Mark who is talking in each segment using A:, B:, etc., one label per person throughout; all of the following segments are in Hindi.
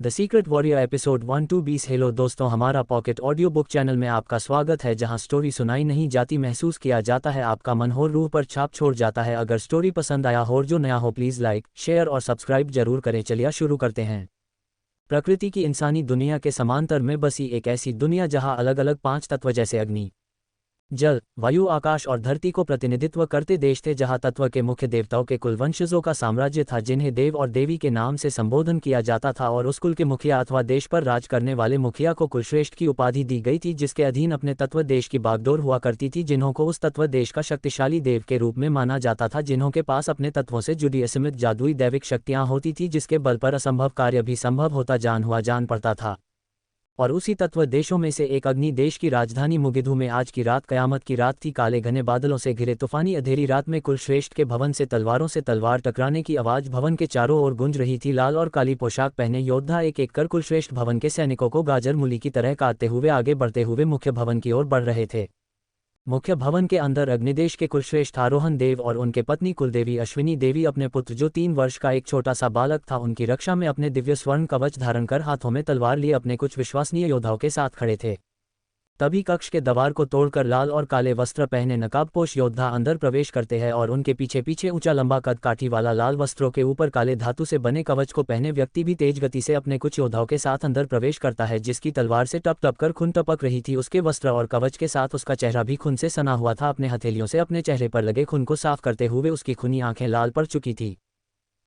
A: The secret warrior episode 1-20। Hello दोस्तों, हमारा पॉकेट ऑडियो बुक चैनल में आपका स्वागत है, जहां स्टोरी सुनाई नहीं जाती, महसूस किया जाता है, आपका मन हो रूह पर छाप छोड़ जाता है। अगर स्टोरी पसंद आया हो और जो नया हो प्लीज़ लाइक, शेयर और सब्सक्राइब जरूर करें। चलिए शुरू करते हैं। प्रकृति की इंसानी दुनिया के समांतर में बसी एक ऐसी दुनिया जहां अलग अलग 5 तत्व जैसे अग्नि, जल, वायु, आकाश और धरती को प्रतिनिधित्व करते देश थे, जहां तत्व के मुख्य देवताओं के कुल वंशजों का साम्राज्य था, जिन्हें देव और देवी के नाम से संबोधन किया जाता था, और उस कुल के मुखिया अथवा देश पर राज करने वाले मुखिया को कुलश्रेष्ठ की उपाधि दी गई थी, जिसके अधीन अपने तत्व देश की बागडोर हुआ करती थी, जिन्हों को उस तत्व देश का शक्तिशाली देव के रूप में माना जाता था, जिन्हों के पास अपने तत्वों से जुड़ी असीमित जादुई दैविक शक्तियां होती थी, जिसके बल पर असंभव कार्य भी संभव होता जान पड़ता था। और उसी तत्व देशों में से एक अग्नि देश की राजधानी मुगिधु में आज की रात कयामत की रात थी। काले घने बादलों से घिरे तूफानी अंधेरी रात में कुलश्रेष्ठ के भवन से तलवारों से तलवार टकराने की आवाज भवन के चारों ओर गूंज रही थी। लाल और काली पोशाक पहने योद्धा एक एक कर कुलश्रेष्ठ भवन के सैनिकों को गाजर मूली की तरह काटते हुए आगे बढ़ते हुए मुख्य भवन की ओर बढ़ रहे थे। मुख्य भवन के अंदर अग्निदेश के कुलश्रेष्ठ आरोहण देव और उनके पत्नी कुलदेवी अश्विनी देवी अपने पुत्र, जो 3 वर्ष का एक छोटा सा बालक था, उनकी रक्षा में अपने दिव्य स्वर्ण कवच धारण कर हाथों में तलवार लिए अपने कुछ विश्वसनीय योद्धाओं के साथ खड़े थे। तभी कक्ष के दीवार को तोड़कर लाल और काले वस्त्र पहने नकाबपोश योद्धा अंदर प्रवेश करते हैं, और उनके पीछे पीछे ऊंचा लंबा कद काठी वाला लाल वस्त्रों के ऊपर काले धातु से बने कवच को पहने व्यक्ति भी तेज गति से अपने कुछ योद्धाओं के साथ अंदर प्रवेश करता है, जिसकी तलवार से टप टप कर खून टपक रही थी। उसके वस्त्र और कवच के साथ उसका चेहरा भी खून से सना हुआ था। अपने हथेलियों से अपने चेहरे पर लगे खून को साफ करते हुए उसकी खूनी आंखें लाल पड़ चुकी थी।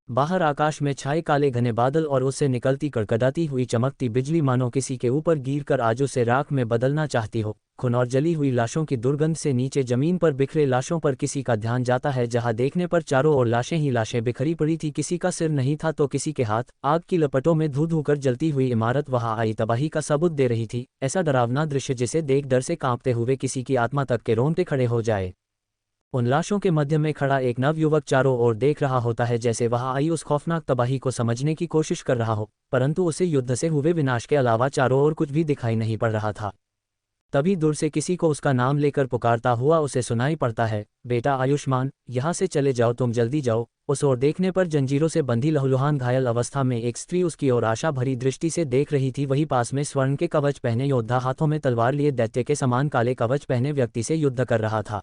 A: बाहर आकाश में छाए काले घने बादल और उससे निकलती कड़कड़ाती हुई चमकती बिजली मानो किसी के ऊपर गिरकर आज उसे राख में बदलना चाहती हो। खून और जली हुई लाशों की दुर्गंध से नीचे जमीन पर बिखरे लाशों पर किसी का ध्यान जाता है, जहां देखने पर चारों ओर लाशें ही लाशें बिखरी पड़ी थी। किसी का सिर नहीं था तो किसी के हाथ। आग की लपटों में धू धू कर जलती हुई इमारत वहां आई तबाही का सबूत दे रही थी। ऐसा डरावना दृश्य जिसे देख डर से कांपते हुए किसी की आत्मा तक के रोंगटे खड़े हो जाए। उन लाशों के मध्य में खड़ा एक नवयुवक चारों ओर देख रहा होता है, जैसे वहां आई उस खौफनाक तबाही को समझने की कोशिश कर रहा हो, परंतु उसे युद्ध से हुए विनाश के अलावा चारों ओर कुछ भी दिखाई नहीं पड़ रहा था। तभी दूर से किसी को उसका नाम लेकर पुकारता हुआ उसे सुनाई पड़ता है, बेटा आयुष्मान, यहाँ से चले जाओ, तुम जल्दी जाओ। उस ओर देखने पर जंजीरों से बंधी लहूलुहान घायल अवस्था में एक स्त्री उसकी ओर आशा भरी दृष्टि से देख रही थी। वही पास में स्वर्ण के कवच पहने योद्धा हाथों में तलवार लिए दैत्य के समान काले कवच पहने व्यक्ति से युद्ध कर रहा था।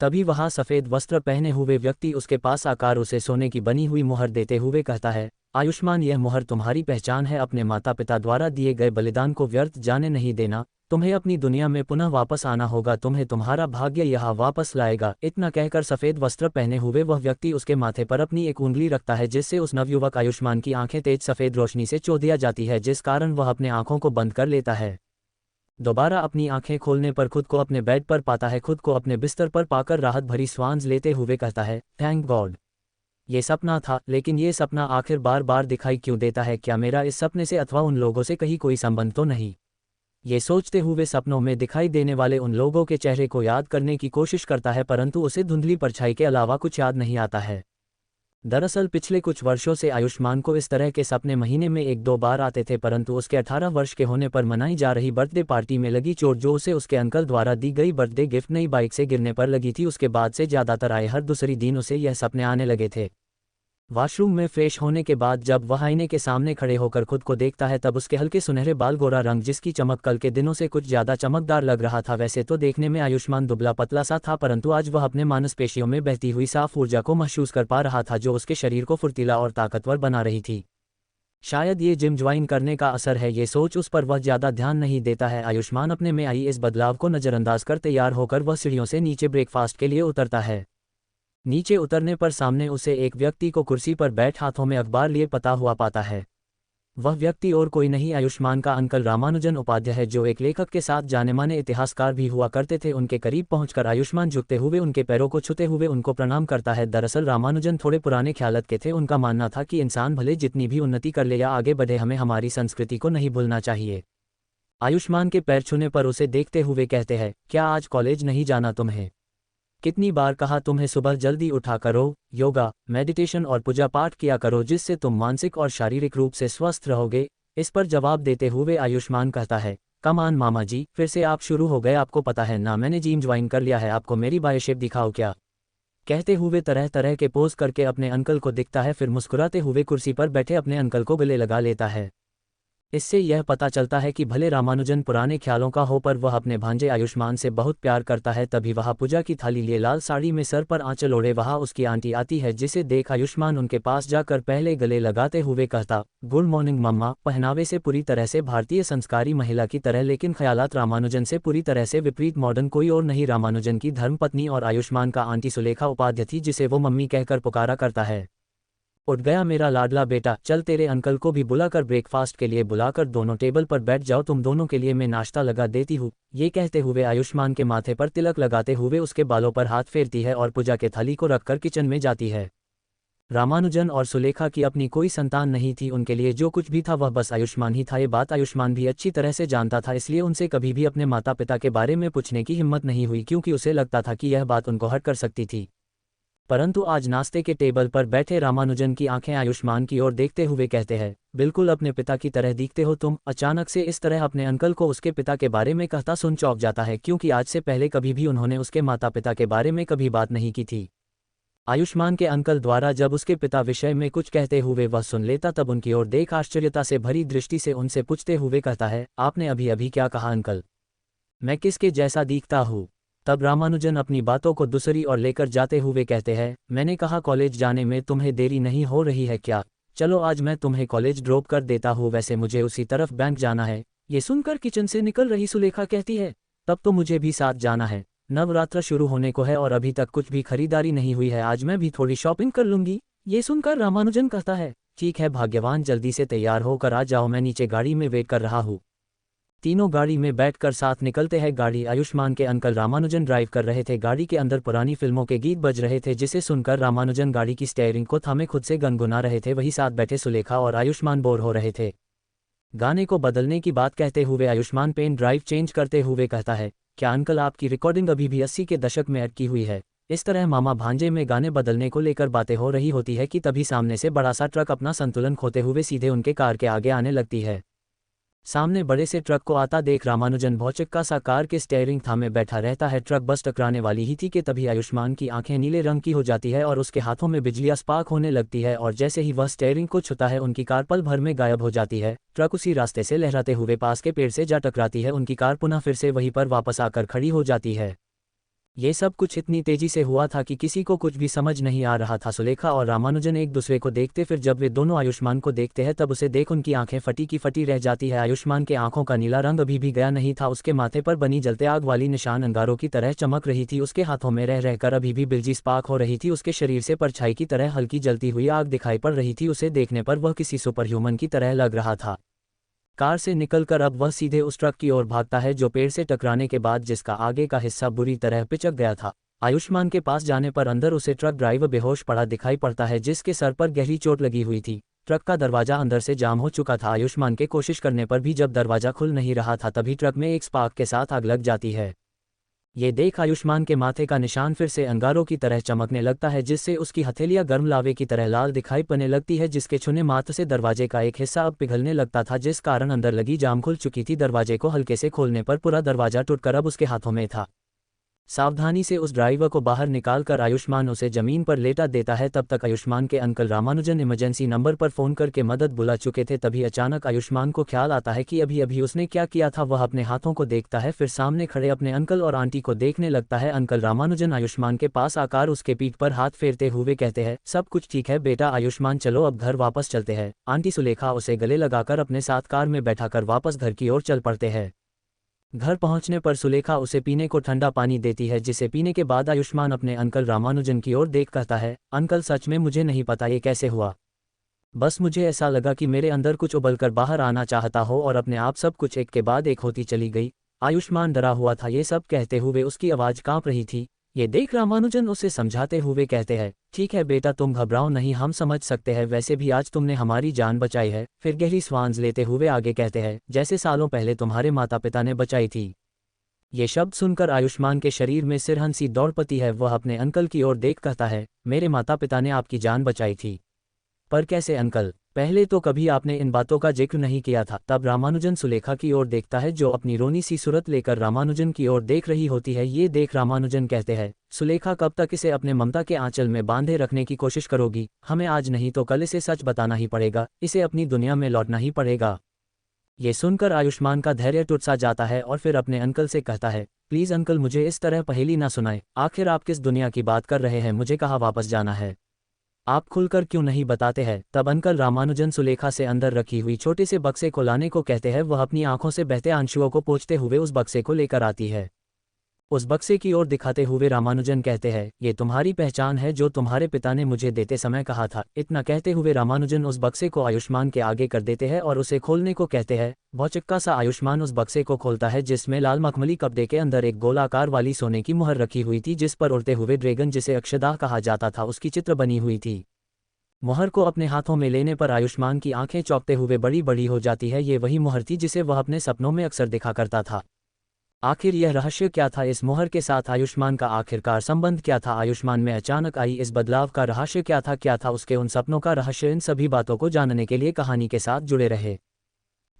A: तभी वहां सफेद वस्त्र पहने हुए व्यक्ति उसके पास आकर उसे सोने की बनी हुई मुहर देते हुए कहता है, आयुष्मान, यह मुहर तुम्हारी पहचान है। अपने माता पिता द्वारा दिए गए बलिदान को व्यर्थ जाने नहीं देना। तुम्हें अपनी दुनिया में पुनः वापस आना होगा, तुम्हें तुम्हारा भाग्य यहाँ वापस लाएगा। इतना कहकर सफेद वस्त्र पहने हुए वह व्यक्ति उसके माथे पर अपनी एक उंगली रखता है, जिससे उस नवयुवक आयुष्मान की आंखें तेज सफेद रोशनी से चौंधिया जाती है, जिस कारण वह अपने आंखों को बंद कर लेता है। दोबारा अपनी आंखें खोलने पर खुद को अपने बेड पर पाता है। खुद को अपने बिस्तर पर पाकर राहत भरी सांस लेते हुए कहता है, थैंक गॉड, ये सपना था। लेकिन ये सपना आखिर बार बार दिखाई क्यों देता है? क्या मेरा इस सपने से अथवा उन लोगों से कहीं कोई संबंध तो नहीं? ये सोचते हुए सपनों में दिखाई देने वाले उन लोगों के चेहरे को याद करने की कोशिश करता है, परंतु उसे धुंधली परछाई के अलावा कुछ याद नहीं आता है। दरअसल पिछले कुछ वर्षों से आयुष्मान को इस तरह के सपने महीने में 1-2 बार आते थे, परंतु उसके 18 वर्ष के होने पर मनाई जा रही बर्थडे पार्टी में लगी चोट, जो उसे उसके अंकल द्वारा दी गई बर्थडे गिफ्ट नई बाइक से गिरने पर लगी थी, उसके बाद से ज्यादातर आए हर दूसरी दिन उसे यह सपने आने लगे थे। वॉशरूम में फ्रेश होने के बाद जब वह आईने के सामने खड़े होकर खुद को देखता है, तब उसके हल्के सुनहरे बाल, गोरा रंग जिसकी चमक कल के दिनों से कुछ ज्यादा चमकदार लग रहा था। वैसे तो देखने में आयुष्मान दुबला पतला सा था, परंतु आज वह अपने मांसपेशियों में बहती हुई साफ ऊर्जा को महसूस कर पा रहा था, जो उसके शरीर को फुर्तीला और ताकतवर बना रही थी। शायद ये जिम ज्वाइन करने का असर है, ये सोच उस पर वह ज्यादा ध्यान नहीं देता है। आयुष्मान अपने में आई इस बदलाव को नजरअंदाज कर तैयार होकर वह सीढ़ियों से नीचे ब्रेकफास्ट के लिए उतरता है। नीचे उतरने पर सामने उसे एक व्यक्ति को कुर्सी पर बैठ हाथों में अखबार लिए पता हुआ पाता है। वह व्यक्ति और कोई नहीं, आयुष्मान का अंकल रामानुजन उपाध्याय है, जो एक लेखक के साथ जाने माने इतिहासकार भी हुआ करते थे। उनके करीब पहुंचकर आयुष्मान झुकते हुए उनके पैरों को छूते हुए उनको प्रणाम करता है। दरअसल रामानुजन थोड़े पुराने ख्यालत के थे। उनका मानना था कि इंसान भले जितनी भी उन्नति कर ले या आगे बढ़े, हमें हमारी संस्कृति को नहीं भूलना चाहिए। आयुष्मान के पैर छूने पर उसे देखते हुए कहते हैं, क्या आज कॉलेज नहीं जाना तुम्हें? कितनी बार कहा तुम्हें सुबह जल्दी उठा करो, योगा, मेडिटेशन और पूजा पाठ किया करो, जिससे तुम मानसिक और शारीरिक रूप से स्वस्थ रहोगे। इस पर जवाब देते हुए आयुष्मान कहता है, कम ऑन मामा जी, फिर से आप शुरू हो गए। आपको पता है ना, मैंने जिम ज्वाइन कर लिया है, आपको मेरी बायोशेप दिखाओ क्या? कहते हुए तरह तरह के पोज करके अपने अंकल को दिखता है, फिर मुस्कुराते हुए कुर्सी पर बैठे अपने अंकल को गले लगा लेता है। इससे यह पता चलता है कि भले रामानुजन पुराने ख्यालों का हो पर वह अपने भांजे आयुष्मान से बहुत प्यार करता है। तभी वह पूजा की थाली लिए लाल साड़ी में सर पर आंचल ओढ़े वहाँ उसकी आंटी आती है, जिसे देख आयुष्मान उनके पास जाकर पहले गले लगाते हुए कहता, गुड मॉर्निंग मम्मा। पहनावे से पूरी तरह से भारतीय संस्कारी महिला की तरह, लेकिन ख्यालात रामानुजन से पूरी तरह से विपरीत, मॉडर्न कोई और नहीं रामानुजन की धर्मपत्नी और आयुष्मान का आंटी सुलेखा उपाध्याय थी, जिसे वो मम्मी कहकर पुकारा करता है। उठ गया मेरा लाडला बेटा, चल तेरे अंकल को भी बुलाकर ब्रेकफास्ट के लिए बुलाकर दोनों टेबल पर बैठ जाओ, तुम दोनों के लिए मैं नाश्ता लगा देती हूँ। ये कहते हुए आयुष्मान के माथे पर तिलक लगाते हुए उसके बालों पर हाथ फेरती है और पूजा के थाली को रखकर किचन में जाती है। रामानुजन और सुलेखा की अपनी कोई संतान नहीं थी, उनके लिए जो कुछ भी था वह बस आयुष्मान ही था। ये बात आयुष्मान भी अच्छी तरह से जानता था, इसलिए उनसे कभी भी अपने माता पिता के बारे में पूछने की हिम्मत नहीं हुई, क्योंकि उसे लगता था कि यह बात उनको हर्ट कर सकती थी। परंतु आज नाश्ते के टेबल पर बैठे रामानुजन की आंखें आयुष्मान की ओर देखते हुए कहते हैं, बिल्कुल अपने पिता की तरह दिखते हो तुम। अचानक से इस तरह अपने अंकल को उसके पिता के बारे में कहता सुन चौंक जाता है, क्योंकि आज से पहले कभी भी उन्होंने उसके माता पिता के बारे में कभी बात नहीं की थी। आयुष्मान के अंकल द्वारा जब उसके पिता विषय में कुछ कहते हुए वह सुन लेता, तब उनकी ओर देख आश्चर्यता से भरी दृष्टि से उनसे पूछते हुए कहता है, आपने अभी अभी क्या कहा अंकल? मैं किसके जैसा दिखता हूँ? तब रामानुजन अपनी बातों को दूसरी ओर लेकर जाते हुए कहते हैं, मैंने कहा कॉलेज जाने में तुम्हें देरी नहीं हो रही है क्या? चलो आज मैं तुम्हें कॉलेज ड्रॉप कर देता हूँ, वैसे मुझे उसी तरफ बैंक जाना है। ये सुनकर किचन से निकल रही सुलेखा कहती है, तब तो मुझे भी साथ जाना है। नवरात्र शुरू होने को है और अभी तक कुछ भी खरीदारी नहीं हुई है, आज मैं भी थोड़ी शॉपिंग कर लूंगी। ये सुनकर रामानुजन कहता है, ठीक है भाग्यवान, जल्दी से तैयार होकर आ जाओ, मैं नीचे गाड़ी में वेट कर रहा हूँ। तीनों गाड़ी में बैठकर साथ निकलते हैं। गाड़ी आयुष्मान के अंकल रामानुजन ड्राइव कर रहे थे। गाड़ी के अंदर पुरानी फिल्मों के गीत बज रहे थे, जिसे सुनकर रामानुजन गाड़ी की स्टीयरिंग को थामे खुद से गुनगुना रहे थे। वही साथ बैठे सुलेखा और आयुष्मान बोर हो रहे थे। गाने को बदलने की बात कहते हुए आयुष्मान पेन ड्राइव चेंज करते हुए कहता है, क्या अंकल आपकी रिकॉर्डिंग अभी भी 80 के दशक में अटकी हुई है? इस तरह मामा भांजे में गाने बदलने को लेकर बातें हो रही होती है कि तभी सामने से बड़ा सा ट्रक अपना संतुलन खोते हुए सीधे उनके कार के आगे आने लगती है। सामने बड़े से ट्रक को आता देख रामानुजन भौचक्का सा कार के स्टीयरिंग थामे बैठा रहता है। ट्रक बस टकराने वाली ही थी कि तभी आयुष्मान की आंखें नीले रंग की हो जाती है और उसके हाथों में बिजलियां स्पार्क होने लगती है, और जैसे ही वह स्टीयरिंग को छूता है उनकी कार पल भर में गायब हो जाती है। ट्रक उसी रास्ते से लहराते हुए पास के पेड़ से जा टकराती है। उनकी कार पुनः फिर से वहीं पर वापस आकर खड़ी हो जाती है। ये सब कुछ इतनी तेजी से हुआ था कि किसी को कुछ भी समझ नहीं आ रहा था। सुलेखा और रामानुजन एक दूसरे को देखते, फिर जब वे दोनों आयुष्मान को देखते हैं तब उसे देख उनकी आंखें फटी की फटी रह जाती है। आयुष्मान के आंखों का नीला रंग अभी भी गया नहीं था, उसके माथे पर बनी जलते आग वाली निशान अंगारों की तरह चमक रही थी। उसके हाथों में रह रहकर अभी भी बिजली स्पार्क हो रही थी। उसके शरीर से परछाई की तरह हल्की जलती हुई आग दिखाई पड़ रही थी। उसे देखने पर वह किसी सुपर ह्यूमन की तरह लग रहा था। कार से निकलकर अब वह सीधे उस ट्रक की ओर भागता है जो पेड़ से टकराने के बाद जिसका आगे का हिस्सा बुरी तरह पिचक गया था। आयुष्मान के पास जाने पर अंदर उसे ट्रक ड्राइवर बेहोश पड़ा दिखाई पड़ता है, जिसके सर पर गहरी चोट लगी हुई थी। ट्रक का दरवाजा अंदर से जाम हो चुका था। आयुष्मान के कोशिश करने पर भी जब दरवाजा खुल नहीं रहा था, तभी ट्रक में एक स्पार्क के साथ आग लग जाती है। ये देख आयुष्मान के माथे का निशान फिर से अंगारों की तरह चमकने लगता है, जिससे उसकी हथेलियां गर्म लावे की तरह लाल दिखाई पड़ने लगती है, जिसके छूने मात्र से दरवाजे का एक हिस्सा अब पिघलने लगता था, जिस कारण अंदर लगी जाम खुल चुकी थी। दरवाजे को हल्के से खोलने पर पूरा दरवाजा टूटकर अब उसके हाथों में था। सावधानी से उस ड्राइवर को बाहर निकालकर आयुष्मान उसे जमीन पर लेटा देता है। तब तक आयुष्मान के अंकल रामानुजन इमरजेंसी नंबर पर फोन करके मदद बुला चुके थे। तभी अचानक आयुष्मान को ख्याल आता है कि अभी अभी उसने क्या किया था। वह अपने हाथों को देखता है, फिर सामने खड़े अपने अंकल और आंटी को देखने लगता है। अंकल रामानुजन आयुष्मान के पास आकर उसके पीठ पर हाथ फेरते हुए कहते हैं, सब कुछ ठीक है बेटा आयुष्मान, चलो अब घर वापस चलते हैं। आंटी सुलेखा उसे गले लगाकर अपने साथ कार में बैठाकर वापस घर की ओर चल पड़ते हैं। घर पहुंचने पर सुलेखा उसे पीने को ठंडा पानी देती है, जिसे पीने के बाद आयुष्मान अपने अंकल रामानुजन की ओर देख कहता है, अंकल सच में मुझे नहीं पता ये कैसे हुआ। बस मुझे ऐसा लगा कि मेरे अंदर कुछ उबलकर बाहर आना चाहता हो और अपने आप सब कुछ एक के बाद एक होती चली गई। आयुष्मान डरा हुआ था। ये सब कहते हुए उसकी आवाज़ कांप रही थी। ये देख रामानुजन उसे समझाते हुए कहते हैं, ठीक है बेटा तुम घबराओ नहीं, हम समझ सकते हैं, वैसे भी आज तुमने हमारी जान बचाई है। फिर गहरी सांस लेते हुए आगे कहते हैं, जैसे सालों पहले तुम्हारे माता पिता ने बचाई थी। ये शब्द सुनकर आयुष्मान के शरीर में सिरहन-सी दौड़ पड़ती है। वह अपने अंकल की ओर देख कहता है, मेरे माता पिता ने आपकी जान बचाई थी, पर कैसे अंकल? पहले तो कभी आपने इन बातों का जिक्र नहीं किया था। तब रामानुजन सुलेखा की ओर देखता है, जो अपनी रोनी सी सूरत लेकर रामानुजन की ओर देख रही होती है। ये देख रामानुजन कहते हैं, सुलेखा कब तक इसे अपने ममता के आंचल में बांधे रखने की कोशिश करोगी? हमें आज नहीं तो कल इसे सच बताना ही पड़ेगा, इसे अपनी दुनिया में लौटना ही पड़ेगा। ये सुनकर आयुष्मान का धैर्य टूट सा जाता है और फिर अपने अंकल से कहता है, प्लीज़ अंकल मुझे इस तरह पहेली ना सुनाए, आखिर आप किस दुनिया की बात कर रहे हैं, मुझे कहाँ वापस जाना है, आप खुलकर क्यों नहीं बताते हैं। तब अंकल रामानुजन सुलेखा से अंदर रखी हुई छोटे से बक्से को लाने को कहते हैं। वह अपनी आंखों से बहते आंसुओं को पोंछते हुए उस बक्से को लेकर आती है। उस बक्से की ओर दिखाते हुए रामानुजन कहते हैं, ये तुम्हारी पहचान है जो तुम्हारे पिता ने मुझे देते समय कहा था। इतना कहते हुए रामानुजन उस बक्से को आयुष्मान के आगे कर देते हैं और उसे खोलने को कहते हैं। भौचक्का सा आयुष्मान उस बक्से को खोलता है जिसमें लाल मखमली कपड़े के अंदर एक गोलाकार वाली सोने की मुहर रखी हुई थी जिस पर उड़ते हुए ड्रैगन जिसे अक्षदाह कहा जाता था उसकी चित्र बनी हुई थी। मुहर को अपने हाथों में लेने पर आयुष्मान की आंखें चौंकते हुए बड़ी बड़ी हो जाती है। ये वही मुहर थी जिसे वह अपने सपनों में अक्सर देखा करता था। आखिर यह रहस्य क्या था, इस मुहर के साथ आयुष्मान का आखिरकार संबंध क्या था, आयुष्मान में अचानक आई इस बदलाव का रहस्य क्या था उसके उन सपनों का रहस्य। इन सभी बातों को जानने के लिए कहानी के साथ जुड़े रहे।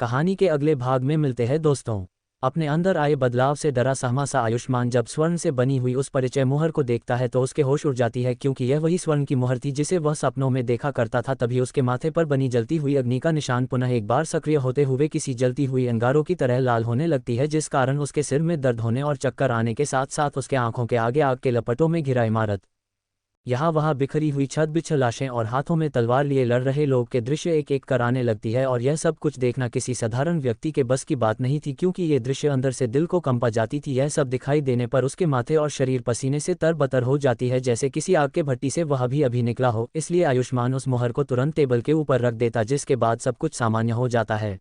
A: कहानी के अगले भाग में मिलते हैं दोस्तों। अपने अंदर आए बदलाव से डरा सहमा सा आयुष्मान जब स्वर्ण से बनी हुई उस परिचय मुहर को देखता है तो उसके होश उड़ जाती है, क्योंकि यह वही स्वर्ण की मुहर थी जिसे वह सपनों में देखा करता था। तभी उसके माथे पर बनी जलती हुई अग्नि का निशान पुनः एक बार सक्रिय होते हुए किसी जलती हुई अंगारों की तरह लाल होने लगती है, जिस कारण उसके सिर में दर्द होने और चक्कर आने के साथ साथ उसके आंखों के आगे आग के लपटों में घिरा इमारत, यहाँ वहाँ बिखरी हुई छत बिछड़ लाशें और हाथों में तलवार लिए लड़ रहे लोग के दृश्य एक एक कर आने लगती है। और यह सब कुछ देखना किसी साधारण व्यक्ति के बस की बात नहीं थी, क्योंकि ये दृश्य अंदर से दिल को कंपा जाती थी। यह सब दिखाई देने पर उसके माथे और शरीर पसीने से तरबतर हो जाती है, जैसे किसी आग के भट्टी से वह अभी निकला हो। इसलिए आयुष्मान उस मुहर को तुरंत टेबल के ऊपर रख देता, जिसके बाद सब कुछ सामान्य हो जाता है।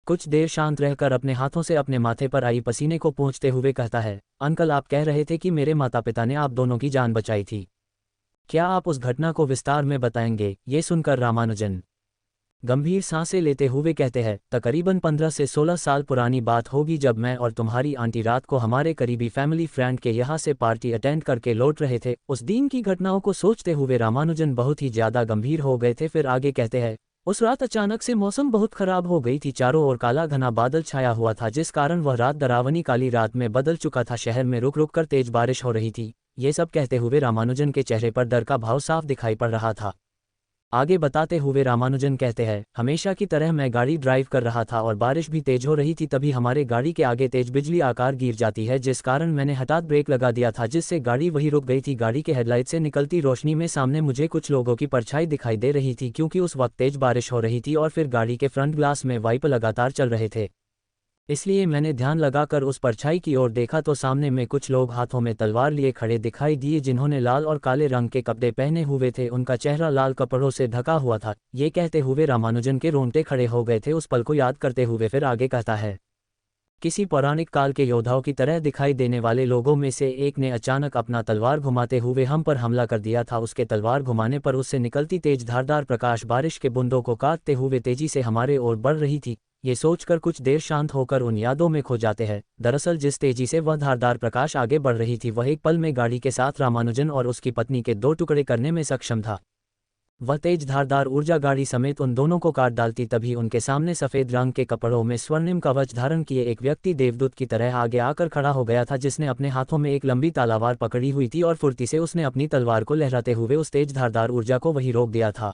A: कुछ देर शांत रहकर अपने हाथों से अपने माथे पर आई पसीने को पोंछते हुए कहता है, अंकल आप कह रहे थे कि मेरे माता पिता ने आप दोनों की जान बचाई थी, क्या आप उस घटना को विस्तार में बताएंगे। ये सुनकर रामानुजन गंभीर सांसें लेते हुए कहते हैं, तकरीबन 15 से 16 साल पुरानी बात होगी, जब मैं और तुम्हारी आंटी रात को हमारे करीबी फैमिली फ्रेंड के यहाँ से पार्टी अटेंड करके लौट रहे थे। उस दिन की घटनाओं को सोचते हुए रामानुजन बहुत ही ज्यादा गंभीर हो गए थे। फिर आगे कहते हैं, उस रात अचानक से मौसम बहुत खराब हो गई थी, चारों ओर काला घना बादल छाया हुआ था, जिस कारण वह रात डरावनी काली रात में बदल चुका था। शहर में रुक रुक कर तेज बारिश हो रही थी। ये सब कहते हुए रामानुजन के चेहरे पर डर का भाव साफ दिखाई पड़ रहा था। आगे बताते हुए रामानुजन कहते हैं, हमेशा की तरह मैं गाड़ी ड्राइव कर रहा था और बारिश भी तेज हो रही थी। तभी हमारे गाड़ी के आगे तेज बिजली आकार गिर जाती है, जिस कारण मैंने हठात ब्रेक लगा दिया था, जिससे गाड़ी वहीं रुक गई थी। गाड़ी के हेडलाइट से निकलती रोशनी में सामने मुझे कुछ लोगों की परछाई दिखाई दे रही थी, क्योंकि उस वक्त तेज बारिश हो रही थी और फिर गाड़ी के फ्रंट ग्लास में वाइपर लगातार चल रहे थे। इसलिए मैंने ध्यान लगाकर उस परछाई की ओर देखा तो सामने में कुछ लोग हाथों में तलवार लिए खड़े दिखाई दिए, जिन्होंने लाल और काले रंग के कपड़े पहने हुए थे। उनका चेहरा लाल कपड़ों से ढका हुआ था। ये कहते हुए रामानुजन के रोंगटे खड़े हो गए थे उस पल को याद करते हुए। फिर आगे कहता है, किसी पौराणिक काल के योद्धाओं की तरह दिखाई देने वाले लोगों में से एक ने अचानक अपना तलवार घुमाते हुए हम पर हमला कर दिया था। उसके तलवार घुमाने पर उससे निकलती तेज धारदार प्रकाश बारिश के बूंदों को काटते हुए तेजी से हमारे ओर बढ़ रही थी। ये सोचकर कुछ देर शांत होकर उन यादों में खो जाते हैं। दरअसल जिस तेजी से वह धारदार प्रकाश आगे बढ़ रही थी, वह एक पल में गाड़ी के साथ रामानुजन और उसकी पत्नी के 2 टुकड़े करने में सक्षम था। वह तेज धारदार ऊर्जा गाड़ी समेत उन दोनों को काट डालती। तभी उनके सामने सफेद रंग के कपड़ों में स्वर्णिम कवच धारण किए एक व्यक्ति देवदूत की तरह आगे आकर खड़ा हो गया था, जिसने अपने हाथों में एक लंबी तलवार पकड़ी हुई थी और फुर्ती से उसने अपनी तलवार को लहराते हुए उस तेज धारदार ऊर्जा को वहीं रोक दिया था।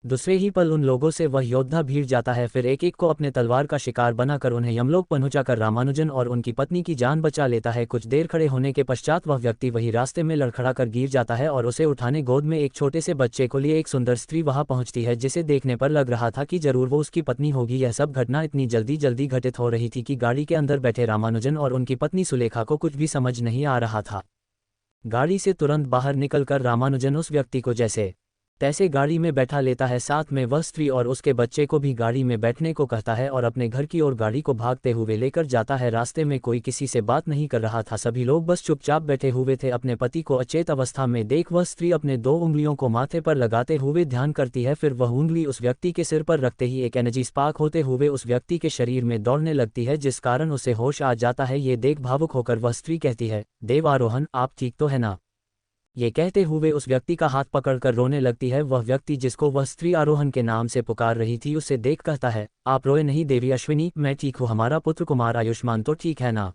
A: दूसरे ही पल उन लोगों से वह योद्धा भीड़ जाता है, फिर एक एक को अपने तलवार का शिकार बनाकर उन्हें यमलोक पहुंचाकर रामानुजन और उनकी पत्नी की जान बचा लेता है। कुछ देर खड़े होने के पश्चात वह व्यक्ति वही रास्ते में लड़खड़ा कर गिर जाता है और उसे उठाने गोद में एक छोटे से बच्चे को लिए एक सुंदर स्त्री वहां पहुंचती है, जिसे देखने पर लग रहा था कि जरूर वो उसकी पत्नी होगी। यह सब घटना इतनी जल्दी जल्दी घटित हो रही थी कि गाड़ी के अंदर बैठे रामानुजन और उनकी पत्नी सुलेखा को कुछ भी समझ नहीं आ रहा था। गाड़ी से तुरंत बाहर निकलकर रामानुजन उस व्यक्ति को जैसे तैसे गाड़ी में बैठा लेता है, साथ में वह स्त्री और उसके बच्चे को भी गाड़ी में बैठने को कहता है और अपने घर की ओर गाड़ी को भागते हुए लेकर जाता है। रास्ते में कोई किसी से बात नहीं कर रहा था, सभी लोग बस चुपचाप बैठे हुए थे। अपने पति को अचेत अवस्था में देख वह स्त्री अपने 2 उंगलियों को माथे पर लगाते हुए ध्यान करती है। फिर वह उंगली उस व्यक्ति के सिर पर रखते ही एक एनर्जी स्पार्क होते हुए उस व्यक्ति के शरीर में दौड़ने लगती है, जिस कारण उसे होश आ जाता है। ये देख भावुक होकर वह स्त्री कहती है, देव आरोहण आप ठीक तो है ना। ये कहते हुए उस व्यक्ति का हाथ पकड़कर रोने लगती है। वह व्यक्ति जिसको वह स्त्री आरोहण के नाम से पुकार रही थी, उसे देख कहता है, आप रोए नहीं देवी अश्विनी, मैं ठीक हूँ, हमारा पुत्र कुमार आयुष्मान तो ठीक है ना।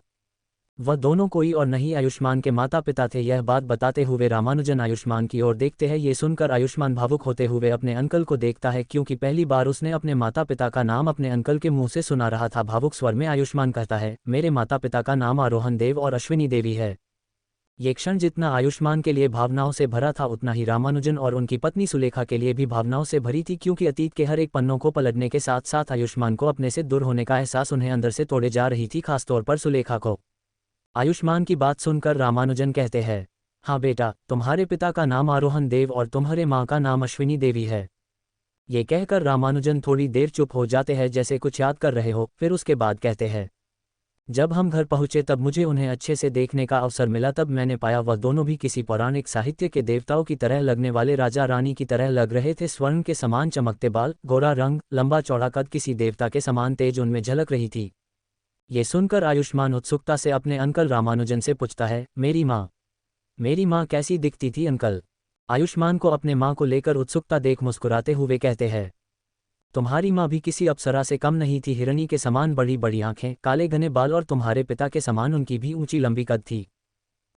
A: वह दोनों कोई और नहीं आयुष्मान के माता पिता थे। यह बात बताते हुए रामानुजन आयुष्मान की ओर देखते हैं। ये सुनकर आयुष्मान भावुक होते हुए अपने अंकल को देखता है, क्योंकि पहली बार उसने अपने माता पिता का नाम अपने अंकल के मुंह से सुना रहा था। भावुक स्वर में आयुष्मान कहता है, मेरे माता पिता का नाम आरोहन देव और अश्विनी देवी है। ये क्षण जितना आयुष्मान के लिए भावनाओं से भरा था, उतना ही रामानुजन और उनकी पत्नी सुलेखा के लिए भी भावनाओं से भरी थी, क्योंकि अतीत के हर एक पन्नों को पलटने के साथ साथ आयुष्मान को अपने से दूर होने का एहसास उन्हें अंदर से तोड़े जा रही थी, खासतौर पर सुलेखा को। आयुष्मान की बात सुनकर रामानुजन कहते हैं, हाँ बेटा, तुम्हारे पिता का नाम आरोहन देव और तुम्हारे माँ का नाम अश्विनी देवी है। ये कहकर रामानुजन थोड़ी देर चुप हो जाते हैं, जैसे कुछ याद कर रहे हो। फिर उसके बाद कहते हैं, जब हम घर पहुंचे तब मुझे उन्हें अच्छे से देखने का अवसर मिला। तब मैंने पाया वह दोनों भी किसी पौराणिक साहित्य के देवताओं की तरह लगने वाले राजा रानी की तरह लग रहे थे। स्वर्ण के समान चमकते बाल, गोरा रंग, लंबा चौड़ा कद, किसी देवता के समान तेज उनमें झलक रही थी। ये सुनकर आयुष्मान उत्सुकता से अपने अंकल रामानुजन से पूछता है, मेरी माँ कैसी दिखती थी अंकल? आयुष्मान को अपने माँ को लेकर उत्सुकता देख मुस्कुराते हुए कहते हैं, तुम्हारी माँ भी किसी अप्सरा से कम नहीं थी। हिरणी के समान बड़ी बड़ी आंखें, काले घने बाल और तुम्हारे पिता के समान उनकी भी ऊंची लंबी कद थी।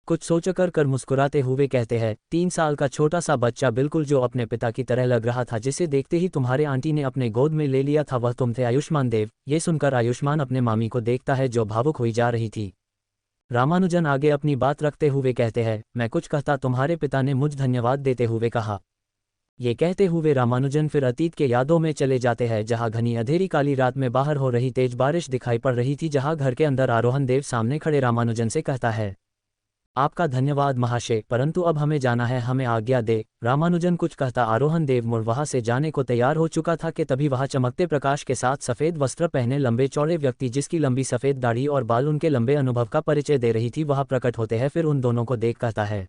A: कुछ सोचकर मुस्कुराते हुए कहते हैं, 3 साल का छोटा सा बच्चा बिल्कुल जो अपने पिता की तरह लग रहा था, जिसे देखते ही तुम्हारे आंटी ने अपने गोद में ले लिया था, वह तुम थे आयुष्मान देव। ये सुनकर आयुष्मान अपने मामी को देखता है जो भावुक हुई जा रही थी। रामानुजन आगे अपनी बात रखते हुए कहते हैं, मैं कुछ कहता तुम्हारे पिता ने मुझ धन्यवाद देते हुए कहा। ये कहते हुए रामानुजन फिर अतीत के यादों में चले जाते हैं, जहां घनी अंधेरी काली रात में बाहर हो रही तेज बारिश दिखाई पड़ रही थी, जहां घर के अंदर आरोहन देव सामने खड़े रामानुजन से कहता है, आपका धन्यवाद महाशय, परंतु अब हमें जाना है, हमें आज्ञा दे। रामानुजन कुछ कहता आरोहन देव मुड़ वहां से जाने को तैयार हो चुका था कि तभी वहां चमकते प्रकाश के साथ सफेद वस्त्र पहने लंबे चौड़े व्यक्ति, जिसकी लंबी सफेद दाढ़ी और बाल उनके लंबे अनुभव का परिचय दे रही थी, वहां प्रकट होते हैं। फिर उन दोनों को देख कहता है,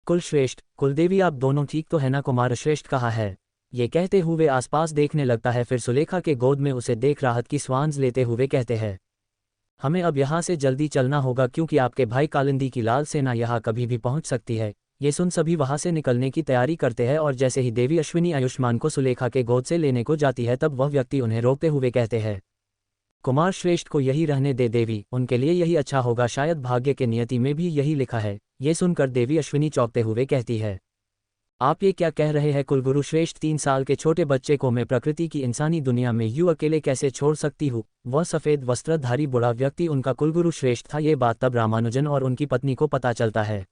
A: कुलश्रेष्ठ, कुलदेवी, आप दोनों ठीक तो है ना? कुमार श्रेष्ठ कहा है। ये कहते हुए आसपास देखने लगता है। फिर सुलेखा के गोद में उसे देख राहत की सांस लेते हुए कहते हैं, हमें अब यहाँ से जल्दी चलना होगा, क्योंकि आपके भाई कालिंदी की लाल सेना यहाँ कभी भी पहुँच सकती है। ये सुन सभी वहाँ से निकलने की तैयारी करते हैं, और जैसे ही देवी अश्विनी आयुष्मान को सुलेखा के गोद से लेने को जाती है, तब वह व्यक्ति उन्हें रोकते हुए कहते हैं, कुमार श्रेष्ठ को यही रहने दे देवी, उनके लिए यही अच्छा होगा, शायद भाग्य के नियति में भी यही लिखा है। ये सुनकर देवी अश्विनी चौंकते हुए कहती है, आप ये क्या कह रहे हैं कुलगुरु श्रेष्ठ? 3 साल के छोटे बच्चे को मैं प्रकृति की इंसानी दुनिया में यूं अकेले कैसे छोड़ सकती हूँ? वह सफेद वस्त्रधारी बूढ़ा व्यक्ति उनका कुलगुरु श्रेष्ठ था। ये बात तब रामानुजन और उनकी पत्नी को पता चलता है।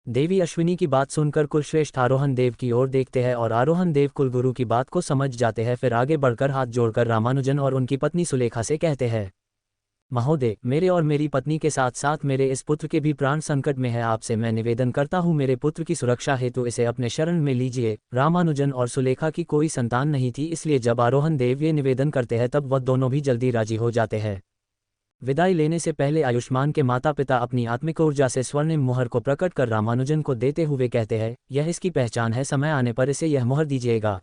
A: देवी अश्विनी की बात सुनकर कुलश्रेष्ठ आरोहन देव की ओर देखते हैं, और आरोहन देव कुलगुरु की बात को समझ जाते हैं। फिर आगे बढ़कर हाथ जोड़कर रामानुजन और उनकी पत्नी सुलेखा से कहते हैं, महोदय, मेरे और मेरी पत्नी के साथ साथ मेरे इस पुत्र के भी प्राण संकट में है। आपसे मैं निवेदन करता हूँ, मेरे पुत्र की सुरक्षा हेतु इसे अपने शरण में लीजिए। रामानुजन और सुलेखा की कोई संतान नहीं थी, इसलिए जब आरोहन देव ये निवेदन करते हैं तब वह दोनों भी जल्दी राजी हो जाते हैं। विदाई लेने से पहले आयुष्मान के माता पिता अपनी आत्मिक ऊर्जा से स्वर्णिम मुहर को प्रकट कर रामानुजन को देते हुए कहते हैं, यह इसकी पहचान है, समय आने पर इसे यह मुहर दीजिएगा।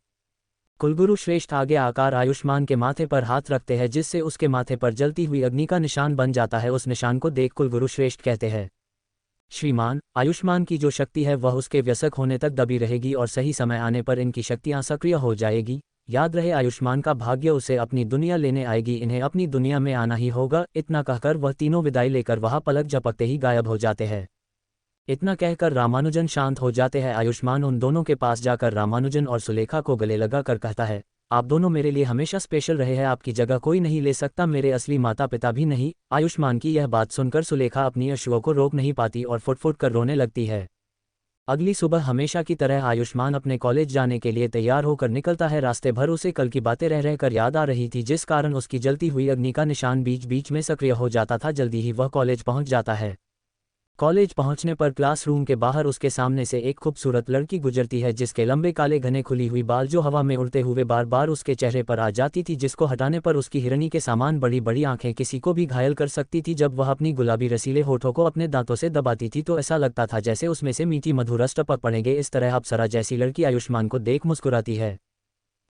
A: कुलगुरु श्रेष्ठ आगे आकर आयुष्मान के माथे पर हाथ रखते हैं, जिससे उसके माथे पर जलती हुई अग्नि का निशान बन जाता है। उस निशान को देख कुलगुरु श्रेष्ठ कहते हैं, श्रीमान, आयुष्मान की जो शक्ति है वह उसके व्यसक होने तक दबी रहेगी, और सही समय आने पर इनकी शक्तियां सक्रिय हो जाएगी। याद रहे, आयुष्मान का भाग्य उसे अपनी दुनिया लेने आएगी, इन्हें अपनी दुनिया में आना ही होगा। इतना कहकर वह तीनों विदाई लेकर वहां पलक झपकते ही गायब हो जाते हैं। इतना कहकर रामानुजन शांत हो जाते हैं। आयुष्मान उन दोनों के पास जाकर रामानुजन और सुलेखा को गले लगा कर कहता है, आप दोनों मेरे लिए हमेशा स्पेशल रहे हैं, आपकी जगह कोई नहीं ले सकता, मेरे असली माता पिता भी नहीं। आयुष्मान की यह बात सुनकर सुलेखा अपनी अश्रुओं को रोक नहीं पाती और फुट फुट कर रोने लगती है। अगली सुबह हमेशा की तरह आयुष्मान अपने कॉलेज जाने के लिए तैयार होकर निकलता है। रास्ते भर उसे कल की बातें रह रहकर याद आ रही थी, जिस कारण उसकी जलती हुई अग्नि का निशान बीच बीच में सक्रिय हो जाता था। जल्दी ही वह कॉलेज पहुंच जाता है। कॉलेज पहुंचने पर क्लासरूम के बाहर उसके सामने से एक खूबसूरत लड़की गुजरती है, जिसके लंबे काले घने खुली हुई बाल जो हवा में उड़ते हुए बार बार उसके चेहरे पर आ जाती थी, जिसको हटाने पर उसकी हिरनी के सामान बड़ी बड़ी आंखें किसी को भी घायल कर सकती थी। जब वह अपनी गुलाबी रसीले होठों को अपने दांतों से दबाती थी तो ऐसा लगता था जैसे उसमें से मीठी मधुर रस टपक पड़ेंगे। इस तरह अप्सरा जैसी लड़की आयुष्मान को देख मुस्कुराती है।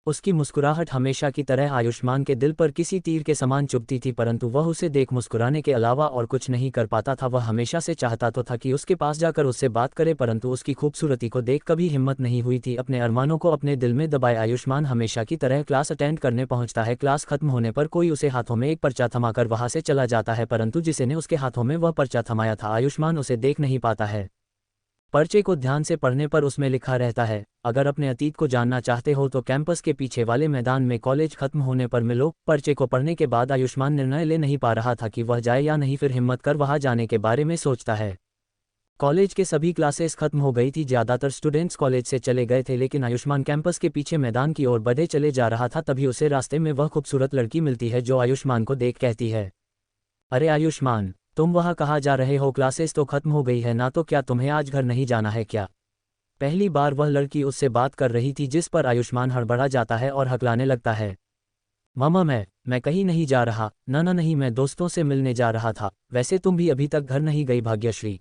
A: उसकी मुस्कुराहट हमेशा की तरह आयुष्मान के दिल पर किसी तीर के समान चुभती थी, परंतु वह उसे देख मुस्कुराने के अलावा और कुछ नहीं कर पाता था। वह हमेशा से चाहता तो था कि उसके पास जाकर उससे बात करे, परंतु उसकी खूबसूरती को देख कभी हिम्मत नहीं हुई थी। अपने अरमानों को अपने दिल में दबाए आयुष्मान हमेशा की तरह क्लास अटेंड करने पहुंचता है। क्लास खत्म होने पर कोई उसे हाथों में एक पर्चा थमाकर वहां से चला जाता है, परंतु जिसे ने उसके हाथों में वह पर्चा थमाया था आयुष्मान उसे देख नहीं पाता है। पर्चे को ध्यान से पढ़ने पर उसमें लिखा रहता है, अगर अपने अतीत को जानना चाहते हो तो कैंपस के पीछे वाले मैदान में कॉलेज खत्म होने पर मिलो। पर्चे को पढ़ने के बाद आयुष्मान निर्णय ले नहीं पा रहा था कि वह जाए या नहीं, फिर हिम्मत कर वहां जाने के बारे में सोचता है। कॉलेज के सभी क्लासेस खत्म हो गई थी, ज़्यादातर स्टूडेंट्स कॉलेज से चले गए थे, लेकिन आयुष्मान कैंपस के पीछे मैदान की ओर बढ़े चले जा रहा था। तभी उसे रास्ते में वह खूबसूरत लड़की मिलती है जो आयुष्मान को देख कहती है, अरे आयुष्मान, तुम वहाँ कहाँ जा रहे हो? क्लासेस तो खत्म हो गई है ना, तो क्या तुम्हें आज घर नहीं जाना है क्या? पहली बार वह लड़की उससे बात कर रही थी, जिस पर आयुष्मान हड़बड़ा जाता है और हकलाने लगता है, मामा मैं कहीं नहीं जा रहा। ना नहीं, मैं दोस्तों से मिलने जा रहा था। वैसे तुम भी अभी तक घर नहीं गई भाग्यश्री?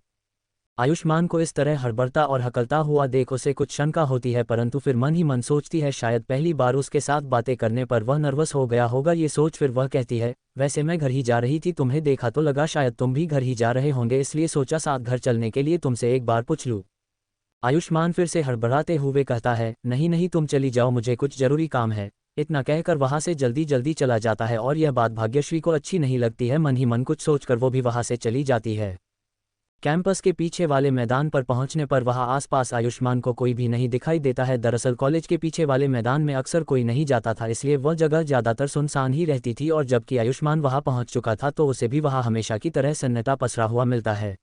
A: आयुष्मान को इस तरह हड़बड़ता और हकलता हुआ देख उसे कुछ शंका होती है, परंतु फिर मन ही मन सोचती है शायद पहली बार उसके साथ बातें करने पर वह नर्वस हो गया होगा। ये सोच फिर वह कहती है, वैसे मैं घर ही जा रही थी, तुम्हें देखा तो लगा शायद तुम भी घर ही जा रहे होंगे, इसलिए सोचा साथ घर चलने के लिए तुमसे एक बार पूछ लूँ। आयुष्मान फिर से हड़बड़ाते हुए कहता है, नहीं तुम चली जाओ, मुझे कुछ जरूरी काम है। इतना कहकर वहां से जल्दी जल्दी चला जाता है और यह बात भाग्यश्री को अच्छी नहीं लगती है। मन ही मन कुछ सोचकर वो भी वहां से चली जाती है। कैंपस के पीछे वाले मैदान पर पहुंचने पर वहां आसपास आयुष्मान को कोई भी नहीं दिखाई देता है। दरअसल कॉलेज के पीछे वाले मैदान में अक्सर कोई नहीं जाता था, इसलिए वह जगह ज़्यादातर सुनसान ही रहती थी, और जबकि आयुष्मान वहां पहुंच चुका था तो उसे भी वहां हमेशा की तरह सन्नाटा पसरा हुआ मिलता है।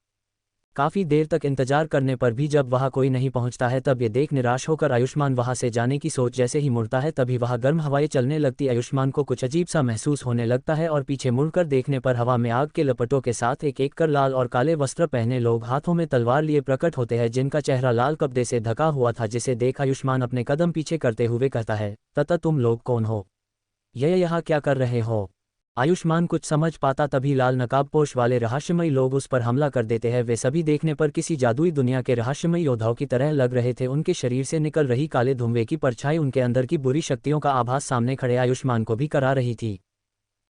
A: काफ़ी देर तक इंतजार करने पर भी जब वहां कोई नहीं पहुंचता है, तब ये देख निराश होकर आयुष्मान वहां से जाने की सोच जैसे ही मुड़ता है, तभी वहां गर्म हवाएं चलने लगती। आयुष्मान को कुछ अजीब सा महसूस होने लगता है और पीछे मुड़कर देखने पर हवा में आग के लपटों के साथ एक एक कर लाल और काले वस्त्र पहने लोग हाथों में तलवार लिए प्रकट होते हैं, जिनका चेहरा लाल कपड़े से ढका हुआ था। जिसे देख आयुष्मान अपने कदम पीछे करते हुए कहता है, तथा तुम लोग कौन हो? यह यहाँ क्या कर रहे हो? आयुष्मान कुछ समझ पाता तभी लाल नकाबपोश वाले रहस्यमयी लोग उस पर हमला कर देते हैं। वे सभी देखने पर किसी जादुई दुनिया के रहस्यमयी योद्धाओं की तरह लग रहे थे। उनके शरीर से निकल रही काले धुएं की परछाई उनके अंदर की बुरी शक्तियों का आभास सामने खड़े आयुष्मान को भी करा रही थी।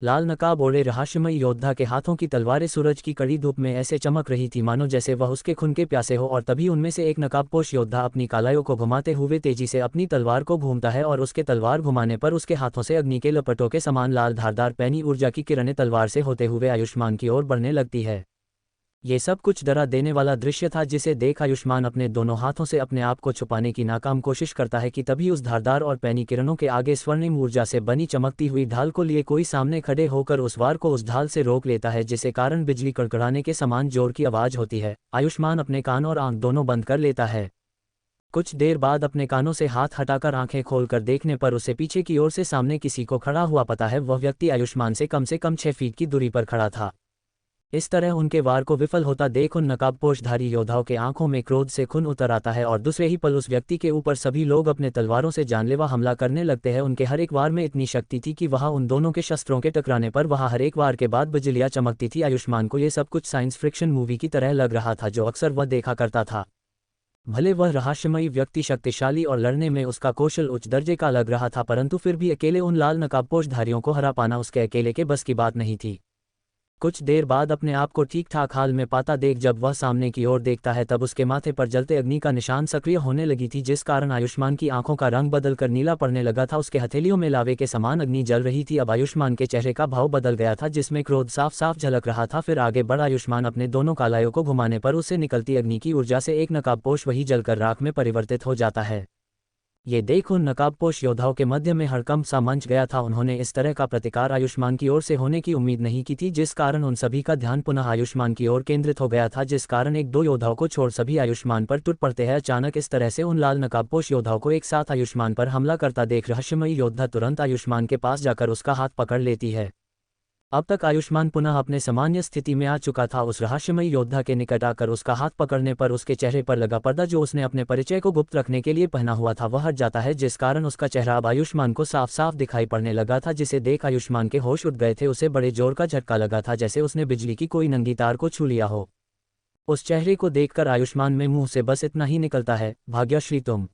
A: लाल नकाब ओढ़े रहस्यमयी योद्धा के हाथों की तलवारें सूरज की कड़ी धूप में ऐसे चमक रही थी मानो जैसे वह उसके खून के प्यासे हो, और तभी उनमें से एक नकाबपोश योद्धा अपनी कलाइयों को घुमाते हुए तेजी से अपनी तलवार को घूमता है, और उसके तलवार घुमाने पर उसके हाथों से अग्नि के लपटों के समान लाल धारदार पैनी ऊर्जा की किरणें तलवार से होते हुए आयुष्मान की ओर बढ़ने लगती है। ये सब कुछ डरा देने वाला दृश्य था, जिसे देख आयुष्मान अपने दोनों हाथों से अपने आप को छुपाने की नाकाम कोशिश करता है कि तभी उस धारदार और पैनी किरणों के आगे स्वर्णिम ऊर्जा से बनी चमकती हुई ढाल को लिए कोई सामने खड़े होकर उस वार को उस ढाल से रोक लेता है, जिसे कारण बिजली कड़कड़ाने के समान जोर की आवाज होती है। आयुष्मान अपने कान और आंख दोनों बंद कर लेता है। कुछ देर बाद अपने कानों से हाथ हटाकर आंखें खोलकर देखने पर उसे पीछे की ओर से सामने किसी को खड़ा हुआ पता है। वह व्यक्ति आयुष्मान से कम 6 फीट की दूरी पर खड़ा था। इस तरह उनके वार को विफल होता देख उन नकाबपोशधारी योद्धाओं के आंखों में क्रोध से खून उतर आता है, और दूसरे ही पल उस व्यक्ति के ऊपर सभी लोग अपने तलवारों से जानलेवा हमला करने लगते हैं। उनके हर एक वार में इतनी शक्ति थी कि वहां उन दोनों के शस्त्रों के टकराने पर वहां हर एक वार के बाद बिजलियां चमकती थी। आयुष्मान को ये सब कुछ साइंस फिक्शन मूवी की तरह लग रहा था, जो अक्सर वह देखा करता था। भले वह रहस्यमयी व्यक्ति शक्तिशाली और लड़ने में उसका कौशल उच्च दर्जे का लग रहा था, परंतु फिर भी अकेले उन लाल नकाबपोशधारियों को हरा पाना उसके अकेले के बस की बात नहीं थी। कुछ देर बाद अपने आप को ठीक ठाक हाल में पाता देख जब वह सामने की ओर देखता है, तब उसके माथे पर जलते अग्नि का निशान सक्रिय होने लगी थी, जिस कारण आयुष्मान की आंखों का रंग बदलकर नीला पड़ने लगा था। उसके हथेलियों में लावे के समान अग्नि जल रही थी। अब आयुष्मान के चेहरे का भाव बदल गया था, जिसमें क्रोध साफ साफ झलक रहा था। फिर आगे बढ़ आयुष्मान अपने दोनों कालायों को घुमाने पर उससे निकलती अग्नि की ऊर्जा से एक नकाबपोश वही जलकर राख में परिवर्तित हो जाता है। ये देख उन नकाबपोश योद्धाओं के मध्य में हड़कंप सा मंच गया था। उन्होंने इस तरह का प्रतिकार आयुष्मान की ओर से होने की उम्मीद नहीं की थी, जिस कारण उन सभी का ध्यान पुनः आयुष्मान की ओर केंद्रित हो गया था, जिस कारण एक दो योद्धाओं को छोड़ सभी आयुष्मान पर टूट पड़ते हैं। अचानक इस तरह से उन लाल नकाबपोश योद्धाओं को एक साथ आयुष्मान पर हमला करता देख रहस्यमयी योद्धा तुरंत आयुष्मान के पास जाकर उसका हाथ पकड़ लेती है। अब तक आयुष्मान पुनः अपने सामान्य स्थिति में आ चुका था। उस रहस्यमयी योद्धा के निकट आकर उसका हाथ पकड़ने पर उसके चेहरे पर लगा पर्दा, जो उसने अपने परिचय को गुप्त रखने के लिए पहना हुआ था, वह हट जाता है, जिस कारण उसका चेहरा अब आयुष्मान को साफ साफ दिखाई पड़ने लगा था, जिसे देख आयुष्मान के होश उड़ गए थे। उसे बड़े जोर का झटका लगा था, जैसे उसने बिजली की कोई नंगी तार को छू लिया हो। उस चेहरे को देखकर आयुष्मान में मुंह से बस इतना ही निकलता है, भाग्यश्री तुम।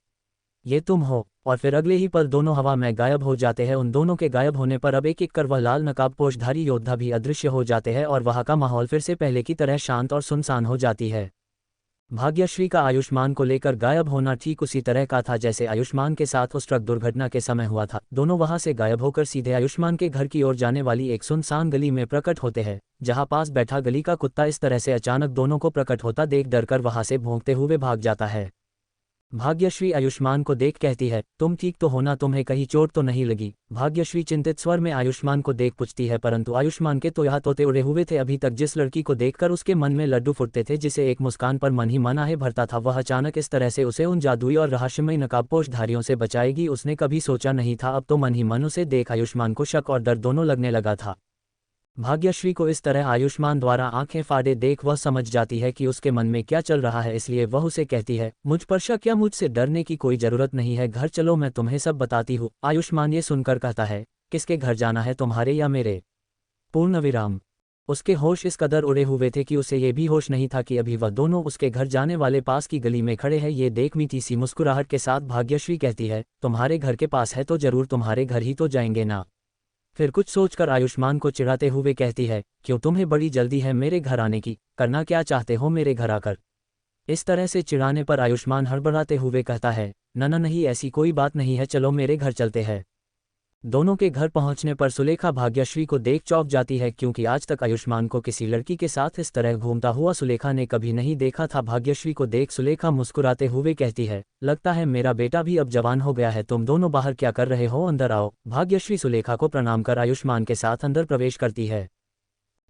A: ये तुम हो। और फिर अगले ही पल दोनों हवा में गायब हो जाते हैं। उन दोनों के गायब होने पर अब एक एक कर वह लाल नकाबपोशधारी योद्धा भी अदृश्य हो जाते हैं और वहाँ का माहौल फिर से पहले की तरह शांत और सुनसान हो जाती है। भाग्यश्री का आयुष्मान को लेकर गायब होना ठीक उसी तरह का था जैसे आयुष्मान के साथ उस ट्रक दुर्घटना के समय हुआ था। दोनों वहां से गायब होकर सीधे आयुष्मान के घर की ओर जाने वाली एक सुनसान गली में प्रकट होते हैं, जहां पास बैठा गली का कुत्ता इस तरह से अचानक दोनों को प्रकट होता देख डरकर वहां से भौंकते हुए भाग जाता है। भाग्यश्री आयुष्मान को देख कहती है, तुम ठीक तो हो ना, तुम्हें कहीं चोट तो नहीं लगी? भाग्यश्री चिंतित स्वर में आयुष्मान को देख पूछती है, परंतु आयुष्मान के तो यहाँ तोते उड़े हुए थे। अभी तक जिस लड़की को देखकर उसके मन में लड्डू फुटते थे, जिसे एक मुस्कान पर मन ही मन आहे भरता था, वह अचानक इस तरह से उसे उन जादुई और रहस्यमयी नकाबपोशधारियों से बचाएगी, उसने कभी सोचा नहीं था। अब तो मन ही मन उसे देख आयुष्मान को शक और डर दोनों लगने लगा था। भाग्यश्री को इस तरह आयुष्मान द्वारा आंखें फाड़े देख वह समझ जाती है कि उसके मन में क्या चल रहा है, इसलिए वह उसे कहती है, मुझ पर शक या मुझसे डरने की कोई जरूरत नहीं है, घर चलो मैं तुम्हें सब बताती हूँ। आयुष्मान ये सुनकर कहता है, किसके घर जाना है, तुम्हारे या मेरे? पूर्ण विराम। उसके होश इस कदर उड़े हुए थे कि उसे ये भी होश नहीं था कि अभी वह दोनों उसके घर जाने वाले पास की गली में खड़े हैं। ये देख मीठी सी मुस्कुराहट के साथ भाग्यश्री कहती है, तुम्हारे घर के पास है तो जरूर तुम्हारे घर ही तो जाएंगे ना? फिर कुछ सोचकर आयुष्मान को चिढ़ाते हुए कहती है, क्यों तुम्हें बड़ी जल्दी है मेरे घर आने की? करना क्या चाहते हो मेरे घर आकर? इस तरह से चिढ़ाने पर आयुष्मान हड़बड़ाते हुए कहता है, ना नहीं, ऐसी कोई बात नहीं है, चलो मेरे घर चलते हैं। दोनों के घर पहुंचने पर सुलेखा भाग्यश्री को देख चौंक जाती है, क्योंकि आज तक आयुष्मान को किसी लड़की के साथ इस तरह घूमता हुआ सुलेखा ने कभी नहीं देखा था। भाग्यश्री को देख सुलेखा मुस्कुराते हुए कहती है, लगता है मेरा बेटा भी अब जवान हो गया है, तुम दोनों बाहर क्या कर रहे हो, अंदर आओ। भाग्यश्री सुलेखा को प्रणाम कर आयुष्मान के साथ अंदर प्रवेश करती है।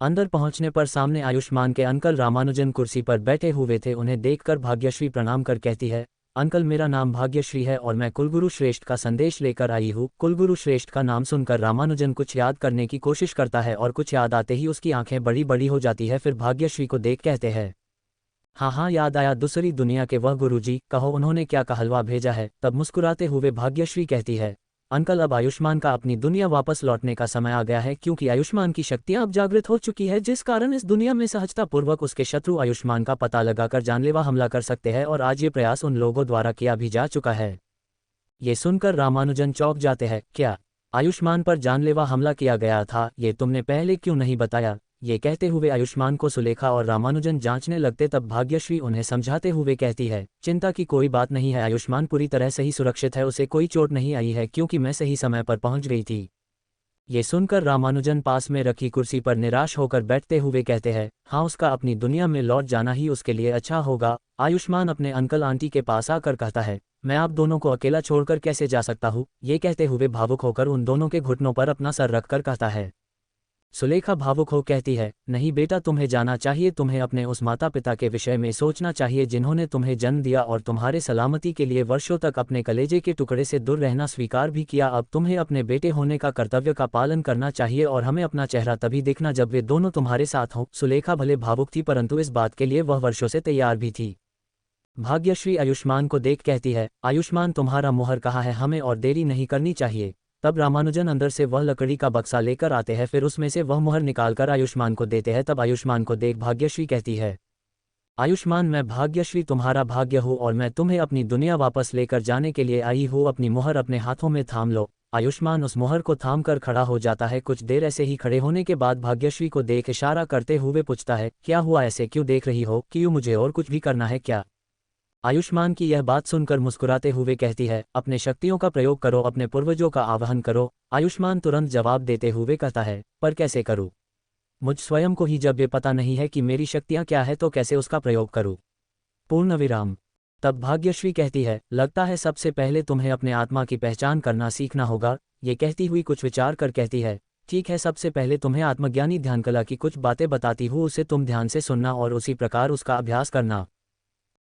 A: अंदर पहुंचने पर सामने आयुष्मान के अंकल रामानुजन कुर्सी पर बैठे हुए थे। उन्हें देखकर भाग्यश्री प्रणाम कर कहती है, अंकल मेरा नाम भाग्यश्री है और मैं कुलगुरु श्रेष्ठ का संदेश लेकर आई हूँ। कुलगुरु श्रेष्ठ का नाम सुनकर रामानुजन कुछ याद करने की कोशिश करता है और कुछ याद आते ही उसकी आंखें बड़ी बड़ी हो जाती है। फिर भाग्यश्री को देख कहते हैं, हाँ याद आया, दूसरी दुनिया के वह गुरुजी, कहो उन्होंने क्या कहलवा भेजा है? तब मुस्कुराते हुए भाग्यश्री कहती है, अंकल अब आयुष्मान का अपनी दुनिया वापस लौटने का समय आ गया है, क्योंकि आयुष्मान की शक्तियां अब जागृत हो चुकी है, जिस कारण इस दुनिया में सहजतापूर्वक उसके शत्रु आयुष्मान का पता लगाकर जानलेवा हमला कर सकते हैं और आज ये प्रयास उन लोगों द्वारा किया भी जा चुका है। ये सुनकर रामानुजन चौंक जाते हैं, क्या आयुष्मान पर जानलेवा हमला किया गया था? ये तुमने पहले क्यों नहीं बताया? ये कहते हुए आयुष्मान को सुलेखा और रामानुजन जांचने लगते। तब भाग्यश्री उन्हें समझाते हुए कहती है, चिंता की कोई बात नहीं है, आयुष्मान पूरी तरह से ही सुरक्षित है, उसे कोई चोट नहीं आई है, क्योंकि मैं सही समय पर पहुंच गई थी। ये सुनकर रामानुजन पास में रखी कुर्सी पर निराश होकर बैठते हुए कहते हैं, हाँ उसका अपनी दुनिया में लौट जाना ही उसके लिए अच्छा होगा। आयुष्मान अपने अंकल आंटी के पास आकर कहता है, मैं आप दोनों को अकेला छोड़कर कैसे जा सकता हूँ? ये कहते हुए भावुक होकर उन दोनों के घुटनों पर अपना सर रखकर कहता है। सुलेखा भावुक हो कहती है, नहीं बेटा, तुम्हें जाना चाहिए, तुम्हें अपने उस माता पिता के विषय में सोचना चाहिए जिन्होंने तुम्हें जन्म दिया और तुम्हारे सलामती के लिए वर्षों तक अपने कलेजे के टुकड़े से दूर रहना स्वीकार भी किया। अब तुम्हें अपने बेटे होने का कर्तव्य का पालन करना चाहिए और हमें अपना चेहरा तभी देखना जब वे दोनों तुम्हारे साथ हों। सुलेखा भले भावुक थी, परंतु इस बात के लिए वह वर्षों से तैयार भी थी। भाग्यश्री आयुष्मान को देख कहती है, आयुष्मान तुम्हारा मुहर कहाँ है, हमें और देरी नहीं करनी चाहिए। तब रामानुजन अंदर से वह लकड़ी का बक्सा लेकर आते हैं, फिर उसमें से वह मुहर निकालकर आयुष्मान को देते हैं। तब आयुष्मान को देख भाग्यश्री कहती है, आयुष्मान मैं भाग्यश्री तुम्हारा भाग्य हूँ और मैं तुम्हें अपनी दुनिया वापस लेकर जाने के लिए आई हूँ, अपनी मुहर अपने हाथों में थाम लो। आयुष्मान उस मुहर को थाम कर खड़ा हो जाता है। कुछ देर ऐसे ही खड़े होने के बाद भाग्यश्री को देख इशारा करते हुए पूछता है, क्या हुआ, ऐसे क्यों देख रही हो? क्यों, मुझे और कुछ भी करना है क्या? आयुष्मान की यह बात सुनकर मुस्कुराते हुए कहती है, अपने शक्तियों का प्रयोग करो, अपने पूर्वजों का आवाहन करो। आयुष्मान तुरंत जवाब देते हुए कहता है, पर कैसे करूं? मुझ स्वयं को ही जब ये पता नहीं है कि मेरी शक्तियां क्या है तो कैसे उसका प्रयोग करूं? पूर्ण विराम। तब भाग्यश्री कहती है, लगता है सबसे पहले तुम्हें अपने आत्मा की पहचान करना सीखना होगा। ये कहती हुई कुछ विचार कर कहती है, ठीक है, सबसे पहले तुम्हें आत्मज्ञानी ध्यान कला की कुछ बातें बताती हूँ, उसे तुम ध्यान से सुनना और उसी प्रकार उसका अभ्यास करना।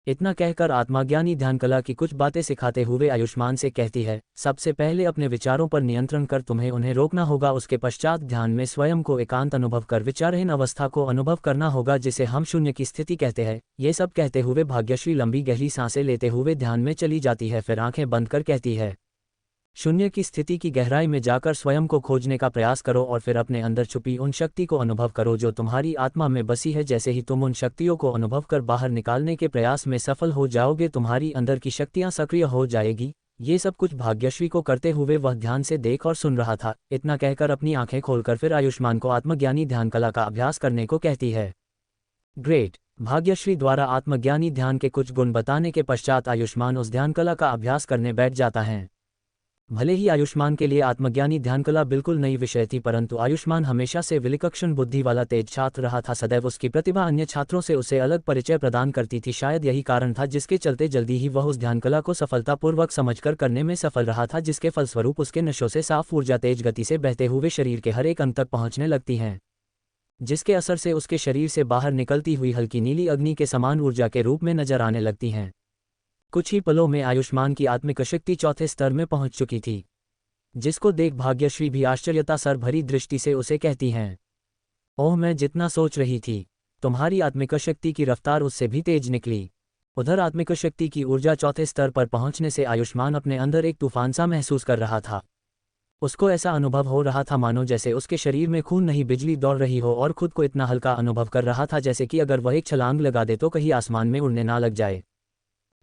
A: इतना कहकर आत्माज्ञानी ध्यान कला की कुछ बातें सिखाते हुए आयुष्मान से कहती है, सबसे पहले अपने विचारों पर नियंत्रण कर तुम्हें उन्हें रोकना होगा। उसके पश्चात ध्यान में स्वयं को एकांत अनुभव कर विचारहीन अवस्था को अनुभव करना होगा, जिसे हम शून्य की स्थिति कहते हैं। ये सब कहते हुए भाग्यश्री लंबी गहरी सांसें लेते हुए ध्यान में चली जाती है, फिर आंखें बंद कर कहती है, शून्य की स्थिति की गहराई में जाकर स्वयं को खोजने का प्रयास करो और फिर अपने अंदर छुपी उन शक्ति को अनुभव करो जो तुम्हारी आत्मा में बसी है। जैसे ही तुम उन शक्तियों को अनुभव कर बाहर निकालने के प्रयास में सफल हो जाओगे, तुम्हारी अंदर की शक्तियां सक्रिय हो जाएगी ये सब कुछ भाग्यश्री को करते हुए वह ध्यान से देख और सुन रहा था। इतना कहकर अपनी आंखें खोलकर फिर आयुष्मान को आत्मज्ञानी ध्यान कला का अभ्यास करने को कहती है। ग्रेट। भाग्यश्री द्वारा आत्मज्ञानी ध्यान के कुछ गुण बताने के पश्चात आयुष्मान उस ध्यान कला का अभ्यास करने बैठ जाता है। भले ही आयुष्मान के लिए आत्मज्ञानी ध्यान कला बिल्कुल नई विषय थी, परंतु आयुष्मान हमेशा से विलक्षण बुद्धि वाला तेज छात्र रहा था। सदैव उसकी प्रतिभा अन्य छात्रों से उसे अलग परिचय प्रदान करती थी। शायद यही कारण था जिसके चलते जल्दी ही वह उस ध्यान कला को सफलतापूर्वक समझकर करने में सफल रहा था, जिसके फलस्वरूप उसके नशों से साफ ऊर्जा तेज गति से बहते हुए शरीर के हर एक अंग तक पहुंचने लगती हैं, जिसके असर से उसके शरीर से बाहर निकलती हुई हल्की नीली अग्नि के समान ऊर्जा के रूप में नजर आने लगती हैं। कुछ ही पलों में आयुष्मान की आत्मिक शक्ति चौथे स्तर में पहुंच चुकी थी, जिसको देख भाग्यश्री भी आश्चर्यता सर भरी दृष्टि से उसे कहती हैं, ओह, मैं जितना सोच रही थी, तुम्हारी आत्मिक शक्ति की रफ्तार उससे भी तेज निकली। उधर आत्मिक शक्ति की ऊर्जा चौथे स्तर पर पहुंचने से आयुष्मान अपने अंदर एक तूफान सा महसूस कर रहा था। उसको ऐसा अनुभव हो रहा था मानो जैसे उसके शरीर में खून नहीं बिजली दौड़ रही हो, और खुद को इतना हल्का अनुभव कर रहा था जैसे कि अगर वह एक छलांग लगा दे तो कहीं आसमान में उड़ने ना लग जाए।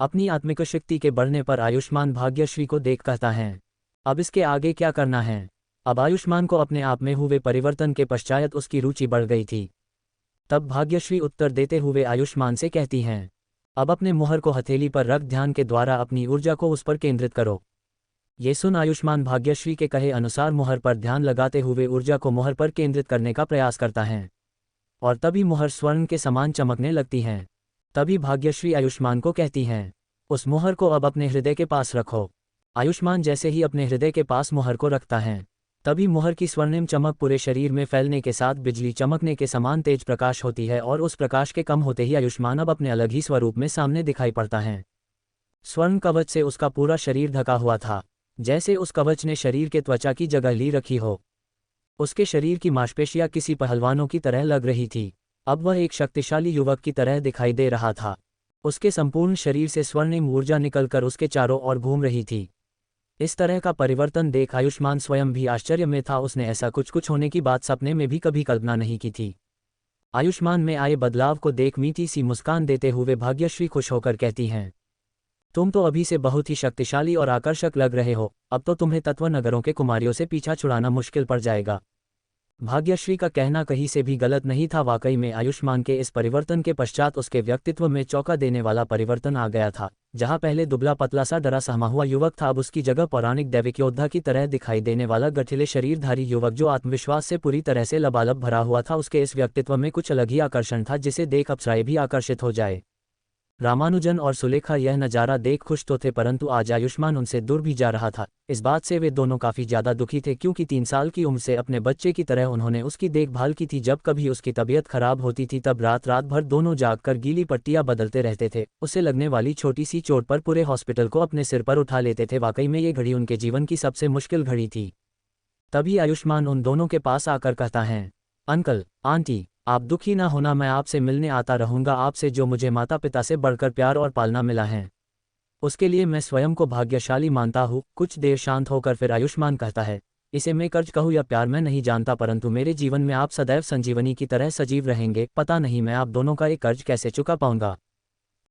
A: अपनी आत्मिक शक्ति के बढ़ने पर आयुष्मान भाग्यश्री को देख कहता है, अब इसके आगे क्या करना है। अब आयुष्मान को अपने आप में हुए परिवर्तन के पश्चात उसकी रुचि बढ़ गई थी। तब भाग्यश्री उत्तर देते हुए आयुष्मान से कहती हैं, अब अपने मुहर को हथेली पर रख ध्यान के द्वारा अपनी ऊर्जा को उस पर केंद्रित करो। ये सुन आयुष्मान भाग्यश्री के कहे अनुसार मुहर पर ध्यान लगाते हुए ऊर्जा को मुहर पर केंद्रित करने का प्रयास करता है, और तभी मुहर स्वर्ण के समान चमकने लगती हैं। तभी भाग्यश्री आयुष्मान को कहती हैं, उस मुहर को अब अपने हृदय के पास रखो। आयुष्मान जैसे ही अपने हृदय के पास मुहर को रखता है, तभी मुहर की स्वर्णिम चमक पूरे शरीर में फैलने के साथ बिजली चमकने के समान तेज प्रकाश होती है, और उस प्रकाश के कम होते ही आयुष्मान अब अपने अलग ही स्वरूप में सामने दिखाई पड़ता है। स्वर्ण कवच से उसका पूरा शरीर ढका हुआ था, जैसे उस कवच ने शरीर के त्वचा की जगह ली रखी हो। उसके शरीर की मांसपेशियां किसी पहलवानों की तरह लग रही थी। अब वह एक शक्तिशाली युवक की तरह दिखाई दे रहा था। उसके संपूर्ण शरीर से स्वर्णिम ऊर्जा निकलकर उसके चारों ओर घूम रही थी। इस तरह का परिवर्तन देख आयुष्मान स्वयं भी आश्चर्य में था। उसने ऐसा कुछ होने की बात सपने में भी कभी कल्पना नहीं की थी। आयुष्मान में आए बदलाव को देख मीठी सी मुस्कान देते हुए भाग्यश्री खुश होकर कहती हैं, तुम तो अभी से बहुत ही शक्तिशाली और आकर्षक लग रहे हो। अब तो तुम्हें तत्व नगरों के कुमारियों से पीछा छुड़ाना मुश्किल पड़ जाएगा। भाग्यश्री का कहना कहीं से भी गलत नहीं था। वाकई में आयुष्मान के इस परिवर्तन के पश्चात उसके व्यक्तित्व में चौंका देने वाला परिवर्तन आ गया था। जहां पहले दुबला पतला सा डरा सहमा हुआ युवक था, अब उसकी जगह पौराणिक दैविक योद्धा की तरह दिखाई देने वाला गठिले शरीरधारी युवक जो आत्मविश्वास से पूरी तरह से लबालब भरा हुआ था। उसके इस व्यक्तित्व में कुछ अलग ही आकर्षण था जिसे देख अप्सराएं भी आकर्षित हो जाए। रामानुजन और सुलेखा यह नज़ारा देख खुश तो थे, परंतु आज आयुष्मान उनसे दूर भी जा रहा था। इस बात से वे दोनों काफ़ी ज़्यादा दुखी थे, क्योंकि 3 साल की उम्र से अपने बच्चे की तरह उन्होंने उसकी देखभाल की थी। जब कभी उसकी तबीयत खराब होती थी तब रात भर दोनों जागकर गीली पट्टियां बदलते रहते थे। उसे लगने वाली छोटी सी चोट पर पूरे हॉस्पिटल को अपने सिर पर उठा लेते थे। वाकई में ये घड़ी उनके जीवन की सबसे मुश्किल घड़ी थी। तभी आयुष्मान उन दोनों के पास आकर कहता है, अंकल, आंटी, आप दुखी ना होना, मैं आपसे मिलने आता रहूंगा। आपसे जो मुझे माता पिता से बढ़कर प्यार और पालना मिला है, उसके लिए मैं स्वयं को भाग्यशाली मानता हूँ। कुछ देर शांत होकर फिर आयुष्मान कहता है, इसे मैं कर्ज कहूँ या प्यार मैं नहीं जानता, परंतु मेरे जीवन में आप सदैव संजीवनी की तरह सजीव रहेंगे। पता नहीं मैं आप दोनों का ये कर्ज कैसे चुका पाऊंगा।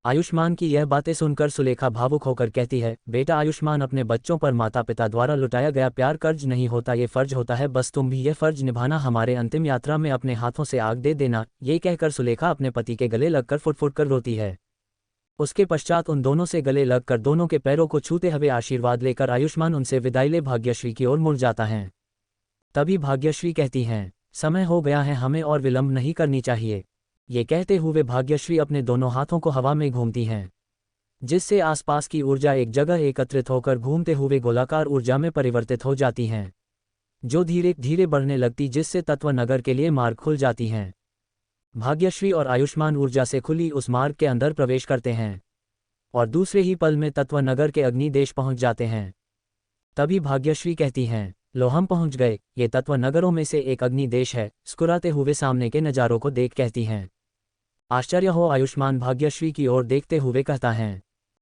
A: आयुष्मान की यह बातें सुनकर सुलेखा भावुक होकर कहती है, बेटा आयुष्मान, अपने बच्चों पर माता पिता द्वारा लुटाया गया प्यार कर्ज नहीं होता, ये फर्ज होता है। बस तुम भी यह फर्ज निभाना, हमारे अंतिम यात्रा में अपने हाथों से आग दे देना। ये कहकर सुलेखा अपने पति के गले लगकर फुट कर रोती है। उसके पश्चात उन दोनों से गले लगकर दोनों के पैरों को छूते हुए आशीर्वाद लेकर आयुष्मान उनसे विदाई ले भाग्यश्री की ओर मुड़ जाता है। तभी भाग्यश्री कहती हैं, समय हो गया है, हमें और विलंब नहीं करनी चाहिए। ये कहते हुए भाग्यश्री अपने दोनों हाथों को हवा में घूमती हैं, जिससे आसपास की ऊर्जा एक जगह एकत्रित होकर घूमते हुए गोलाकार ऊर्जा में परिवर्तित हो जाती हैं, जो धीरे धीरे बढ़ने लगती, जिससे तत्व नगर के लिए मार्ग खुल जाती हैं। भाग्यश्री और आयुष्मान ऊर्जा से खुली उस मार्ग के अंदर प्रवेश करते हैं और दूसरे ही पल में तत्व नगर के अग्नि देश पहुंच जाते हैं। तभी भाग्यश्री कहती हैं, लो हम पहुंच गए, ये तत्व नगरों में से एक अग्नि देश है। स्कुराते हुए सामने के नज़ारों को देख कहती हैं, आश्चर्य हो। आयुष्मान भाग्यश्री की ओर देखते हुए कहता है,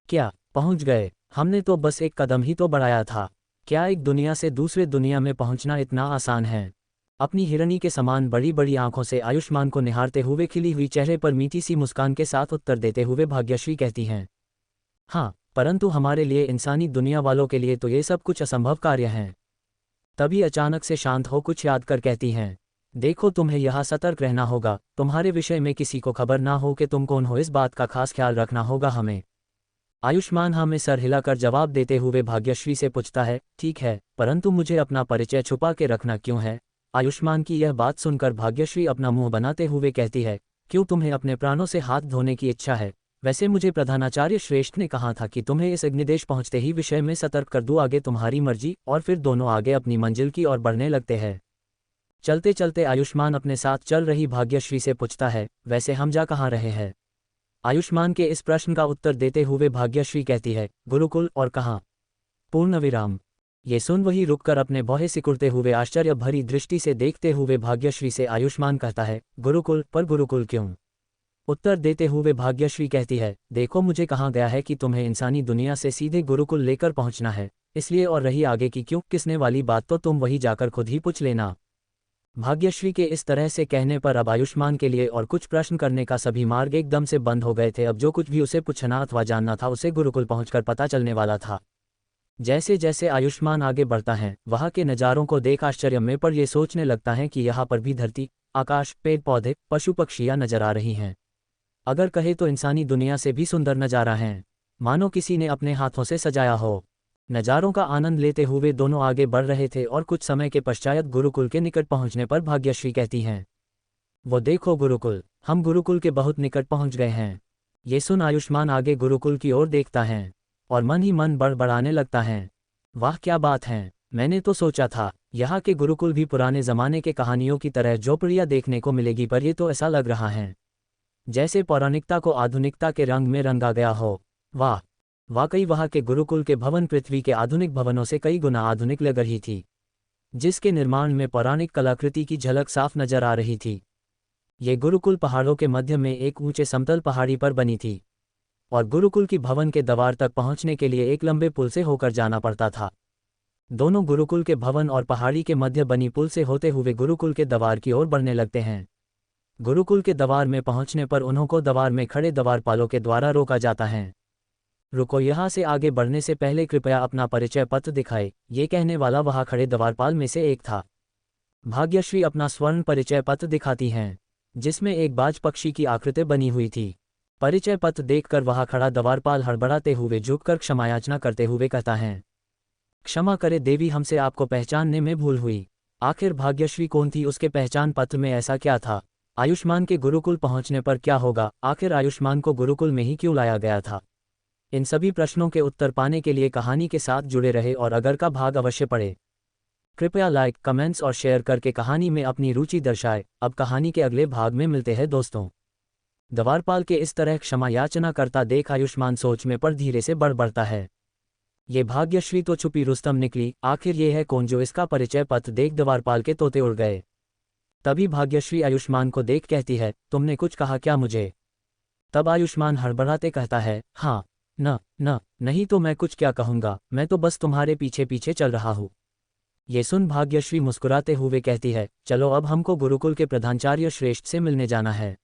A: क्या पहुंच गए? हमने तो बस एक कदम ही तो बढ़ाया था। क्या एक दुनिया से दूसरे दुनिया में पहुंचना इतना आसान है? अपनी हिरनी के समान बड़ी बड़ी आंखों से आयुष्मान को निहारते हुए खिली हुई चेहरे पर मीठी सी मुस्कान के साथ उत्तर देते हुए भाग्यश्री कहती हैं, हाँ, परंतु हमारे लिए इंसानी दुनिया वालों के लिए तो ये सब कुछ असंभव कार्य हैं। तभी अचानक से शांत हो कुछ याद कर कहती हैं, देखो तुम्हें यहाँ सतर्क रहना होगा, तुम्हारे विषय में किसी को खबर ना हो कि तुम कौन हो, इस बात का खास ख्याल रखना होगा हमें। आयुष्मान हाँ में सर हिलाकर जवाब देते हुए भाग्यश्री से पूछता है, ठीक है, परंतु मुझे अपना परिचय छुपा के रखना क्यों है? आयुष्मान की यह बात सुनकर भाग्यश्री अपना मुंह बनाते हुए कहती है, क्यों तुम्हें अपने प्राणों से हाथ धोने की इच्छा है? वैसे मुझे प्रधानाचार्य श्रेष्ठ ने कहा था कि तुम्हें इस अग्निदेश पहुंचते ही विषय में सतर्क कर दूं, आगे तुम्हारी मर्जी। और फिर दोनों आगे अपनी मंजिल की ओर बढ़ने लगते हैं। चलते चलते आयुष्मान अपने साथ चल रही भाग्यश्री से पूछता है, वैसे हम जा कहाँ रहे हैं? आयुष्मान के इस प्रश्न का उत्तर देते हुए भाग्यश्री कहती है, गुरुकुल। और कहाँ? पूर्ण विराम। ये सुन वही रुककर अपने भौहे सिकुड़ते हुए आश्चर्य भरी दृष्टि से देखते हुए भाग्यश्री से आयुष्मान कहता है, गुरुकुल? पर गुरुकुल क्यों? उत्तर देते हुए भाग्यश्री कहती है, देखो मुझे कहा गया है कि तुम्हें इंसानी दुनिया से सीधे गुरुकुल लेकर पहुंचना है, इसलिए। और रही आगे की क्यों किसने वाली बात तो तुम वही जाकर खुद ही पूछ लेना। भाग्यश्री के इस तरह से कहने पर अब आयुष्मान के लिए और कुछ प्रश्न करने का सभी मार्ग एकदम से बंद हो गए थे। अब जो कुछ भी उसे पूछना अथवा जानना था उसे गुरुकुल पहुंचकर पता चलने वाला था। जैसे जैसे आयुष्मान आगे बढ़ता है वहां के नज़ारों को देख आश्चर्य में पड़ ये सोचने लगता है कि यहाँ पर भी धरती, आकाश, पेड़ पौधे, पशु पक्षियाँ नजर आ रही हैं। अगर कहे तो इंसानी दुनिया से भी सुंदर नज़ारा है, मानो किसी ने अपने हाथों से सजाया हो। नज़ारों का आनंद लेते हुए दोनों आगे बढ़ रहे थे और कुछ समय के पश्चात गुरुकुल के निकट पहुंचने पर भाग्यश्री कहती हैं, वो देखो गुरुकुल, हम गुरुकुल के बहुत निकट पहुंच गए हैं। ये सुन आयुष्मान आगे गुरुकुल की ओर देखता है और मन ही मन बड़बड़ाने लगता है, वाह क्या बात है, मैंने तो सोचा था यहाँ के गुरुकुल भी पुराने ज़माने के कहानियों की तरह झोपड़ियाँ देखने को मिलेगी, पर ये तो ऐसा लग रहा है जैसे पौराणिकता को आधुनिकता के रंग में रंगा गया हो। वाह, वाकई वहाँ के गुरुकुल के भवन पृथ्वी के आधुनिक भवनों से कई गुना आधुनिक लग रही थी, जिसके निर्माण में पौराणिक कलाकृति की झलक साफ नजर आ रही थी। ये गुरुकुल पहाड़ों के मध्य में एक ऊंचे समतल पहाड़ी पर बनी थी और गुरुकुल की भवन के द्वार तक पहुंचने के लिए एक लंबे पुल से होकर जाना पड़ता था। दोनों गुरुकुल के भवन और पहाड़ी के मध्य बनी पुल से होते हुए गुरुकुल के द्वार की ओर बढ़ने लगते हैं। गुरुकुल के द्वार में पहुंचने पर उन्हों को द्वार में खड़े द्वारपालों के द्वारा रोका जाता है। रुको, यहाँ से आगे बढ़ने से पहले कृपया अपना परिचय पत्र दिखाए, ये कहने वाला वहाँ खड़े द्वारपाल में से एक था। भाग्यश्री अपना स्वर्ण परिचय पत्र दिखाती हैं, जिसमें एक बाज पक्षी की आकृति बनी हुई थी। परिचय पत्र देखकर वहाँ खड़ा द्वारपाल हड़बड़ाते हुए झुककर क्षमायाचना करते हुए कहता है, क्षमा करे देवी, हमसे आपको पहचानने में भूल हुई। आखिर भाग्यश्री कौन थी? उसके पहचान पत्र में ऐसा क्या था? आयुष्मान के गुरुकुल पहुंचने पर क्या होगा? आखिर आयुष्मान को गुरुकुल में ही क्यों लाया गया था? इन सभी प्रश्नों के उत्तर पाने के लिए कहानी के साथ जुड़े रहे और अगर का भाग अवश्य पढ़े। कृपया लाइक, कमेंट्स और शेयर करके कहानी में अपनी रुचि दर्शाएं। अब कहानी के अगले भाग में मिलते हैं दोस्तों। द्वारपाल के इस तरह क्षमा याचना करता देख आयुष्मान सोच में पड़ धीरे से बढ़ता है। ये भाग्यश्री तो छुपी रुस्तम निकली, आखिर ये है कौन जो इसका परिचय पत्र देख द्वारपाल के तोते उड़ गए। तभी भाग्यश्री आयुष्मान को देख कहती है, तुमने कुछ कहा क्या मुझे? तब आयुष्मान हड़बड़ाते कहता है, हाँ, नहीं तो मैं कुछ क्या कहूँगा, मैं तो बस तुम्हारे पीछे पीछे चल रहा हूँ। ये सुन भाग्यश्री मुस्कुराते हुए कहती है, चलो अब हमको गुरुकुल के प्रधानाचार्य श्रेष्ठ से मिलने जाना है।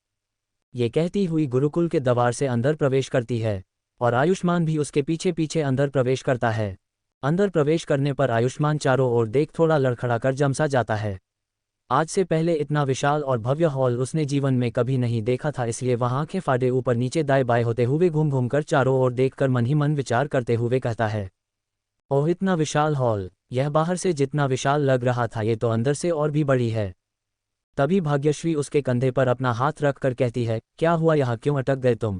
A: ये कहती हुई गुरुकुल के द्वार से अंदर प्रवेश करती है और आयुष्मान भी उसके पीछे पीछे अंदर प्रवेश करता है। अंदर प्रवेश करने पर आयुष्मान चारों ओर देख थोड़ा लड़खड़ा कर जमसा जाता है। आज से पहले इतना विशाल और भव्य हॉल उसने जीवन में कभी नहीं देखा था, इसलिए वहाँ आंखें फाड़े ऊपर नीचे दाएं बाएं होते हुए घूम घूम कर चारों ओर देखकर मन ही मन विचार करते हुए कहता है, ओह इतना विशाल हॉल, यह बाहर से जितना विशाल लग रहा था ये तो अंदर से और भी बड़ी है। तभी भाग्यश्री उसके कंधे पर अपना हाथ रख कर कहती है, क्या हुआ, यहाँ क्यों अटक गए तुम?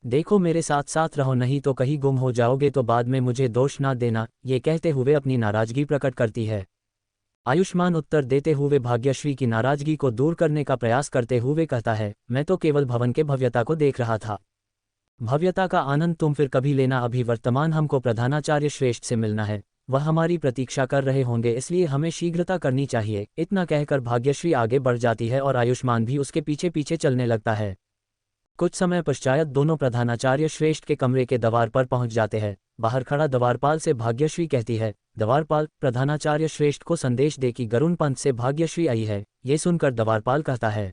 A: देखो मेरे साथ साथ रहो, नहीं तो कहीं गुम हो जाओगे तो बाद में मुझे दोष ना देना। ये कहते हुए अपनी नाराजगी प्रकट करती है। आयुष्मान उत्तर देते हुए भाग्यश्री की नाराजगी को दूर करने का प्रयास करते हुए कहता है, मैं तो केवल भवन के भव्यता को देख रहा था। भव्यता का आनंद तुम फिर कभी लेना, अभी वर्तमान हमको प्रधानाचार्य श्रेष्ठ से मिलना है, वह हमारी प्रतीक्षा कर रहे होंगे, इसलिए हमें शीघ्रता करनी चाहिए। इतना कहकर भाग्यश्री आगे बढ़ जाती है और आयुष्मान भी उसके पीछे पीछे चलने लगता है। कुछ समय पश्चात दोनों प्रधानाचार्य श्रेष्ठ के कमरे के द्वार पर पहुंच जाते हैं। बाहर खड़ा द्वारपाल से भाग्यश्री कहती है, द्वारपाल, प्रधानाचार्य श्रेष्ठ को संदेश दे कि गरुण पंथ से भाग्यश्री आई है। ये सुनकर द्वारपाल कहता है,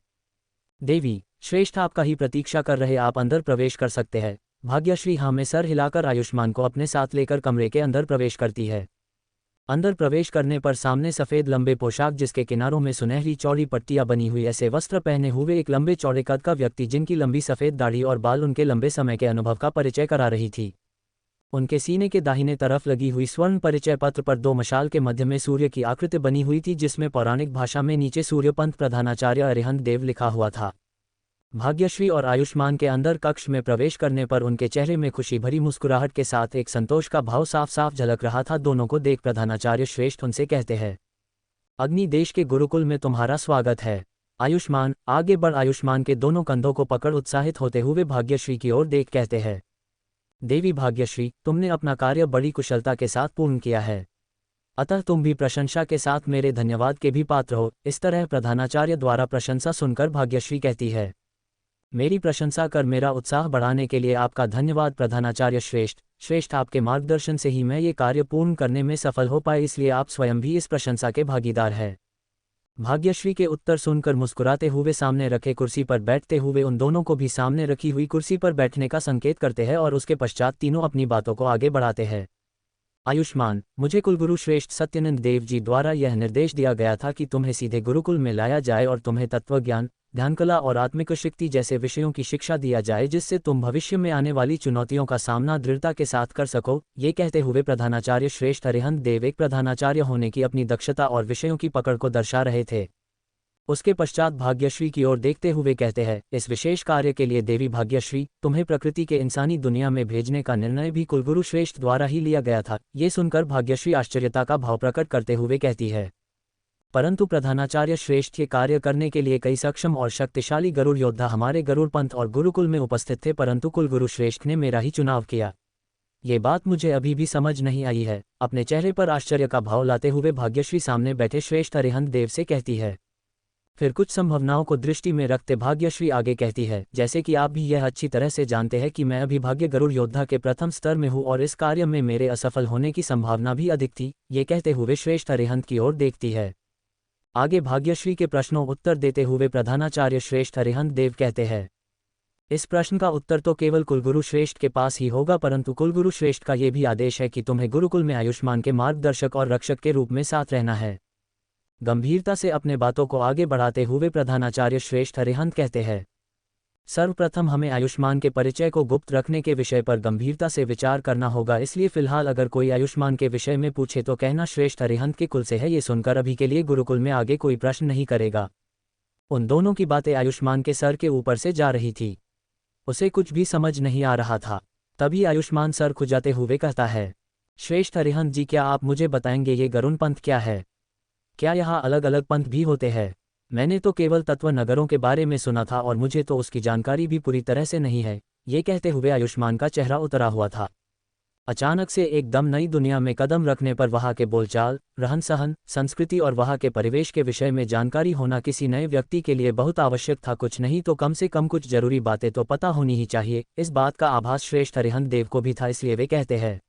A: देवी श्रेष्ठ आपका ही प्रतीक्षा कर रहे, आप अंदर प्रवेश कर सकते हैं। भाग्यश्री हाँ में सर हिलाकर आयुष्मान को अपने साथ लेकर कमरे के अंदर प्रवेश करती है। अंदर प्रवेश करने पर सामने सफ़ेद लंबे पोशाक जिसके किनारों में सुनहरी चौड़ी पट्टियां बनी हुई ऐसे वस्त्र पहने हुए एक लंबे चौड़े कद का व्यक्ति जिनकी लंबी सफ़ेद दाढ़ी और बाल उनके लंबे समय के अनुभव का परिचय करा रही थी। उनके सीने के दाहिने तरफ लगी हुई स्वर्ण परिचय पत्र पर दो मशाल के मध्य में सूर्य की आकृति बनी हुई थी जिसमें पौराणिक भाषा में नीचे सूर्यपंथ प्रधानाचार्य अरिहंत देव लिखा हुआ था। भाग्यश्री और आयुष्मान के अंदर कक्ष में प्रवेश करने पर उनके चेहरे में खुशी भरी मुस्कुराहट के साथ एक संतोष का भाव साफ साफ झलक रहा था। दोनों को देख प्रधानाचार्य श्रेष्ठ उनसे कहते हैं, अग्नि देश के गुरुकुल में तुम्हारा स्वागत है। आयुष्मान आगे बढ़ आयुष्मान के दोनों कंधों को पकड़ उत्साहित होते हुए भाग्यश्री की ओर देख कहते हैं, देवी भाग्यश्री तुमने अपना कार्य बड़ी कुशलता के साथ पूर्ण किया है, अतः तुम भी प्रशंसा के साथ मेरे धन्यवाद के भी पात्र हो। इस तरह प्रधानाचार्य द्वारा प्रशंसा सुनकर भाग्यश्री कहती है, मेरी प्रशंसा कर मेरा उत्साह बढ़ाने के लिए आपका धन्यवाद प्रधानाचार्य श्रेष्ठ आपके मार्गदर्शन से ही मैं ये कार्य पूर्ण करने में सफल हो पाए, इसलिए आप स्वयं भी इस प्रशंसा के भागीदार हैं। भाग्यश्री के उत्तर सुनकर मुस्कुराते हुए सामने रखे कुर्सी पर बैठते हुए उन दोनों को भी सामने रखी हुई कुर्सी पर बैठने का संकेत करते हैं और उसके पश्चात तीनों अपनी बातों को आगे बढ़ाते हैं। आयुष्मान मुझे कुलगुरु श्रेष्ठ सत्यनंद देव जी द्वारा यह निर्देश दिया गया था कि तुम्हें सीधे गुरुकुल में लाया जाए और तुम्हें तत्वज्ञान, ध्यानकला और आत्मिक शक्ति जैसे विषयों की शिक्षा दिया जाए जिससे तुम भविष्य में आने वाली चुनौतियों का सामना दृढ़ता के साथ कर सको। ये कहते हुए प्रधानाचार्य श्रेष्ठ अरिहंत देव एक प्रधानाचार्य होने की अपनी दक्षता और विषयों की पकड़ को दर्शा रहे थे। उसके पश्चात भाग्यश्री की ओर देखते हुए कहते हैं, इस विशेष कार्य के लिए देवी भाग्यश्री तुम्हें प्रकृति के इंसानी दुनिया में भेजने का निर्णय भी कुलगुरु श्रेष्ठ द्वारा ही लिया गया था। ये सुनकर भाग्यश्री आश्चर्यता का भाव प्रकट करते हुए कहती है, परंतु प्रधानाचार्य श्रेष्ठ के कार्य करने के लिए कई सक्षम और शक्तिशाली गरुड़ योद्धा हमारे गरुड़ पंथ और गुरुकुल में उपस्थित थे, परंतु कुलगुरु श्रेष्ठ ने मेरा ही चुनाव किया। ये बात मुझे अभी भी समझ नहीं आई है। अपने चेहरे पर आश्चर्य का भाव लाते हुए भाग्यश्री सामने बैठे श्रेष्ठ अरिहंत देव से कहती है। फिर कुछ संभावनाओं को दृष्टि में रखते भाग्यश्री आगे कहती है, जैसे कि आप भी यह अच्छी तरह से जानते हैं कि मैं अभी भाग्य गरुड़ योद्धा के प्रथम स्तर में हूँ और इस कार्य में मेरे असफल होने की संभावना भी अधिक थी। ये कहते हुए श्रेष्ठ अरिहंत की ओर देखती है। आगे भाग्यश्री के प्रश्नों उत्तर देते हुए प्रधानाचार्य श्रेष्ठ अरिहंत देव कहते हैं, इस प्रश्न का उत्तर तो केवल कुलगुरु श्रेष्ठ के पास ही होगा, परंतु कुलगुरु श्रेष्ठ का ये भी आदेश है कि तुम्हें गुरुकुल में आयुष्मान के मार्गदर्शक और रक्षक के रूप में साथ रहना है। गंभीरता से अपने बातों को आगे बढ़ाते हुए प्रधानाचार्य श्रेष्ठ अरिहंत कहते हैं, सर्वप्रथम हमें आयुष्मान के परिचय को गुप्त रखने के विषय पर गंभीरता से विचार करना होगा, इसलिए फिलहाल अगर कोई आयुष्मान के विषय में पूछे तो कहना श्रेष्ठ अरिहंत के कुल से है। ये सुनकर अभी के लिए गुरुकुल में आगे कोई प्रश्न नहीं करेगा। उन दोनों की बातें आयुष्मान के सर के ऊपर से जा रही थी, उसे कुछ भी समझ नहीं आ रहा था। तभी आयुष्मान सर खुजाते हुए कहता है, श्रेष्ठ अरिहंत जी क्या आप मुझे बताएंगे ये गरुड़ पंथ क्या है? क्या यहाँ अलग अलग पंथ भी होते हैं? मैंने तो केवल तत्व नगरों के बारे में सुना था और मुझे तो उसकी जानकारी भी पूरी तरह से नहीं है। ये कहते हुए आयुष्मान का चेहरा उतरा हुआ था। अचानक से एकदम नई दुनिया में कदम रखने पर वहाँ के बोलचाल, रहन सहन, संस्कृति और वहाँ के परिवेश के विषय में जानकारी होना किसी नए व्यक्ति के लिए बहुत आवश्यक था। कुछ नहीं तो कम से कम कुछ जरूरी बातें तो पता होनी ही चाहिए। इस बात का आभास श्रेष्ठ अरिहंत देव को भी था, इसलिए वे कहते हैं,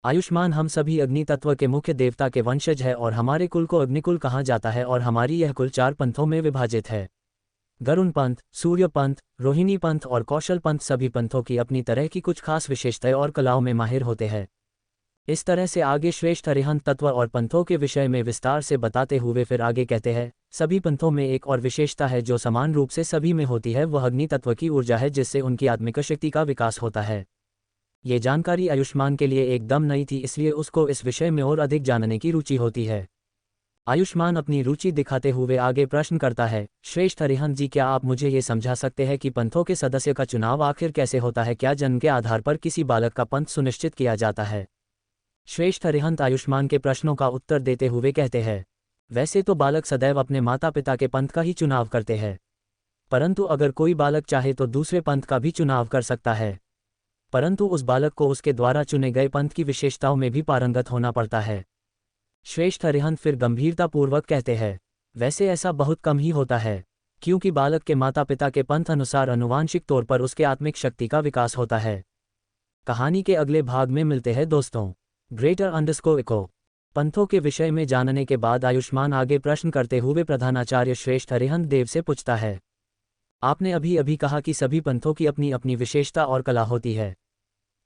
A: आयुष्मान हम सभी अग्नि तत्व के मुख्य देवता के वंशज है और हमारे कुल को अग्निकुल कहा जाता है और हमारी यह कुल 4 पंथों में विभाजित है। गरुड़ पंथ, सूर्य पंथ, रोहिणी पंथ और कौशल पंथ सभी पंथों की अपनी तरह की कुछ खास विशेषताएं और कलाओं में माहिर होते हैं। इस तरह से आगे श्रेष्ठ अरिहंत तत्व और पंथों के विषय में विस्तार से बताते हुए फिर आगे कहते हैं, सभी पंथों में एक और विशेषता है जो समान रूप से सभी में होती है, वह अग्नि तत्व की ऊर्जा है जिससे उनकी आत्मिक शक्ति का विकास होता है। ये जानकारी आयुष्मान के लिए एकदम नई थी, इसलिए उसको इस विषय में और अधिक जानने की रुचि होती है। आयुष्मान अपनी रुचि दिखाते हुए आगे प्रश्न करता है, श्रेष्ठ अरिहंत जी क्या आप मुझे ये समझा सकते हैं कि पंथों के सदस्य का चुनाव आखिर कैसे होता है? क्या जन्म के आधार पर किसी बालक का पंथ सुनिश्चित किया जाता है? श्रेष्ठ अरिहंत आयुष्मान के प्रश्नों का उत्तर देते हुए कहते हैं, वैसे तो बालक सदैव अपने माता पिता के पंथ का ही चुनाव करते हैं, परंतु अगर कोई बालक चाहे तो दूसरे पंथ का भी चुनाव कर सकता है, परंतु उस बालक को उसके द्वारा चुने गए पंथ की विशेषताओं में भी पारंगत होना पड़ता है। श्रेष्ठ अरिहंत फिर गंभीरतापूर्वक कहते हैं, वैसे ऐसा बहुत कम ही होता है, क्योंकि बालक के माता पिता के पंथ अनुसार अनुवांशिक तौर पर उसके आत्मिक शक्ति का विकास होता है। कहानी के अगले भाग में मिलते हैं दोस्तों। _इको पंथों के विषय में जानने के बाद आयुष्मान आगे प्रश्न करते हुए प्रधानाचार्य श्रेष्ठ अरिहंत देव से पूछता है, आपने अभी अभी कहा कि सभी पंथों की अपनी अपनी विशेषता और कला होती है।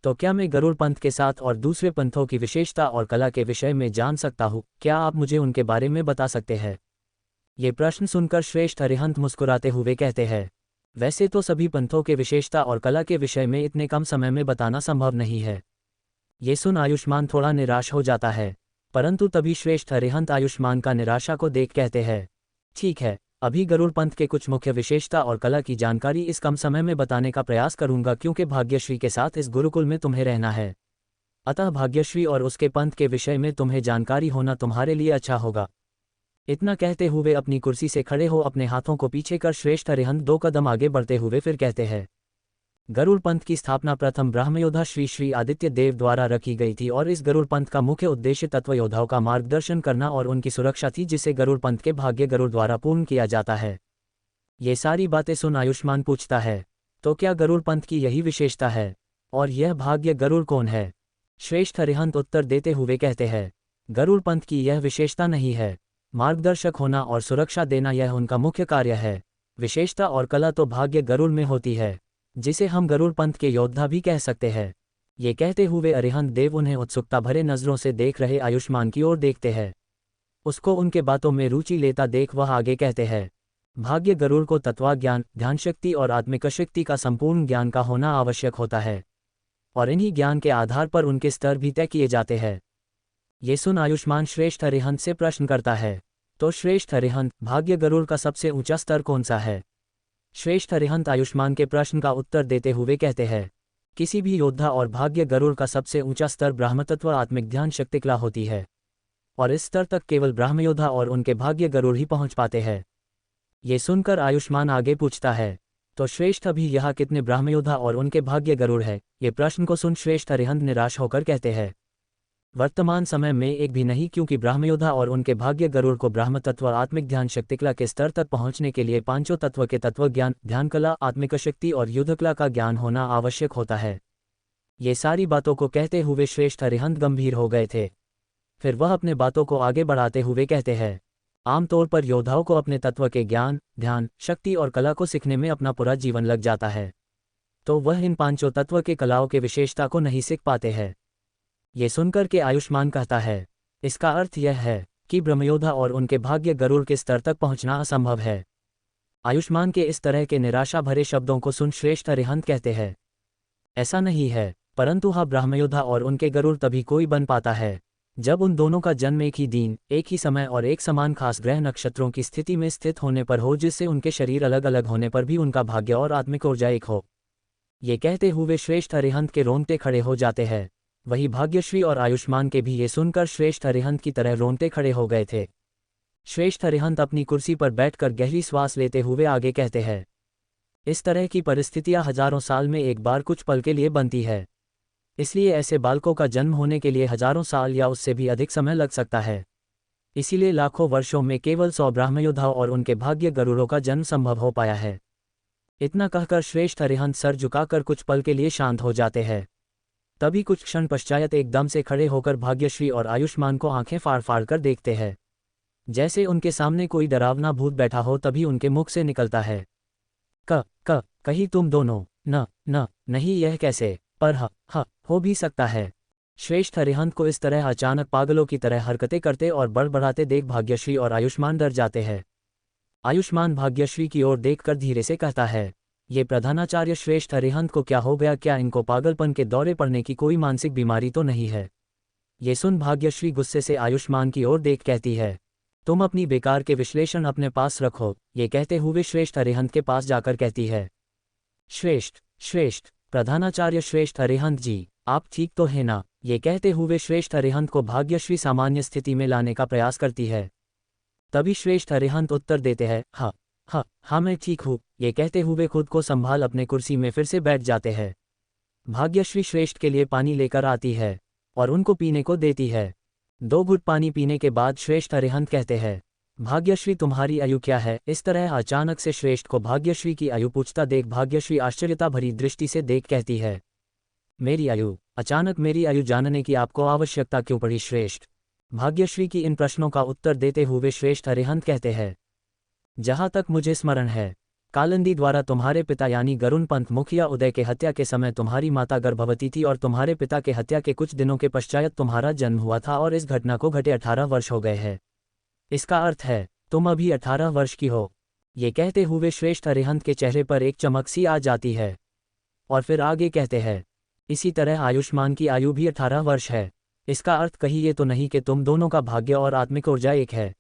A: तो क्या मैं गरुड़ पंथ के साथ और दूसरे पंथों की विशेषता और कला के विषय में जान सकता हूँ? क्या आप मुझे उनके बारे में बता सकते हैं? ये प्रश्न सुनकर श्रेष्ठ अरिहंत मुस्कुराते हुए कहते हैं, वैसे तो सभी पंथों के विशेषता और कला के विषय में इतने कम समय में बताना संभव नहीं है। ये सुन आयुष्मान थोड़ा निराश हो जाता है, परंतु तभी श्रेष्ठ अरिहंत आयुष्मान का निराशा को देख कहते हैं, ठीक है, अभी गरुड़ पंथ के कुछ मुख्य विशेषता और कला की जानकारी इस कम समय में बताने का प्रयास करूंगा, क्योंकि भाग्यश्री के साथ इस गुरुकुल में तुम्हें रहना है। अतः भाग्यश्री और उसके पंथ के विषय में तुम्हें जानकारी होना तुम्हारे लिए अच्छा होगा। इतना कहते हुए अपनी कुर्सी से खड़े हो अपने हाथों को पीछे कर श्रेष्ठ अरिहंत 2 कदम आगे बढ़ते हुए फिर कहते हैं, गरुड़ पंथ की स्थापना प्रथम ब्रह्मयोद्धा श्री श्री आदित्य देव द्वारा रखी गई थी और इस गरुड़ पंथ का मुख्य उद्देश्य तत्व योद्धाओं का मार्गदर्शन करना और उनकी सुरक्षा थी, जिसे गरुड़ पंथ के भाग्य गरुड़ द्वारा पूर्ण किया जाता है। ये सारी बातें सुन आयुष्मान पूछता है, तो क्या गरुड़ पंथ की यही विशेषता है? और यह भाग्य गरुड़ कौन है? श्रेष्ठ अरिहंत उत्तर देते हुए कहते हैं, गरुड़ पंथ की यह विशेषता नहीं है। मार्गदर्शक होना और सुरक्षा देना यह उनका मुख्य कार्य है। विशेषता और कला तो भाग्य गरुड़ में होती है, जिसे हम गरुड़ पंथ के योद्धा भी कह सकते हैं। ये कहते हुए अरिहंत देव उन्हें उत्सुकता भरे नजरों से देख रहे आयुष्मान की ओर देखते हैं। उसको उनके बातों में रुचि लेता देख वह आगे कहते हैं, भाग्य गरुड़ को तत्वज्ञान, ध्यान शक्ति और आत्मिक शक्ति का संपूर्ण ज्ञान का होना आवश्यक होता है, और इन्हीं ज्ञान के आधार पर उनके स्तर भी तय किए जाते हैं। ये सुन आयुष्मान श्रेष्ठ अरिहंत से प्रश्न करता है, तो श्रेष्ठ अरिहंत, भाग्य गरुड़ का सबसे ऊंचा स्तर कौन सा है? श्रेष्ठ अरिहंत आयुष्मान के प्रश्न का उत्तर देते हुए कहते हैं, किसी भी योद्धा और भाग्य गरुड़ का सबसे ऊंचा स्तर ब्रह्मतत्व आत्मिक ध्यान शक्ति कला होती है, और इस स्तर तक केवल ब्रह्मयोद्धा और उनके भाग्य गरुड़ ही पहुंच पाते हैं। ये सुनकर आयुष्मान आगे पूछता है, तो श्रेष्ठ अभी यहाँ कितने ब्रह्मयोद्धा और उनके भाग्य गरुड़ है? ये प्रश्न को सुन श्रेष्ठ अरिहंत निराश होकर कहते हैं, वर्तमान समय में एक भी नहीं, क्योंकि ब्रह्मयोद्धा और उनके भाग्य गरुड़ को ब्रह्म तत्व आत्मिक ध्यान शक्ति कला के स्तर तक पहुंचने के लिए पांचों तत्व के तत्व ज्ञान, ध्यान कला, आत्मिक शक्ति और युद्ध कला का ज्ञान होना आवश्यक होता है। ये सारी बातों को कहते हुए श्रेष्ठ अरिहंत गंभीर हो गए थे। फिर वह अपने बातों को आगे बढ़ाते हुए कहते हैं, आमतौर पर योद्धाओं को अपने तत्व के ज्ञान, ध्यान, शक्ति और कला को सीखने में अपना पूरा जीवन लग जाता है, तो वह इन पांचों तत्व के कलाओं के विशेषता को नहीं सीख पाते हैं। ये सुनकर के आयुष्मान कहता है, इसका अर्थ यह है कि ब्रह्मयोद्धा और उनके भाग्य गरुड़ के स्तर तक पहुंचना असंभव है। आयुष्मान के इस तरह के निराशा भरे शब्दों को सुन श्रेष्ठ अरिहंत कहते हैं, ऐसा नहीं है, परंतु हाँ, ब्रह्मयोद्धा और उनके गरुड़ तभी कोई बन पाता है जब उन दोनों का जन्म एक ही दिन, एक ही समय और एक समान खास ग्रह नक्षत्रों की स्थिति में स्थित होने पर हो, जिससे उनके शरीर अलग अलग होने पर भी उनका भाग्य और आत्मिक ऊर्जा एक हो। ये कहते हुए श्रेष्ठ अरिहंत के रोंगटे खड़े हो जाते हैं। वही भाग्यश्री और आयुष्मान के भी ये सुनकर श्रेष्ठ अरिहंत की तरह रोंगटे खड़े हो गए थे। श्रेष्ठ अरिहंत अपनी कुर्सी पर बैठकर गहरी श्वास लेते हुए आगे कहते हैं, इस तरह की परिस्थितियां हजारों साल में एक बार कुछ पल के लिए बनती है, इसलिए ऐसे बालकों का जन्म होने के लिए हजारों साल या उससे भी अधिक समय लग सकता है। इसीलिए लाखों वर्षों में केवल 100 ब्रह्मयोद्धाओं और उनके भाग्य गरुड़ों का जन्म संभव हो पाया है। इतना कहकर श्रेष्ठ अरिहंत सर झुकाकर कुछ पल के लिए शांत हो जाते हैं। तभी कुछ क्षण पश्चात एकदम से खड़े होकर भाग्यश्री और आयुष्मान को आंखें फाड़ फाड़ कर देखते हैं, जैसे उनके सामने कोई डरावना भूत बैठा हो। तभी उनके मुख से निकलता है, कहीं तुम दोनों, नहीं, यह कैसे? पर हो भी सकता है। श्रेष्ठ अरिहंत को इस तरह अचानक पागलों की तरह हरकतें करते और बड़बड़ाते देख भाग्यश्री और आयुष्मान डर जाते हैं। आयुष्मान भाग्यश्री की ओर देखकर धीरे से कहता है, ये प्रधानाचार्य श्रेष्ठ अरिहंत को क्या हो गया? क्या इनको पागलपन के दौरे पड़ने की कोई मानसिक बीमारी तो नहीं है? ये सुन भाग्यश्री गुस्से से आयुष्मान की ओर देख कहती है, तुम अपनी बेकार के विश्लेषण अपने पास रखो। ये कहते हुए श्रेष्ठ अरिहंत के पास जाकर कहती है, श्रेष्ठ प्रधानाचार्य श्रेष्ठ अरिहंत जी, आप ठीक तो है ना? ये कहते हुए श्रेष्ठ अरिहंत को भाग्यश्री सामान्य स्थिति में लाने का प्रयास करती है। तभी श्रेष्ठ अरिहंत उत्तर देते हैं, हाँ मैं ठीक हूँ। ये कहते हुए खुद को संभाल अपने कुर्सी में फिर से बैठ जाते हैं। भाग्यश्री श्रेष्ठ के लिए पानी लेकर आती है और उनको पीने को देती है। 2 घुट पानी पीने के बाद श्रेष्ठ अरिहंत कहते हैं, भाग्यश्री तुम्हारी आयु क्या है? इस तरह अचानक से श्रेष्ठ को भाग्यश्री की आयु पूछता देख भाग्यश्री आश्चर्यता भरी दृष्टि से देख कहती है, मेरी आयु? अचानक मेरी आयु जानने की आपको आवश्यकता क्यों पड़ी श्रेष्ठ? भाग्यश्री की इन प्रश्नों का उत्तर देते हुए श्रेष्ठ अरिहंत कहते हैं, जहाँ तक मुझे स्मरण है कालिंदी द्वारा तुम्हारे पिता यानी गरुण पंत मुखिया उदय के हत्या के समय तुम्हारी माता गर्भवती थी और तुम्हारे पिता के हत्या के कुछ दिनों के पश्चात तुम्हारा जन्म हुआ था और इस घटना को घटे 18 वर्ष हो गए हैं। इसका अर्थ है तुम अभी 18 वर्ष की हो। ये कहते हुए श्रेष्ठ अरिहंत के चेहरे पर एक चमक सी आ जाती है और फिर आगे कहते हैं, इसी तरह आयुष्मान की आयु भी 18 वर्ष है। इसका अर्थ कहीं ये तो नहीं कि तुम दोनों का भाग्य और आत्मिक ऊर्जा एक है,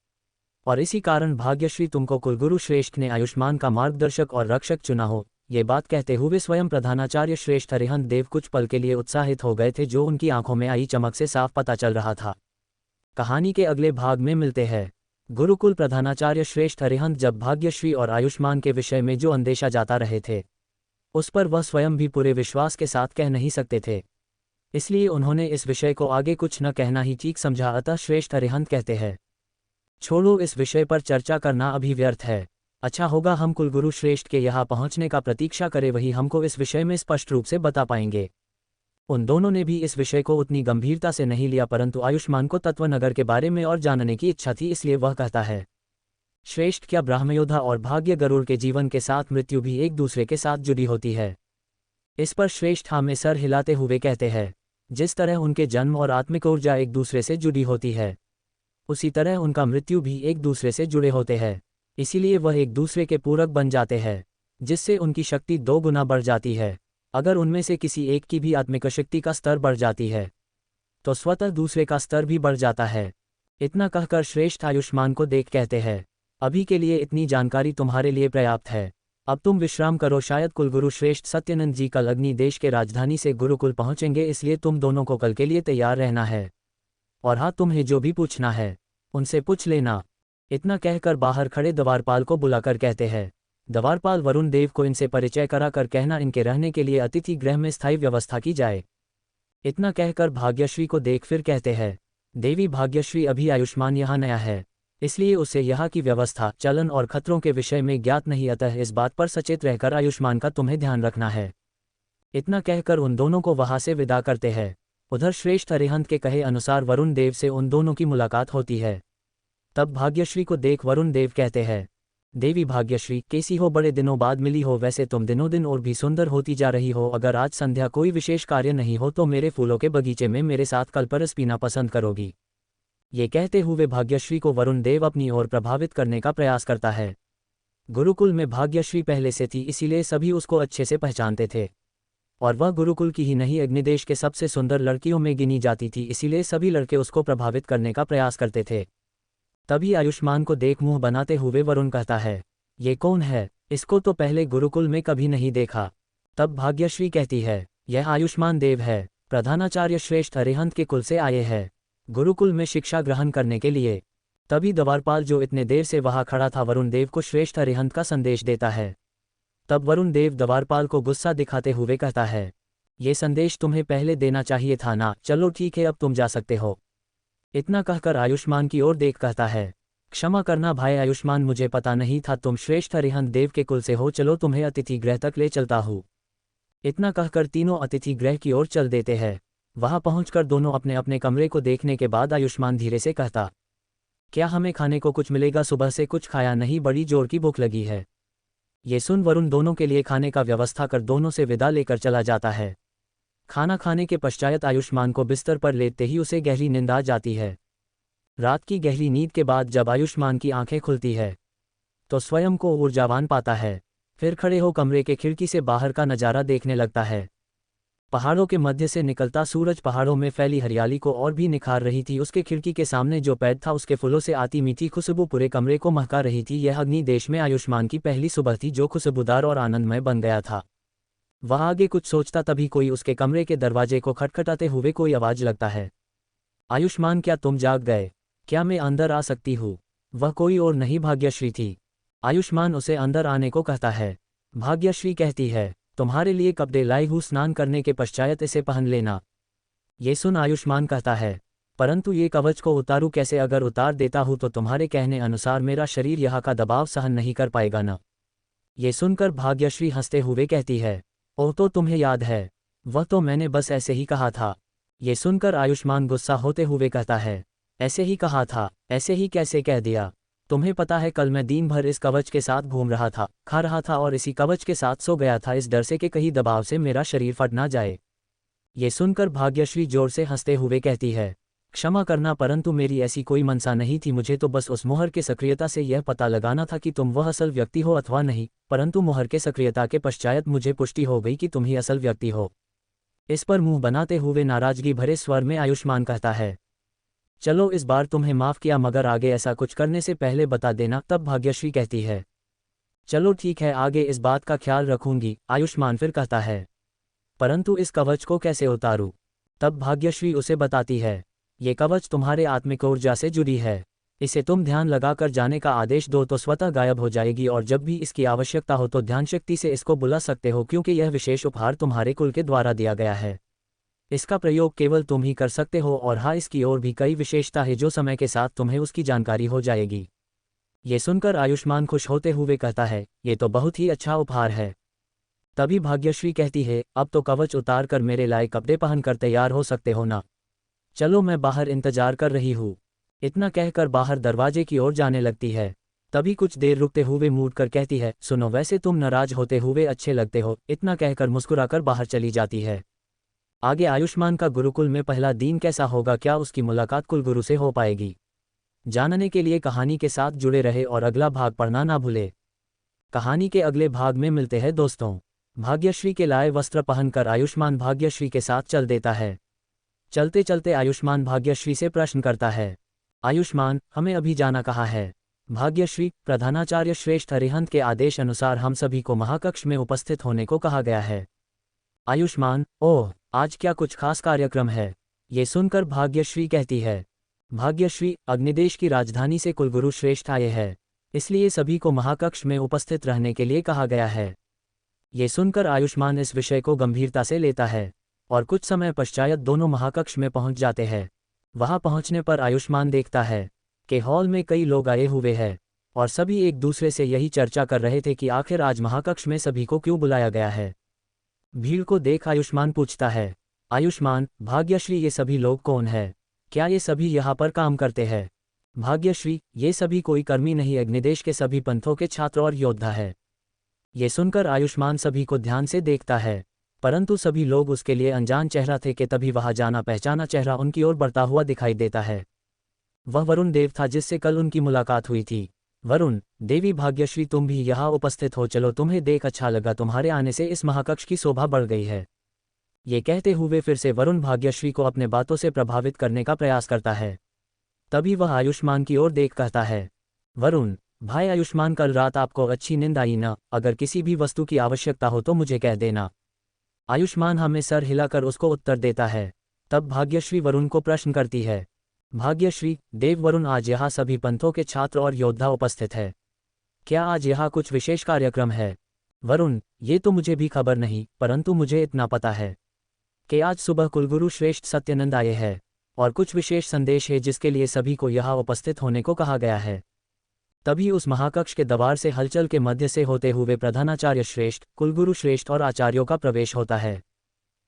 A: और इसी कारण भाग्यश्री तुमको कुलगुरु श्रेष्ठ ने आयुष्मान का मार्गदर्शक और रक्षक चुना हो। ये बात कहते हुए स्वयं प्रधानाचार्य श्रेष्ठ अरिहंत देव कुछ पल के लिए उत्साहित हो गए थे, जो उनकी आंखों में आई चमक से साफ पता चल रहा था। कहानी के अगले भाग में मिलते हैं। गुरुकुल प्रधानाचार्य श्रेष्ठ अरिहंत जब भाग्यश्री और आयुष्मान के विषय में जो अंदेशा जाता रहे थे, उस पर वह स्वयं भी पूरे विश्वास के साथ कह नहीं सकते थे, इसलिए उन्होंने इस विषय को आगे कुछ न कहना ही ठीक समझा। अतः श्रेष्ठ अरिहंत कहते हैं, छोड़ो, इस विषय पर चर्चा करना अभी व्यर्थ है। अच्छा होगा हम कुलगुरु श्रेष्ठ के यहाँ पहुँचने का प्रतीक्षा करें, वही हमको इस विषय में स्पष्ट रूप से बता पाएंगे। उन दोनों ने भी इस विषय को उतनी गंभीरता से नहीं लिया, परंतु आयुष्मान को तत्वनगर के बारे में और जानने की इच्छा थी, इसलिए वह कहता है, श्रेष्ठ, क्या ब्रह्मयोद्धा और भाग्य गरुड़ के जीवन के साथ मृत्यु भी एक दूसरे के साथ जुड़ी होती है? इस पर श्रेष्ठ हाँ में सर हिलाते हुए कहते हैं, जिस तरह उनके जन्म और आत्मिक ऊर्जा एक दूसरे से जुड़ी होती है, उसी तरह उनका मृत्यु भी एक दूसरे से जुड़े होते हैं। इसीलिए वह एक दूसरे के पूरक बन जाते हैं, जिससे उनकी शक्ति 2 गुना बढ़ जाती है। अगर उनमें से किसी एक की भी आत्मिक शक्ति का स्तर बढ़ जाती है, तो स्वतः दूसरे का स्तर भी बढ़ जाता है। इतना कहकर श्रेष्ठ आयुष्मान को देख कहते हैं, अभी के लिए इतनी जानकारी तुम्हारे लिए पर्याप्त है, अब तुम विश्राम करो। शायद कुलगुरु श्रेष्ठ सत्यानंद जी कल अग्नि देश के राजधानी से गुरुकुल पहुंचेंगे, इसलिए तुम दोनों को कल के लिए तैयार रहना है। और हाँ, तुम्हें जो भी पूछना है उनसे पूछ लेना। इतना कहकर बाहर खड़े द्वारपाल को बुलाकर कहते हैं, द्वारपाल वरुण देव को इनसे परिचय कराकर कहना इनके रहने के लिए अतिथि गृह में स्थायी व्यवस्था की जाए। इतना कहकर भाग्यश्री को देख फिर कहते हैं, देवी भाग्यश्री, अभी आयुष्मान यहाँ नया है, इसलिए उसे यहाँ की व्यवस्था, चलन और खतरों के विषय में ज्ञात नहीं, अतः इस बात पर सचेत रहकर आयुष्मान का तुम्हें ध्यान रखना है। इतना कहकर उन दोनों को वहां से विदा करते हैं। उधर श्रेष्ठ अरिहंत के कहे अनुसार वरुण देव से उन दोनों की मुलाकात होती है। तब भाग्यश्री को देख वरुण देव कहते हैं, देवी भाग्यश्री, कैसी हो, बड़े दिनों बाद मिली हो। वैसे तुम दिनों दिन और भी सुंदर होती जा रही हो। अगर आज संध्या कोई विशेष कार्य नहीं हो तो मेरे फूलों के बगीचे में मेरे साथ कल्परस पीना पसंद करोगी? ये कहते हुए भाग्यश्री को वरुण देव अपनी ओर प्रभावित करने का प्रयास करता है। गुरुकुल में भाग्यश्री पहले से थी, इसीलिए सभी उसको अच्छे से पहचानते थे, और वह गुरुकुल की ही नहीं अग्निदेश के सबसे सुंदर लड़कियों में गिनी जाती थी, इसीलिए सभी लड़के उसको प्रभावित करने का प्रयास करते थे। तभी आयुष्मान को देख मुंह बनाते हुए वरुण कहता है, ये कौन है? इसको तो पहले गुरुकुल में कभी नहीं देखा। तब भाग्यश्री कहती है, यह आयुष्मान देव है, प्रधानाचार्य श्रेष्ठ अरिहंत के कुल से आए हैं, गुरुकुल में शिक्षा ग्रहण करने के लिए। तभी द्वारपाल, जो इतने देर से वहां खड़ा था, वरुण देव को श्रेष्ठ अरिहंत का संदेश देता है। तब वरुण देव द्वारपाल को गुस्सा दिखाते हुए कहता है, ये संदेश तुम्हें पहले देना चाहिए था ना। चलो ठीक है, अब तुम जा सकते हो। इतना कहकर आयुष्मान की ओर देख कहता है, क्षमा करना भाई आयुष्मान, मुझे पता नहीं था तुम श्रेष्ठ अरिहंत देव के कुल से हो। चलो तुम्हें अतिथि गृह तक ले चलता हूँ। इतना कहकर तीनों अतिथि गृह की ओर चल देते हैं। वहां पहुंचकर दोनों अपने अपने कमरे को देखने के बाद आयुष्मान धीरे से कहता, क्या हमें खाने को कुछ मिलेगा? सुबह से कुछ खाया नहीं, बड़ी जोर की भूख लगी है। ये सुन वरुण दोनों के लिए खाने का व्यवस्था कर दोनों से विदा लेकर चला जाता है। खाना खाने के पश्चात आयुष्मान को बिस्तर पर लेटते ही उसे गहरी नींद आ जाती है। रात की गहरी नींद के बाद जब आयुष्मान की आंखें खुलती है तो स्वयं को ऊर्जावान पाता है। फिर खड़े हो कमरे के खिड़की से बाहर का नज़ारा देखने लगता है। पहाड़ों के मध्य से निकलता सूरज पहाड़ों में फैली हरियाली को और भी निखार रही थी। उसके खिड़की के सामने जो पेड़ था, उसके फूलों से आती मीठी खुशबू पूरे कमरे को महका रही थी। यह अग्नि देश में आयुष्मान की पहली सुबह थी, जो खुशबूदार और आनंदमय बन गया था। वह आगे कुछ सोचता तभी कोई उसके कमरे के दरवाजे को खटखटाते हुए कोई आवाज लगता है, आयुष्मान, क्या तुम जाग गए? क्या मैं अंदर आ सकती हूँ? वह कोई और नहीं भाग्यश्री थी। आयुष्मान उसे अंदर आने को कहता है। भाग्यश्री कहती है, तुम्हारे लिए कपड़े लाई हूँ, स्नान करने के पश्चात इसे पहन लेना। ये सुन आयुष्मान कहता है, परंतु ये कवच को उतारूं कैसे? अगर उतार देता हूँ तो तुम्हारे कहने अनुसार मेरा शरीर यहाँ का दबाव सहन नहीं कर पाएगा न। ये सुनकर भाग्यश्री हंसते हुए कहती है, ओह, तो तुम्हें याद है, वह तो मैंने बस ऐसे ही कहा था। ये सुनकर आयुष्मान गुस्सा होते हुए कहता है, ऐसे ही कहा था? ऐसे ही कैसे कह दिया? तुम्हें पता है कल मैं दिन भर इस कवच के साथ घूम रहा था, खा रहा था और इसी कवच के साथ सो गया था, इस डर से कि कहीं दबाव से मेरा शरीर फट ना जाए। ये सुनकर भाग्यश्री जोर से हंसते हुए कहती है, क्षमा करना परंतु मेरी ऐसी कोई मनसा नहीं थी, मुझे तो बस उस मुहर के सक्रियता से यह पता लगाना था कि तुम वह असल व्यक्ति हो अथवा नहीं, परंतु मुहर के सक्रियता के पश्चात मुझे पुष्टि हो गई कि तुम ही असल व्यक्ति हो। इस पर मुंह बनाते हुए नाराजगी भरे स्वर में आयुष्मान कहता है, चलो इस बार तुम्हें माफ किया, मगर आगे ऐसा कुछ करने से पहले बता देना। तब भाग्यश्री कहती है, चलो ठीक है, आगे इस बात का ख्याल रखूंगी। आयुष्मान फिर कहता है, परंतु इस कवच को कैसे उतारूं? तब भाग्यश्री उसे बताती है, ये कवच तुम्हारे आत्मिक ऊर्जा से जुड़ी है, इसे तुम ध्यान लगाकर जाने का आदेश दो तो स्वतः गायब हो जाएगी, और जब भी इसकी आवश्यकता हो तो ध्यान शक्ति से इसको बुला सकते हो, क्योंकि यह विशेष उपहार तुम्हारे कुल के द्वारा दिया गया है। इसका प्रयोग केवल तुम ही कर सकते हो, और हाँ, इसकी और भी कई विशेषता है जो समय के साथ तुम्हें उसकी जानकारी हो जाएगी। ये सुनकर आयुष्मान खुश होते हुए कहता है, ये तो बहुत ही अच्छा उपहार है। तभी भाग्यश्री कहती है, अब तो कवच उतार कर मेरे लायक कपड़े पहनकर तैयार हो सकते हो ना? चलो मैं बाहर इंतजार कर रही हूँ। इतना कहकर बाहर दरवाजे की ओर जाने लगती है। तभी कुछ देर रुकते हुए मुड़ कर कहती है, सुनो, वैसे तुम नाराज होते हुए अच्छे लगते हो। इतना कहकर मुस्कुराकर बाहर चली जाती है। आगे आयुष्मान का गुरुकुल में पहला दिन कैसा होगा, क्या उसकी मुलाकात कुलगुरु से हो पाएगी? जानने के लिए कहानी के साथ जुड़े रहे और अगला भाग पढ़ना ना भूले। कहानी के अगले भाग में मिलते हैं दोस्तों। भाग्यश्री के लाए वस्त्र पहनकर आयुष्मान भाग्यश्री के साथ चल देता है। चलते चलते आयुष्मान भाग्यश्री से प्रश्न करता है, आयुष्मान, हमें अभी जाना कहाँ है? भाग्यश्री, प्रधानाचार्य श्रेष्ठ अरिहंत के आदेश अनुसार हम सभी को महाकक्ष में उपस्थित होने को कहा गया है। आयुष्मान, ओह, आज क्या कुछ खास कार्यक्रम है? ये सुनकर भाग्यश्री कहती है, भाग्यश्री, अग्निदेश की राजधानी से कुलगुरु श्रेष्ठ आए हैं, इसलिए सभी को महाकक्ष में उपस्थित रहने के लिए कहा गया है। ये सुनकर आयुष्मान इस विषय को गंभीरता से लेता है और कुछ समय पश्चात दोनों महाकक्ष में पहुंच जाते हैं। वहां पहुंचने पर आयुष्मान देखता है कि हॉल में कई लोग आए हुए हैं और सभी एक दूसरे से यही चर्चा कर रहे थे कि आखिर आज महाकक्ष में सभी को क्यों बुलाया गया है। भीड़ को देख आयुष्मान पूछता है, आयुष्मान, भाग्यश्री, ये सभी लोग कौन है? क्या ये सभी यहाँ पर काम करते हैं? भाग्यश्री, ये सभी कोई कर्मी नहीं, अग्निदेश के सभी पंथों के छात्र और योद्धा है। ये सुनकर आयुष्मान सभी को ध्यान से देखता है, परंतु सभी लोग उसके लिए अनजान चेहरा थे कि तभी वहां जाना पहचाना चेहरा उनकी ओर बढ़ता हुआ दिखाई देता है। वह वरुण देव था जिससे कल उनकी मुलाकात हुई थी। वरुण देवी, भाग्यश्री, तुम भी यहाँ उपस्थित हो, चलो, तुम्हें देख अच्छा लगा, तुम्हारे आने से इस महाकक्ष की शोभा बढ़ गई है। ये कहते हुए फिर से वरुण भाग्यश्री को अपने बातों से प्रभावित करने का प्रयास करता है। तभी वह आयुष्मान की ओर देख कहता है, वरुण भाई आयुष्मान, कल रात आपको अच्छी नींद आई ना? अगर किसी भी वस्तु की आवश्यकता हो तो मुझे कह देना। आयुष्मान हमें सर हिलाकर उसको उत्तर देता है। तब भाग्यश्री वरुण को प्रश्न करती है, भाग्यश्री, देव वरुण, आज यहाँ सभी पंथों के छात्र और योद्धा उपस्थित है, क्या आज यहाँ कुछ विशेष कार्यक्रम है? वरुण, ये तो मुझे भी खबर नहीं, परंतु मुझे इतना पता है कि आज सुबह कुलगुरु श्रेष्ठ सत्यानंद आए हैं और कुछ विशेष संदेश है जिसके लिए सभी को यहाँ उपस्थित होने को कहा गया है। तभी उस महाकक्ष के द्वार से हलचल के मध्य से होते हुए प्रधानाचार्य श्रेष्ठ, कुलगुरु श्रेष्ठ और आचार्यों का प्रवेश होता है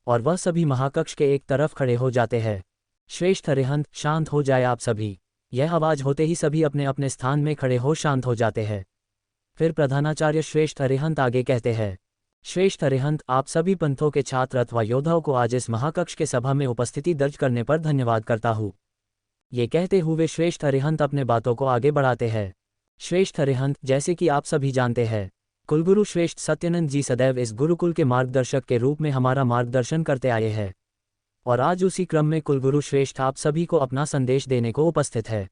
A: और वह सभी महाकक्ष के एक तरफ खड़े हो जाते हैं। श्रेष्ठ अरिहंत, शांत हो जाए आप सभी। यह आवाज होते ही सभी अपने अपने स्थान में खड़े हो शांत हो जाते हैं। फिर प्रधानाचार्य श्रेष्ठ अरिहंत आगे कहते हैं, श्रेष्ठ अरिहंत, आप सभी पंथों के छात्र अथवा योद्धाओं को आज इस महाकक्ष के सभा में उपस्थिति दर्ज करने पर धन्यवाद करता हूँ। ये कहते हुए श्रेष्ठ अरिहंत अपने बातों को आगे बढ़ाते हैं। श्रेष्ठ अरिहंत, जैसे कि आप सभी जानते हैं, कुलगुरु श्रेष्ठ सत्यानंद जी सदैव इस गुरुकुल के मार्गदर्शक के रूप में हमारा मार्गदर्शन करते आए हैं और आज उसी क्रम में कुलगुरु श्रेष्ठ आप सभी को अपना संदेश देने को उपस्थित है।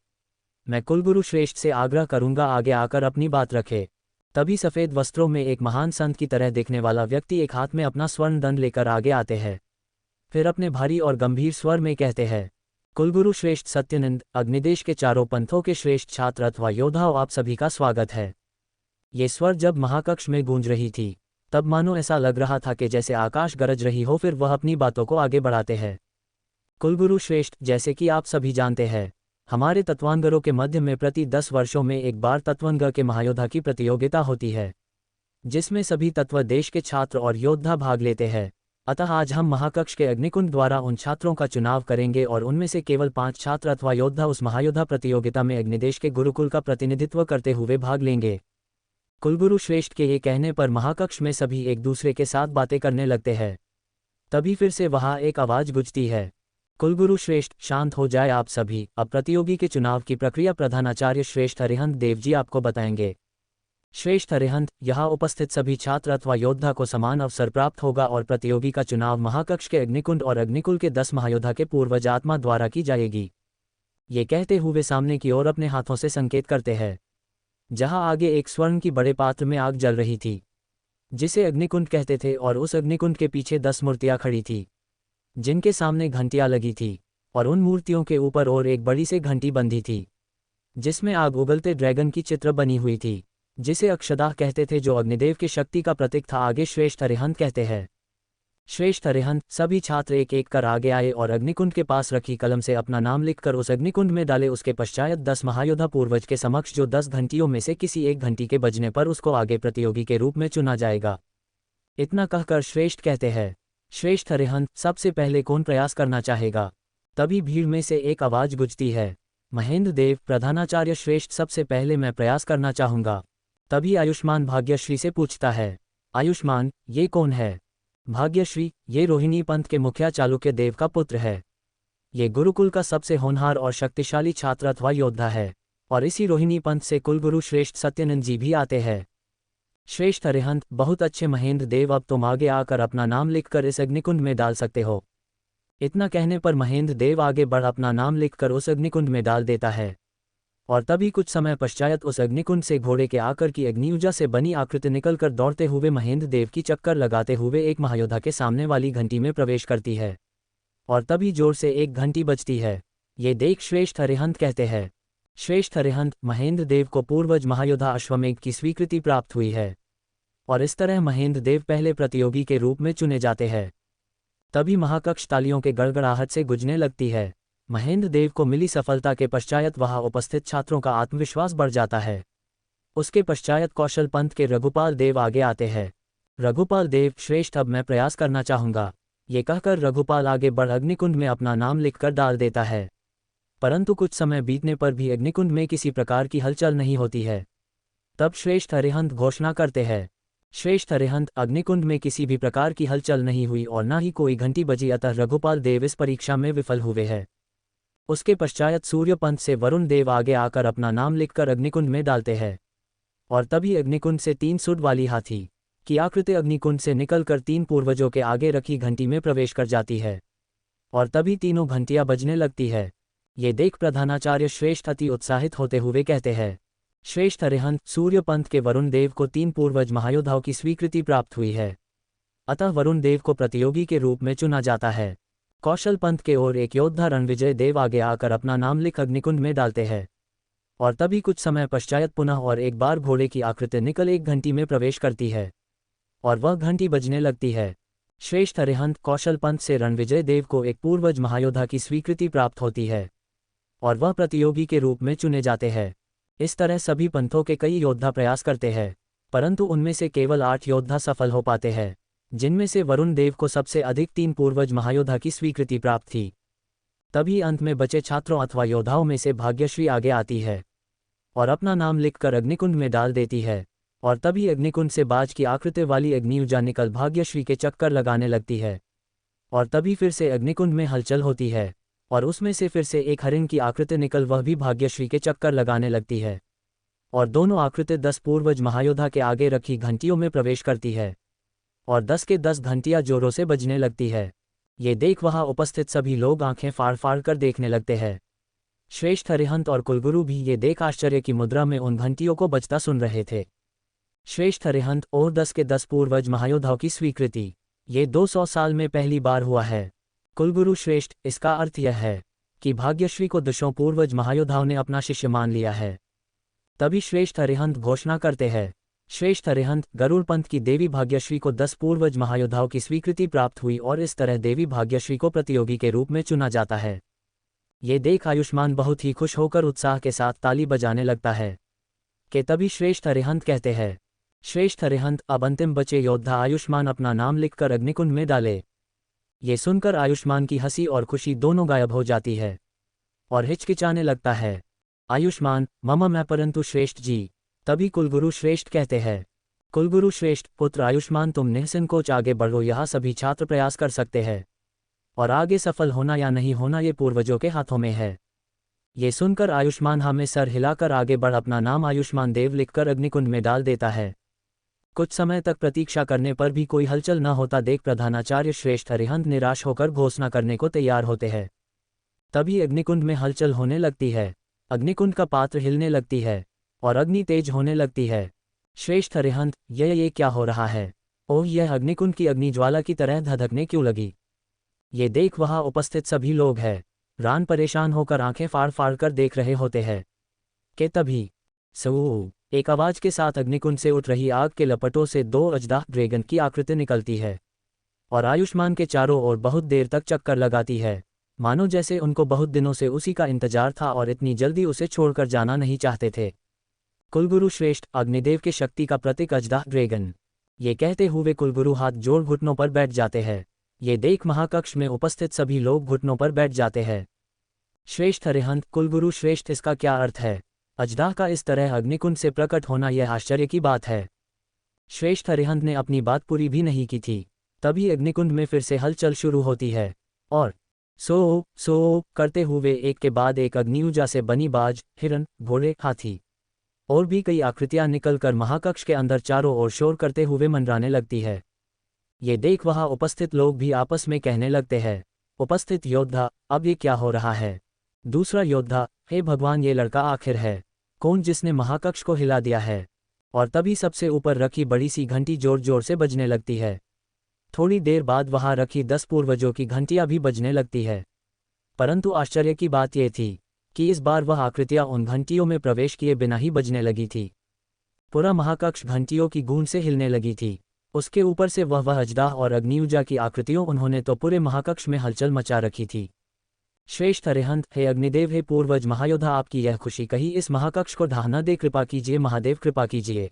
A: मैं कुलगुरु श्रेष्ठ से आग्रह करूंगा आगे आकर अपनी बात रखे। तभी सफ़ेद वस्त्रों में एक महान संत की तरह दिखने वाला व्यक्ति एक हाथ में अपना स्वर्ण दंड लेकर आगे आते हैं। फिर अपने भारी और गंभीर स्वर में कहते हैं, कुलगुरु श्रेष्ठ सत्यानंद, अग्निदेश के चारों पंथों के श्रेष्ठ छात्र अथवा योद्धाओं, आप सभी का स्वागत है। ये स्वर जब महाकक्ष में गूंज रही थी तब मानो ऐसा लग रहा था कि जैसे आकाश गरज रही हो। फिर वह अपनी बातों को आगे बढ़ाते हैं। कुलगुरु श्रेष्ठ, जैसे कि आप सभी जानते हैं, हमारे तत्वांगरों के मध्य में प्रति 10 वर्षों में एक बार तत्वंग के महायोद्धा की प्रतियोगिता होती है जिसमें सभी तत्व देश के छात्र और योद्धा भाग लेते हैं। अतः आज हम महाकक्ष के अग्निकुंड द्वारा उन छात्रों का चुनाव करेंगे और उनमें से केवल 5 छात्र अथवा योद्धा उस महायोद्धा प्रतियोगिता में अग्निदेश के गुरुकुल का प्रतिनिधित्व करते हुए भाग लेंगे। कुलगुरु श्रेष्ठ के ये कहने पर महाकक्ष में सभी एक दूसरे के साथ बातें करने लगते हैं। तभी फिर से वहां एक आवाज गूंजती है, कुलगुरु श्रेष्ठ, शांत हो जाए आप सभी, अब प्रतियोगी के चुनाव की प्रक्रिया प्रधानाचार्य श्रेष्ठ अरिहंत देव जी आपको बताएंगे। श्रेष्ठ अरिहंत, यहाँ उपस्थित सभी छात्र अथवा योद्धा को समान अवसर प्राप्त होगा और प्रतियोगी का चुनाव महाकक्ष के अग्निकुंड और अग्निकुल के 10 महायोद्धा के पूर्वज आत्मा द्वारा की जाएगी। ये कहते हुए सामने की ओर अपने हाथों से संकेत करते हैं, जहां आगे एक स्वर्ण की बड़े पात्र में आग जल रही थी, जिसे अग्निकुंड कहते थे, और उस अग्निकुंड के पीछे 10 मूर्तियां खड़ी थी, जिनके सामने घंटियां लगी थी, और उन मूर्तियों के ऊपर और एक बड़ी से घंटी बंधी थी, जिसमें आग उगलते ड्रैगन की चित्र बनी हुई थी, जिसे अक्षदाह कहते थे, जो अग्निदेव की शक्ति का प्रतीक था। आगे श्रेष्ठ अरिहंत कहते हैं, श्रेष्ठ अरिहंत, सभी छात्र एक एक कर आगे आए और अग्निकुंड के पास रखी कलम से अपना नाम लिखकर उस अग्निकुंड में डाले। उसके पश्चात 10 महायोद्धा पूर्वज के समक्ष, जो 10 घंटियों में से किसी एक घंटी के बजने पर उसको आगे प्रतियोगी के रूप में चुना जाएगा। इतना कहकर श्रेष्ठ कहते हैं, श्रेष्ठ अरिहंत, सबसे पहले कौन प्रयास करना चाहेगा? तभी भीड़ में से एक आवाज गूंजती है, महेंद्र देव, प्रधानाचार्य श्रेष्ठ, सबसे पहले मैं प्रयास करना चाहूंगा। तभी आयुष्मान भाग्यश्री से पूछता है, आयुष्मान, ये कौन है? भाग्यश्री, ये रोहिणी पंथ के मुखिया चालुक्य देव का पुत्र है। ये गुरुकुल का सबसे होनहार और शक्तिशाली छात्र अथवा योद्धा है, और इसी रोहिणी पंथ से कुलगुरु श्रेष्ठ सत्यानंद जी भी आते हैं। श्रेष्ठ अरिहंत, बहुत अच्छे महेंद्र देव, अब तुम आगे आकर अपना नाम लिखकर इस अग्निकुंड में डाल सकते हो। इतना कहने पर महेंद्र देव आगे बढ़ अपना नाम लिखकर उस अग्निकुंड में डाल देता है, और तभी कुछ समय पश्चात उस अग्निकुंड से घोड़े के आकर की अग्निऊर्जा से बनी आकृति निकलकर दौड़ते हुए महेंद्र देव की चक्कर लगाते हुए एक महायोद्धा के सामने वाली घंटी में प्रवेश करती है, और तभी जोर से एक घंटी बजती है। ये देख श्रेष्ठ अरिहंत कहते हैं, श्रेष्ठ अरिहंत, महेंद्र देव को पूर्वज महायोद्धा अश्वमेघ की स्वीकृति प्राप्त हुई है, और इस तरह महेंद्र देव पहले प्रतियोगी के रूप में चुने जाते हैं। तभी महाकक्ष तालियों के गड़गड़ाहट से गूंजने लगती है। महेंद्र देव को मिली सफलता के पश्चात वहां उपस्थित छात्रों का आत्मविश्वास बढ़ जाता है। उसके पश्चात कौशल पंथ के रघुपाल देव आगे आते हैं। रघुपाल देव, श्रेष्ठ, अब मैं प्रयास करना चाहूंगा। ये कहकर रघुपाल आगे बढ़ अग्निकुंड में अपना नाम लिखकर डाल देता है, परंतु कुछ समय बीतने पर भी अग्निकुंड में किसी प्रकार की हलचल नहीं होती है। तब श्रेष्ठ अरिहंत घोषणा करते हैं, श्रेष्ठ अरिहंत, अग्निकुंड में किसी भी प्रकार की हलचल नहीं हुई और न ही कोई घंटी बजी, अतः रघुपाल देव इस परीक्षा में विफल हुए हैं। उसके पश्चात सूर्यपंथ से वरुण देव आगे आकर अपना नाम लिखकर अग्निकुंड में डालते हैं, और तभी अग्निकुंड से 3 सूंड वाली हाथी की आकृति अग्निकुंड से निकलकर 3 पूर्वजों के आगे रखी घंटी में प्रवेश कर जाती है, और तभी तीनों घंटियां बजने लगती है। ये देख प्रधानाचार्य श्रेष्ठ अति उत्साहित होते हुए कहते हैं, श्रेष्ठ अरिहंत, सूर्यपंथ के वरुण देव को 3 पूर्वज महायोद्धाओं की स्वीकृति प्राप्त हुई है, अतः वरुण देव को प्रतियोगी के रूप में चुना जाता है। कौशल पंथ के ओर एक योद्धा रणविजय देव आगे आकर अपना नाम लिख अग्निकुंड में डालते हैं, और तभी कुछ समय पश्चात पुनः और एक बार घोड़े की आकृति निकल एक घंटी में प्रवेश करती है, और वह घंटी बजने लगती है। श्रेष्ठ अरिहंत, कौशल पंथ से रणविजय देव को एक पूर्वज महायोद्धा की स्वीकृति प्राप्त होती है, और वह प्रतियोगी के रूप में चुने जाते हैं। इस तरह सभी पंथों के कई योद्धा प्रयास करते हैं, परंतु उनमें से केवल 8 योद्धा सफल हो पाते हैं, जिनमें से वरुण देव को सबसे अधिक 3 पूर्वज महायोद्धा की स्वीकृति प्राप्त थी। तभी अंत में बचे छात्रों अथवा योद्धाओं में से भाग्यश्री आगे आती है, और अपना नाम लिखकर अग्निकुंड में डाल देती है, और तभी अग्निकुंड से बाज की आकृति वाली अग्निऊर्जा निकल भाग्यश्री के चक्कर लगाने लगती है, और तभी फिर से अग्निकुंड में हलचल होती है, और उसमें से फिर से एक हरिण की आकृति निकल वह भी भाग्यश्री के चक्कर लगाने लगती है, और दोनों आकृति 10 पूर्वज महायोद्धा के आगे रखी घंटियों में प्रवेश करती है, और 10 के 10 घंटियां जोरों से बजने लगती है। ये देख वहां उपस्थित सभी लोग आंखें फाड़ फाड़ कर देखने लगते हैं। श्रेष्ठ अरिहंत और कुलगुरु भी ये देख आश्चर्य की मुद्रा में उन घंटियों को बजता सुन रहे थे। श्रेष्ठ अरिहंत, और 10 के 10 पूर्वज महायोद्धाओं की स्वीकृति, ये 200 साल में पहली बार हुआ है। कुलगुरु श्रेष्ठ, इसका अर्थ यह है कि भाग्यश्री को 10 पूर्वज महायोद्धाओं ने अपना शिष्य मान लिया है। तभी श्रेष्ठ अरिहंत घोषणा करते हैं, श्रेष्ठ अरिहंत, गरुड़ पंथ की देवी भाग्यश्री को 10 पूर्वज महायोद्धाओं की स्वीकृति प्राप्त हुई, और इस तरह देवी भाग्यश्री को प्रतियोगी के रूप में चुना जाता है। ये देख आयुष्मान बहुत ही खुश होकर उत्साह के साथ ताली बजाने लगता है कि तभी श्रेष्ठ अरिहंत कहते हैं, श्रेष्ठ अरिहंत, अब अंतिम बचे योद्धा आयुष्मान अपना नाम लिखकर अग्निकुंड में डाले। ये सुनकर आयुष्मान की हंसी और खुशी दोनों गायब हो जाती है और हिचकिचाने लगता है। आयुष्मान, ममा मैं परंतु श्रेष्ठ जी। तभी कुलगुरु श्रेष्ठ कहते हैं, कुलगुरु श्रेष्ठ पुत्र आयुष्मान तुम निःसंकोच आगे बढ़ो, यह सभी छात्र प्रयास कर सकते हैं और आगे सफल होना या नहीं होना ये पूर्वजों के हाथों में है। ये सुनकर आयुष्मान हाँ में सर हिलाकर आगे बढ़ अपना नाम आयुष्मान देव लिखकर अग्निकुंड में डाल देता है। कुछ समय तक प्रतीक्षा करने पर भी कोई हलचल न होता देख प्रधानाचार्य श्रेष्ठ अरिहंत निराश होकर घोषणा करने को तैयार होते हैं। तभी अग्निकुंड में हलचल होने लगती है, अग्निकुंड का पात्र हिलने लगती है और अग्नि तेज होने लगती है। श्रेष्ठ अरिहंत, ये क्या हो रहा है? ओह, यह अग्निकुंड की अग्निज्वाला की तरह धधकने क्यों लगी? ये देख वहां उपस्थित सभी लोग हैं रान परेशान होकर आंखें फाड़ फाड़ कर देख रहे होते हैं कि तभी सू एक आवाज के साथ अग्निकुंड से उठ रही आग के लपटों से दो अजदाह ड्रैगन की आकृति निकलती है और आयुष्मान के चारों ओर बहुत देर तक चक्कर लगाती है, मानो जैसे उनको बहुत दिनों से उसी का इंतजार था और इतनी जल्दी उसे छोड़कर जाना नहीं चाहते थे। कुलगुरु श्रेष्ठ, अग्निदेव के शक्ति का प्रतीक अजदाह ड्रैगन। ये कहते हुए कुलगुरु हाथ जोड़ घुटनों पर बैठ जाते हैं। ये देख महाकक्ष में उपस्थित सभी लोग घुटनों पर बैठ जाते हैं। श्रेष्ठ अरिहंत, कुलगुरु श्रेष्ठ इसका क्या अर्थ है? अजदाह का इस तरह अग्निकुंड से प्रकट होना यह आश्चर्य की बात है। श्रेष्ठ अरिहंत ने अपनी बात पूरी भी नहीं की थी, तभी अग्निकुंड में फिर से हलचल शुरू होती है और सो करते हुए एक के बाद एक अग्निऊर्जा से बनी बाज, हिरन, घोड़े, हाथी और भी कई आकृतियां निकलकर महाकक्ष के अंदर चारों ओर शोर करते हुए मंडराने लगती है। ये देख वहां उपस्थित लोग भी आपस में कहने लगते हैं, उपस्थित योद्धा, अब ये क्या हो रहा है? दूसरा योद्धा, हे भगवान, ये लड़का आखिर है कौन जिसने महाकक्ष को हिला दिया है? और तभी सबसे ऊपर रखी बड़ी सी घंटी जोर जोर से बजने लगती है। थोड़ी देर बाद वहां रखी 10 पूर्वजों की घंटियां भी बजने लगती है। परंतु आश्चर्य की बात यह थी कि इस बार वह आकृतियां उन घंटियों में प्रवेश किए बिना ही बजने लगी थी। पूरा महाकक्ष घंटियों की गूंज से हिलने लगी थी। उसके ऊपर से वह अजदाह और अग्निऊर्जा की आकृतियों, उन्होंने तो पूरे महाकक्ष में हलचल मचा रखी थी। श्रेष्ठ अरिहंत, हे अग्निदेव, हे पूर्वज महायोद्धा, आपकी यह खुशी कही इस महाकक्ष को ढहाना दे, कृपा कीजिए महादेव, कृपा कीजिए।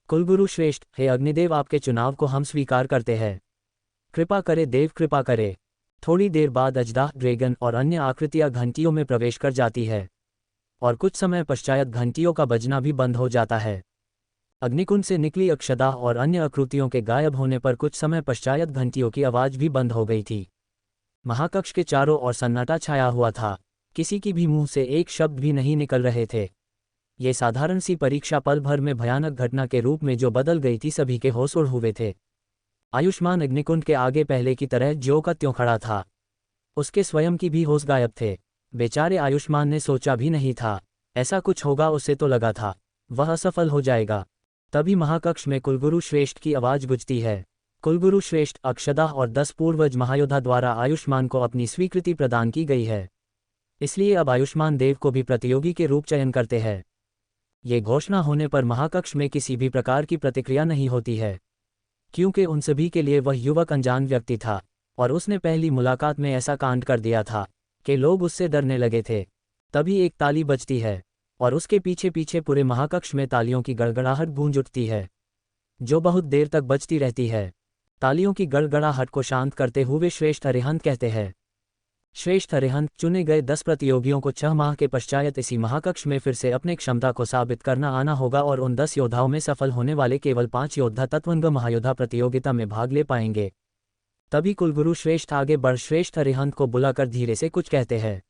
A: कुलगुरु श्रेष्ठ, हे अग्निदेव, आपके चुनाव को हम स्वीकार करते हैं, कृपा करे देव, कृपा करे। थोड़ी देर बाद अजदाह, ड्रैगन और अन्य आकृतियां घंटियों में प्रवेश कर जाती है और कुछ समय पश्चात घंटियों का बजना भी बंद हो जाता है। अग्निकुंड से निकली अक्षदा और अन्य आकृतियों के गायब होने पर कुछ समय पश्चात घंटियों की आवाज भी बंद हो गई थी। महाकक्ष के चारों ओर सन्नाटा छाया हुआ था, किसी की भी मुंह से एक शब्द भी नहीं निकल रहे थे। ये साधारण सी परीक्षा पल भर में भयानक घटना के रूप में जो बदल गई थी, सभी के होश उड़ हुए थे। आयुष्मान अग्निकुंड के आगे पहले की तरह ज्यों का त्यों खड़ा था, उसके स्वयं की भी होश गायब थे। बेचारे आयुष्मान ने सोचा भी नहीं था ऐसा कुछ होगा, उसे तो लगा था वह असफल हो जाएगा। तभी महाकक्ष में कुलगुरु श्रेष्ठ की आवाज गुजती है, कुलगुरु श्रेष्ठ, अक्षदा और 10 पूर्वज महायोद्धा द्वारा आयुष्मान को अपनी स्वीकृति प्रदान की गई है, इसलिए अब आयुष्मान देव को भी प्रतियोगी के रूप चयन करते हैं। ये घोषणा होने पर महाकक्ष में किसी भी प्रकार की प्रतिक्रिया नहीं होती है, क्योंकि उन सभी के लिए वह युवक अनजान व्यक्ति था और उसने पहली मुलाकात में ऐसा कांड कर दिया था कि लोग उससे डरने लगे थे। तभी एक ताली बजती है और उसके पीछे पीछे पूरे महाकक्ष में तालियों की गड़गड़ाहट गूंज उठती है, जो बहुत देर तक बजती रहती है। तालियों की गड़गड़ाहट को शांत करते हुए श्रेष्ठ अरिहंत कहते हैं, श्रेष्ठ अरिहंत, चुने गए 10 प्रतियोगियों को 6 माह के पश्चात इसी महाकक्ष में फिर से अपने क्षमता को साबित करना आना होगा और उन 10 योद्धाओं में सफल होने वाले केवल 5 योद्धा तत्वंग महायोद्धा प्रतियोगिता में भाग ले पाएंगे। तभी कुलगुरु श्रेष्ठ आगे बढ़ श्रेष्ठ अरिहंत को बुलाकर धीरे से कुछ कहते हैं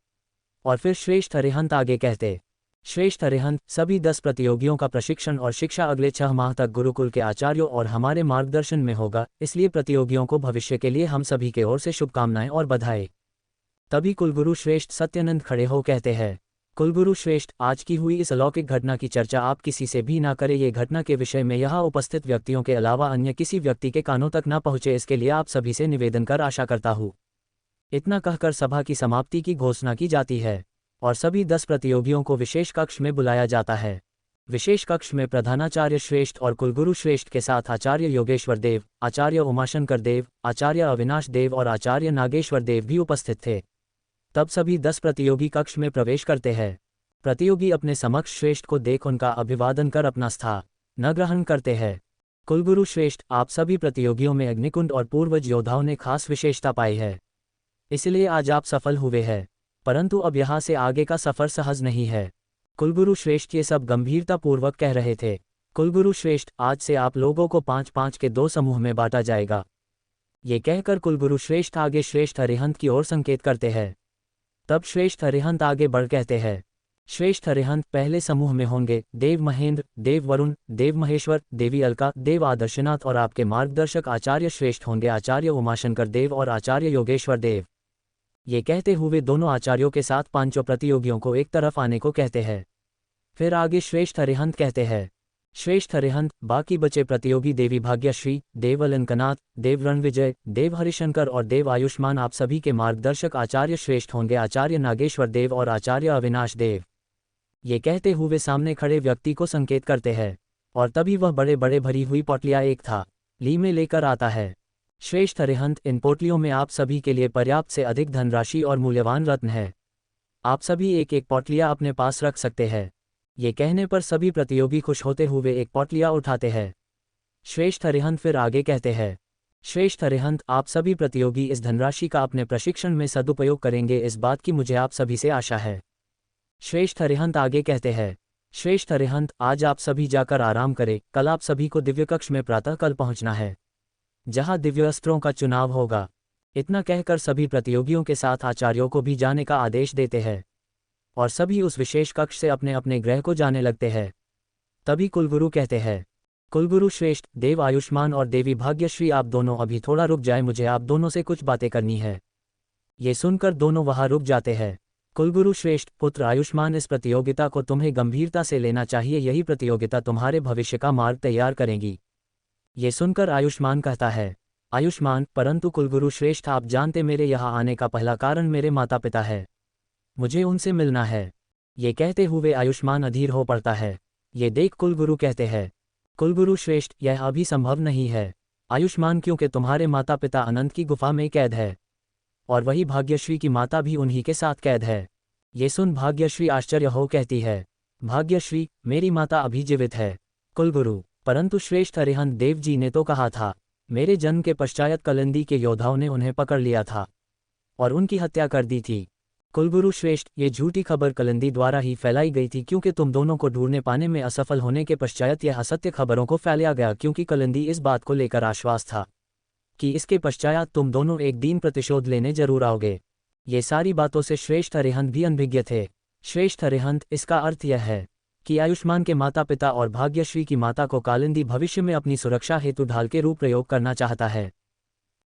A: और फिर श्रेष्ठ अरिहंत आगे कहते, श्रेष्ठ अरिहंत, सभी 10 प्रतियोगियों का प्रशिक्षण और शिक्षा अगले 6 माह तक गुरुकुल के आचार्यों और हमारे मार्गदर्शन में होगा, इसलिए प्रतियोगियों को भविष्य के लिए हम सभी की ओर से शुभकामनाएं और बधाई। तभी कुलगुरु श्रेष्ठ सत्यानंद खड़े हो कहते हैं, कुलगुरु श्रेष्ठ, आज की हुई इस अलौकिक घटना की चर्चा आप किसी से भी ना करें, ये घटना के विषय में यहाँ उपस्थित व्यक्तियों के अलावा अन्य किसी व्यक्ति के कानों तक न पहुँचे, इसके लिए आप सभी से निवेदन कर आशा करता हूँ। इतना कहकर सभा की समाप्ति की घोषणा की जाती है और सभी 10 प्रतियोगियों को विशेष कक्ष में बुलाया जाता है। विशेष कक्ष में प्रधानाचार्य श्रेष्ठ और कुलगुरु श्रेष्ठ के साथ आचार्य योगेश्वर देव, आचार्य उमाशंकर देव, आचार्य अविनाश देव और आचार्य नागेश्वर देव भी उपस्थित थे। तब सभी 10 प्रतियोगी कक्ष में प्रवेश करते हैं। प्रतियोगी अपने समक्ष श्रेष्ठ को देख उनका अभिवादन कर अपना स्थान ग्रहण करते हैं। कुलगुरु श्रेष्ठ, आप सभी प्रतियोगियों में अग्निकुंड और पूर्वज योद्धाओं ने खास विशेषता पाई है, इसलिए आज आप सफल हुए हैं। परंतु अब यहाँ से आगे का सफर सहज नहीं है। कुलगुरु श्रेष्ठ ये सब गंभीरतापूर्वक कह रहे थे। कुलगुरु श्रेष्ठ, आज से आप लोगों को 5-5 के 2 समूह में बांटा जाएगा। ये कहकर कुलगुरु श्रेष्ठ आगे श्रेष्ठ अरिहंत की ओर संकेत करते हैं। तब श्रेष्ठ अरिहंत आगे बढ़ कहते हैं, श्रेष्ठ अरिहंत, पहले समूह में होंगे देव महेंद्र, देव वरुण, देव महेश्वर, देवी अलका, देव आदर्शनाथ और आपके मार्गदर्शक आचार्य श्रेष्ठ होंगे आचार्य उमाशंकर देव और आचार्य योगेश्वर देव। ये कहते हुए दोनों आचार्यों के साथ 5 प्रतियोगियों को एक तरफ आने को कहते हैं। फिर आगे श्रेष्ठ अरिहंत कहते हैं, श्रेष्ठ अरिहंत, बाकी बचे प्रतियोगी देवी भाग्यश्री, देव अलंकनाथ, देव रणविजय, देव हरिशंकर और देव आयुष्मान आप सभी के मार्गदर्शक आचार्य श्रेष्ठ होंगे आचार्य नागेश्वर देव और आचार्य अविनाश देव। ये कहते हुए सामने खड़े व्यक्ति को संकेत करते हैं और तभी वह बड़े बड़े भरी हुई पोटलियां एक था ली में लेकर आता है। श्रेष्ठ अरिहंत, इन पोटलियों में आप सभी के लिए पर्याप्त से अधिक धनराशि और मूल्यवान रत्न है। आप सभी एक एक पोटलियां अपने पास रख सकते हैं। ये कहने पर सभी प्रतियोगी खुश होते हुए एक पोटलियां उठाते हैं। श्रेष्ठ अरिहंत फिर आगे कहते हैं, श्रेष्ठ अरिहंत, आप सभी प्रतियोगी इस धनराशि का अपने प्रशिक्षण में सदुपयोग करेंगे, इस बात की मुझे आप सभी से आशा है। श्रेष्ठ अरिहंत आगे कहते हैं, श्रेष्ठ अरिहंत, आज आप सभी जाकर आराम करें, कल आप सभी को दिव्य कक्ष में प्रातःकाल पहुंचना है, जहां दिव्य अस्त्रों का चुनाव होगा। इतना कहकर सभी प्रतियोगियों के साथ आचार्यों को भी जाने का आदेश देते हैं और सभी उस विशेष कक्ष से अपने अपने गृह को जाने लगते हैं। तभी कुलगुरु कहते हैं, कुलगुरु श्रेष्ठ, देव आयुष्मान और देवी भाग्यश्री, आप दोनों अभी थोड़ा रुक जाए, मुझे आप दोनों से कुछ बातें करनी है। ये सुनकर दोनों वहां रुक जाते हैं। कुलगुरु श्रेष्ठ, पुत्र आयुष्मान, इस प्रतियोगिता को तुम्हें गंभीरता से लेना चाहिए, यही प्रतियोगिता तुम्हारे भविष्य का मार्ग तैयार करेगी। ये सुनकर आयुष्मान कहता है, आयुष्मान, परंतु कुलगुरु श्रेष्ठ, आप जानते मेरे यहाँ आने का पहला कारण मेरे माता पिता है, मुझे उनसे मिलना है। ये कहते हुए आयुष्मान अधीर हो पड़ता है। ये देख कुलगुरु कहते हैं, कुलगुरु श्रेष्ठ, यह अभी संभव नहीं है आयुष्मान, क्योंकि तुम्हारे माता पिता अनंत की गुफा में कैद है और वही भाग्यश्री की माता भी उन्हीं के साथ कैद है। ये सुन भाग्यश्री आश्चर्य हो कहती है, भाग्यश्री, मेरी माता अभी जीवित है। कुलगुरु, परंतु श्रेष्ठ अरिहंत, देव जी ने तो कहा था, मेरे जन्म के पश्चात कलिंदी के योद्धाओं ने उन्हें पकड़ लिया था और उनकी हत्या कर दी थी। कुलगुरु श्रेष्ठ, ये झूठी खबर कलिंदी द्वारा ही फैलाई गई थी, क्योंकि तुम दोनों को ढूंढने पाने में असफल होने के पश्चात यह असत्य खबरों को फैलाया गया, क्योंकि कलिंदी इस बात को लेकर आश्वास था कि इसके पश्चात तुम दोनों एक दिन प्रतिशोध लेने जरूर आओगे। ये सारी बातों से श्रेष्ठ अरिहंत भी अनभिज्ञ थे। श्रेष्ठ अरिहंत, इसका अर्थ यह है कि आयुष्मान के माता पिता और भाग्यश्री की माता को कालिंदी भविष्य में अपनी सुरक्षा हेतु ढाल के रूप प्रयोग करना चाहता है।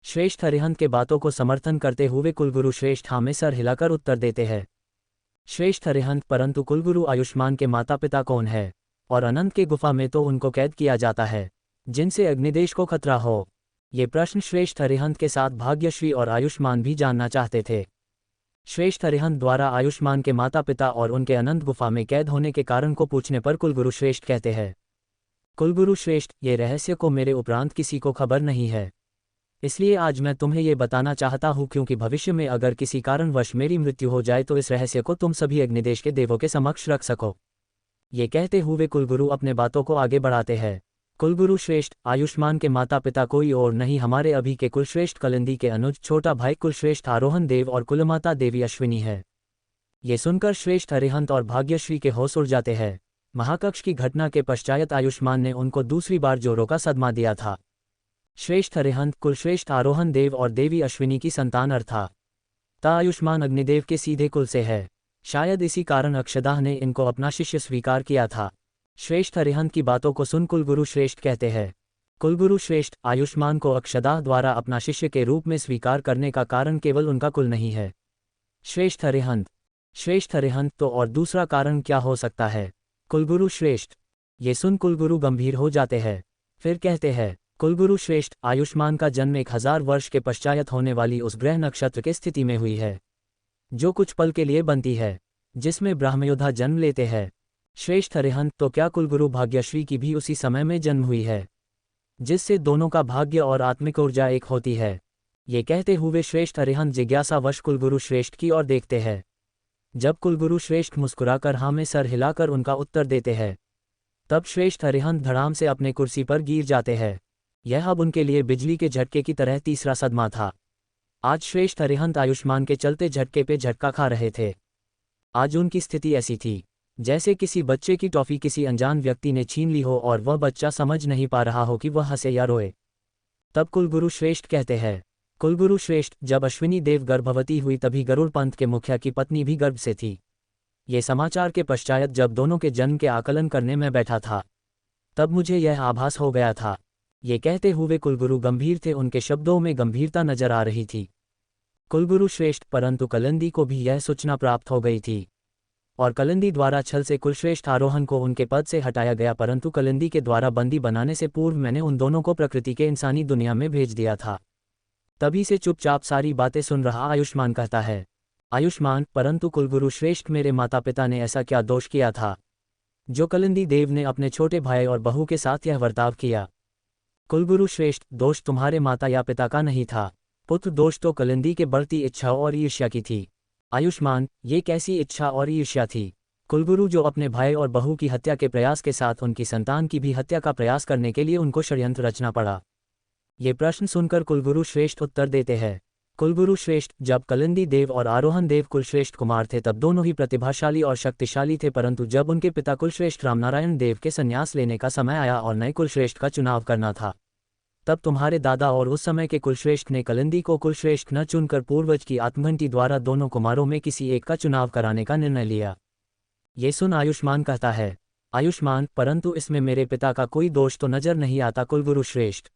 A: श्रेष्ठ अरिहंत के बातों को समर्थन करते हुए कुलगुरु श्रेष्ठ हाँ में सर हिलाकर उत्तर देते हैं। श्रेष्ठ अरिहंत, परंतु कुलगुरु, आयुष्मान के माता पिता कौन है और अनंत के गुफा में तो उनको कैद किया जाता है जिनसे अग्निदेश को खतरा हो। ये प्रश्न श्रेष्ठ अरिहंत के साथ भाग्यश्री और आयुष्मान भी जानना चाहते थे। श्रेष्ठ अरिहंत द्वारा आयुष्मान के माता पिता और उनके अनंत गुफा में कैद होने के कारण को पूछने पर कुलगुरु श्रेष्ठ कहते हैं, कुलगुरु श्रेष्ठ, ये रहस्य को मेरे उपरांत किसी को खबर नहीं है, इसलिए आज मैं तुम्हें ये बताना चाहता हूँ, क्योंकि भविष्य में अगर किसी कारणवश मेरी मृत्यु हो जाए तो इस रहस्य को तुम सभी अग्निदेश के देवों के समक्ष रख सको। ये कहते हुए कुलगुरु अपने बातों को आगे बढ़ाते हैं। कुलगुरु श्रेष्ठ, आयुष्मान के माता पिता कोई और नहीं, हमारे अभी के कुलश्रेष्ठ कलिंदी के अनुज छोटा भाई कुलश्रेष्ठ आरोहण देव और कुलमाता देवी अश्विनी है। ये सुनकर श्रेष्ठ अरिहंत और भाग्यश्री के होश उड़ जाते हैं। महाकक्ष की घटना के पश्चात आयुष्मान ने उनको दूसरी बार जोरों का सदमा दिया था। श्रेष्ठ अरिहंत, कुलश्रेष्ठ आरोहण देव और देवी अश्विनी की संतान अर्थात आयुष्मान अग्निदेव के सीधे कुल से है। शायद इसी कारण अक्षदाह ने इनको अपना शिष्य स्वीकार किया था। श्रेष्ठ अरिहंत की बातों को सुन कुलगुरु श्रेष्ठ कहते हैं, कुलगुरु श्रेष्ठ, आयुष्मान को अक्षदाह द्वारा अपना शिष्य के रूप में स्वीकार करने का कारण केवल उनका कुल नहीं है। श्रेष्ठ अरिहंत, तो और दूसरा कारण क्या हो सकता है? कुलगुरु श्रेष्ठ। ये सुन कुलगुरु गंभीर हो जाते हैं। फिर कहते हैं, कुलगुरु श्रेष्ठ, आयुष्मान का जन्म 1000 वर्ष के पश्चात होने वाली उस ग्रह नक्षत्र के स्थिति में हुई है जो कुछ पल के लिए बनती है, जिसमें ब्रह्मयोद्धा जन्म लेते हैं। श्रेष्ठ अरिहंत, तो क्या कुलगुरु भाग्यश्री की भी उसी समय में जन्म हुई है, जिससे दोनों का भाग्य और आत्मिक ऊर्जा एक होती है? ये कहते हुए श्रेष्ठ अरिहंत जिज्ञासावश कुलगुरु श्रेष्ठ की ओर देखते हैं। जब कुलगुरु श्रेष्ठ मुस्कुराकर हाँ में सर हिलाकर उनका उत्तर देते हैं, तब श्रेष्ठ अरिहंत धड़ाम से अपने कुर्सी पर गिर जाते हैं। यह अब उनके लिए बिजली के झटके की तरह तीसरा सदमा था। आज श्रेष्ठ अरिहंत आयुष्मान के चलते झटके पे झटका खा रहे थे। आज उनकी स्थिति ऐसी थी जैसे किसी बच्चे की टॉफी किसी अनजान व्यक्ति ने छीन ली हो और वह बच्चा समझ नहीं पा रहा हो कि वह हंसे या रोए। तब कुलगुरु श्रेष्ठ कहते हैं, कुलगुरु श्रेष्ठ, जब अश्विनी देव गर्भवती हुई तभी गरुड़ पंथ के मुखिया की पत्नी भी गर्भ से थी। ये समाचार के पश्चात जब दोनों के जन्म के आकलन करने में बैठा था तब मुझे यह आभास हो गया था। ये कहते हुए कुलगुरु गंभीर थे, उनके शब्दों में गंभीरता नजर आ रही थी। कुलगुरु श्रेष्ठ, परंतु कलिंदी को भी यह सूचना प्राप्त हो गई थी और कलिंदी द्वारा छल से कुलश्रेष्ठ आरोहण को उनके पद से हटाया गया, परंतु कलिंदी के द्वारा बंदी बनाने से पूर्व मैंने उन दोनों को प्रकृति के इंसानी दुनिया में भेज दिया था। तभी से चुपचाप सारी बातें सुन रहा आयुष्मान कहता है, आयुष्मान, परंतु कुलगुरु श्रेष्ठ, मेरे माता पिता ने ऐसा क्या दोष किया था जो कलिंदी देव ने अपने छोटे भाई और बहू के साथ यह बर्ताव किया? कुलगुरु श्रेष्ठ, दोष तुम्हारे माता या पिता का नहीं था पुत्र, दोष तो कलिंदी के बढ़ती इच्छा और ईर्ष्या की थी। आयुष्मान, ये कैसी इच्छा और ईर्ष्या थी? कुलगुरु, जो अपने भाई और बहू की हत्या के प्रयास के साथ उनकी संतान की भी हत्या का प्रयास करने के लिए उनको षड्यंत्र रचना पड़ा। ये प्रश्न सुनकर कुलगुरु श्रेष्ठ उत्तर देते हैं, कुलगुरु श्रेष्ठ, जब कलिंदी देव और आरोहण देव कुलश्रेष्ठ कुमार थे तब दोनों ही प्रतिभाशाली और शक्तिशाली थे, परंतु जब उनके पिता कुलश्रेष्ठ रामनारायण देव के संन्यास लेने का समय आया और नए कुलश्रेष्ठ का चुनाव करना था तब तुम्हारे दादा और उस समय के कुलश्रेष्ठ ने कलिंदी को कुलश्रेष्ठ न चुनकर पूर्वज की आत्मघंटी द्वारा दोनों कुमारों में किसी एक का चुनाव कराने का निर्णय लिया। ये सुन आयुष्मान कहता है, आयुष्मान, परंतु इसमें मेरे पिता का कोई दोष तो नजर नहीं आता। कुलगुरु श्रेष्ठ,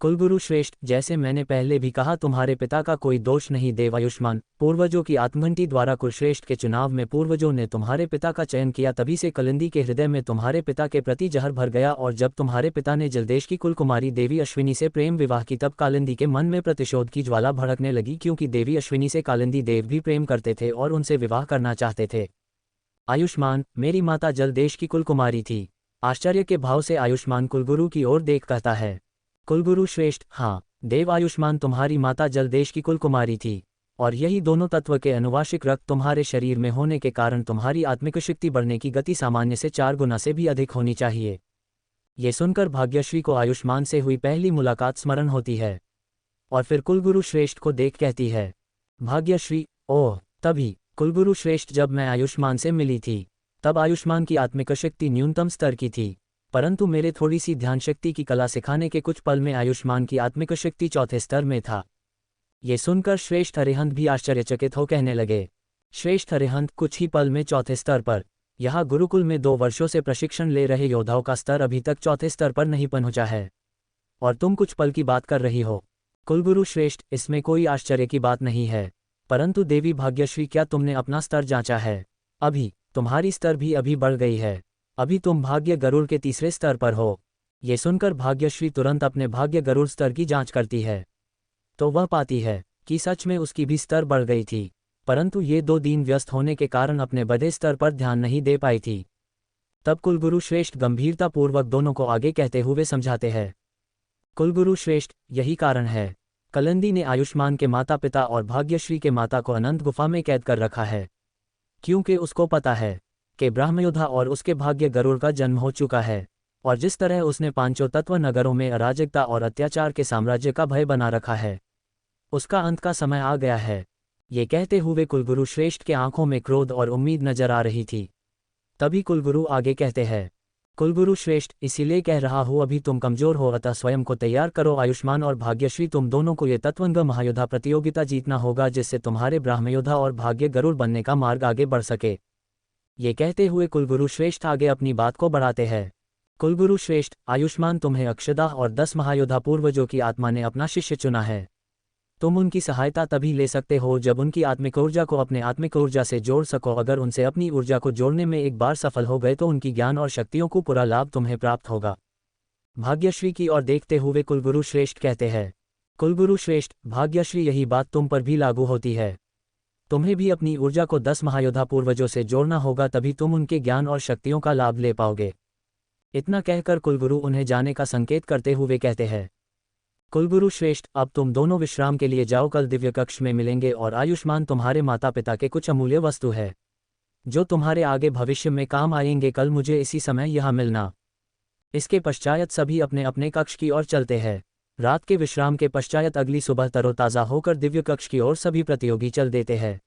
A: कुलगुरु श्रेष्ठ, जैसे मैंने पहले भी कहा, तुम्हारे पिता का कोई दोष नहीं। देव आयुष्मान, पूर्वजों की आत्मघंटी द्वारा कुलश्रेष्ठ के चुनाव में पूर्वजों ने तुम्हारे पिता का चयन किया, तभी से कलिंदी के हृदय में तुम्हारे पिता के प्रति जहर भर गया और जब तुम्हारे पिता ने जलदेश की कुलकुमारी देवी अश्विनी से प्रेम विवाह की तब कालिंदी के मन में प्रतिशोध की ज्वाला भड़कने लगी, क्योंकि देवी अश्विनी से कालिंदी देव भी प्रेम करते थे और उनसे विवाह करना चाहते थे। आयुष्मान, मेरी माता जलदेश की कुलकुमारी थी। आश्चर्य के भाव से आयुष्मान कुलगुरु की ओर देख कहता है, कुलगुरु श्रेष्ठ, हाँ देव आयुष्मान, तुम्हारी माता जलदेश की कुलकुमारी थी और यही दोनों तत्व के अनुवांशिक रक्त तुम्हारे शरीर में होने के कारण तुम्हारी आत्मिक शक्ति बढ़ने की गति सामान्य से 4 गुना से भी अधिक होनी चाहिए। ये सुनकर भाग्यश्री को आयुष्मान से हुई पहली मुलाकात स्मरण होती है और फिर कुलगुरु श्रेष्ठ को देख कहती है, भाग्यश्री, ओह, तभी कुलगुरु श्रेष्ठ, जब मैं आयुष्मान से मिली थी तब आयुष्मान की आत्मिक शक्ति न्यूनतम स्तर की थी, परंतु मेरे थोड़ी सी ध्यान शक्ति की कला सिखाने के कुछ पल में आयुष्मान की आत्मिक शक्ति 4थे स्तर में था। ये सुनकर श्रेष्ठ अरिहंत भी आश्चर्यचकित हो कहने लगे, श्रेष्ठ अरिहंत, कुछ ही पल में 4थे स्तर पर? यहाँ गुरुकुल में 2 वर्षों से प्रशिक्षण ले रहे योद्धाओं का स्तर अभी तक 4थे स्तर पर नहीं पहुंचा है और तुम कुछ पल की बात कर रही हो। कुलगुरु श्रेष्ठ, इसमें कोई आश्चर्य की बात नहीं है, परंतु देवी भाग्यश्री, क्या तुमने अपना स्तर जांचा है? अभी तुम्हारी स्तर भी अभी बढ़ गई है, अभी तुम भाग्य गरुड़ के 3रे स्तर पर हो। ये सुनकर भाग्यश्री तुरंत अपने भाग्य गरुड़ स्तर की जांच करती है तो वह पाती है कि सच में उसकी भी स्तर बढ़ गई थी, परंतु ये 2 दिन व्यस्त होने के कारण अपने बढ़े स्तर पर ध्यान नहीं दे पाई थी। तब कुलगुरु श्रेष्ठ गंभीरतापूर्वक दोनों को आगे कहते हुए समझाते हैं, कुलगुरु श्रेष्ठ, यही कारण है कलिंदी ने आयुष्मान के माता पिता और भाग्यश्री के माता को अनंत गुफा में कैद कर रखा है, क्योंकि उसको पता है कि ब्रह्मयोद्धा और उसके भाग्य गरुड़ का जन्म हो चुका है और जिस तरह उसने 5 तत्व नगरों में अराजकता और अत्याचार के साम्राज्य का भय बना रखा है, उसका अंत का समय आ गया है। ये कहते हुए कुलगुरु श्रेष्ठ के आंखों में क्रोध और उम्मीद नजर आ रही थी। तभी कुलगुरु आगे कहते हैं, कुलगुरु श्रेष्ठ, इसीलिए कह रहा हूँ, अभी तुम कमजोर हो, अतः स्वयं को तैयार करो। आयुष्मान और भाग्यश्री, तुम दोनों को ये तत्वंग महायोद्धा प्रतियोगिता जीतना होगा, जिससे तुम्हारे ब्रह्मयोद्धा और भाग्य गरुड़ बनने का मार्ग आगे बढ़ सके। ये कहते हुए कुलगुरु श्रेष्ठ आगे अपनी बात को बढ़ाते हैं, कुलगुरु श्रेष्ठ, आयुष्मान, तुम्हें अक्षदा और 10 महायोद्धा पूर्वजों की आत्मा ने अपना शिष्य चुना है। तुम उनकी सहायता तभी ले सकते हो जब उनकी आत्मिक ऊर्जा को अपने आत्मिक ऊर्जा से जोड़ सको। अगर उनसे अपनी ऊर्जा को जोड़ने में एक बार सफल हो गए तो उनकी ज्ञान और शक्तियों को पूरा लाभ तुम्हें प्राप्त होगा। भाग्यश्री की ओर देखते हुए कुलगुरु श्रेष्ठ कहते हैं, कुलगुरु श्रेष्ठ, भाग्यश्री, यही बात तुम पर भी लागू होती है। तुम्हें भी अपनी ऊर्जा को 10 महायोद्धा पूर्वजों से जोड़ना होगा, तभी तुम उनके ज्ञान और शक्तियों का लाभ ले पाओगे। इतना कहकर कुलगुरु उन्हें जाने का संकेत करते हुए कहते हैं, कुलगुरु श्रेष्ठ, अब तुम दोनों विश्राम के लिए जाओ, कल दिव्य कक्ष में मिलेंगे और आयुष्मान तुम्हारे माता पिता के कुछ अमूल्य वस्तु है। जो तुम्हारे आगे भविष्य में काम आएंगे। कल मुझे इसी समय यहाँ मिलना। इसके पश्चात सभी अपने अपने कक्ष की ओर चलते हैं। रात के विश्राम के पश्चात अगली सुबह तरोताज़ा होकर दिव्य कक्ष की ओर सभी प्रतियोगी चल देते हैं।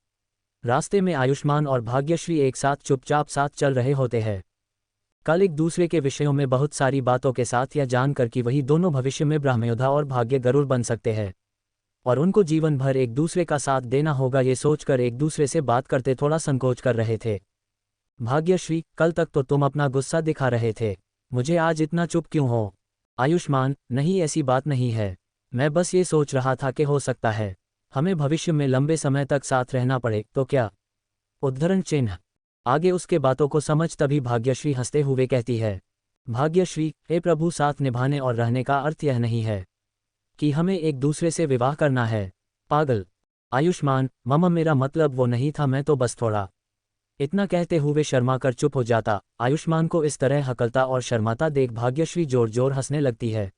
A: रास्ते में आयुष्मान और भाग्यश्री एक साथ चुपचाप साथ चल रहे होते हैं। कल एक दूसरे के विषयों में बहुत सारी बातों के साथ यह जानकर कि वही दोनों भविष्य में ब्रह्मयोद्धा और भाग्य गरुड़ बन सकते हैं और उनको जीवन भर एक दूसरे का साथ देना होगा, ये सोचकर एक दूसरे से बात करते थोड़ा संकोच कर रहे थे। भाग्यश्री, कल तक तो तुम अपना गुस्सा दिखा रहे थे, मुझे आज इतना चुप क्यों हो? आयुष्मान, नहीं ऐसी बात नहीं है, मैं बस ये सोच रहा था कि हो सकता है हमें भविष्य में लंबे समय तक साथ रहना पड़े तो क्या? उद्धरण चिन्ह। आगे उसके बातों को समझ तभी भाग्यश्री हंसते हुए कहती है, भाग्यश्री, हे प्रभु, साथ निभाने और रहने का अर्थ यह नहीं है कि हमें एक दूसरे से विवाह करना है। पागल। आयुष्मान, मम्मा, मेरा मतलब वो नहीं था, मैं तो बस थोड़ा। इतना कहते हुए शर्मा कर चुप हो जाता। आयुष्मान को इस तरह हकलता और शर्माता देख भाग्यश्री जोर जोर हंसने लगती है।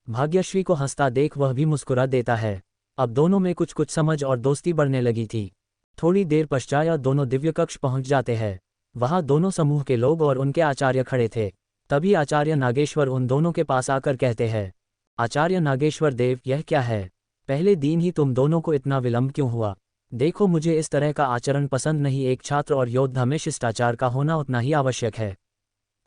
A: भाग्यश्री को हंसता देख वह भी मुस्कुरा देता है। अब दोनों में कुछ कुछ समझ और दोस्ती बढ़ने लगी थी। थोड़ी देर पश्चात दोनों दिव्य कक्ष पहुंच जाते हैं। वहां दोनों समूह के लोग और उनके आचार्य खड़े थे। तभी आचार्य नागेश्वर उन दोनों के पास आकर कहते हैं, आचार्य नागेश्वर देव, यह क्या है? पहले दिन ही तुम दोनों को इतना विलंब क्यों हुआ? देखो, मुझे इस तरह का आचरण पसंद नहीं। एक छात्र और योद्धा में शिष्टाचार का होना उतना ही आवश्यक है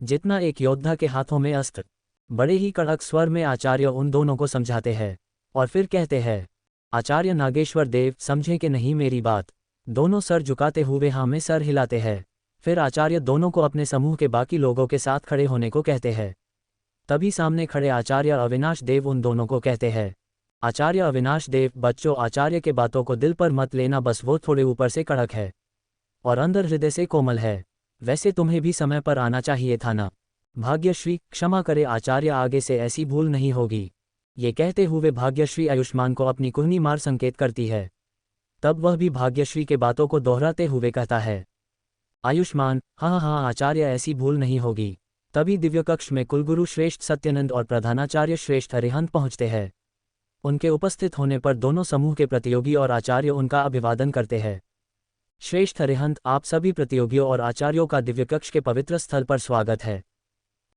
A: जितना एक योद्धा के हाथों में अस्त्र। बड़े ही कड़क स्वर में आचार्य उन दोनों को समझाते हैं और फिर कहते हैं, आचार्य नागेश्वर देव, समझें कि नहीं मेरी बात? दोनों सर झुकाते हुए हाँ में सर हिलाते हैं। फिर आचार्य दोनों को अपने समूह के बाकी लोगों के साथ खड़े होने को कहते हैं। तभी सामने खड़े आचार्य अविनाश देव उन दोनों को कहते हैं, आचार्य अविनाश देव, बच्चों, आचार्य के बातों को दिल पर मत लेना, बस वो थोड़े ऊपर से कड़क है और अंदर हृदय से कोमल है। वैसे तुम्हें भी समय पर आना चाहिए था ना? भाग्यश्री, क्षमा करे आचार्य, आगे से ऐसी भूल नहीं होगी। ये कहते हुए भाग्यश्री आयुष्मान को अपनी कुहनी मार संकेत करती है। तब वह भी भाग्यश्री के बातों को दोहराते हुए कहता है, आयुष्मान, हाँ हाँ आचार्य, ऐसी भूल नहीं होगी। तभी दिव्य कक्ष में कुलगुरु श्रेष्ठ सत्यानंद और प्रधानाचार्य श्रेष्ठ अरिहंत पहुंचते हैं। उनके उपस्थित होने पर दोनों समूह के प्रतियोगी और आचार्य उनका अभिवादन करते हैं। श्रेष्ठ अरिहंत, आप सभी प्रतियोगियों और आचार्यों का दिव्य कक्ष के पवित्र स्थल पर स्वागत है।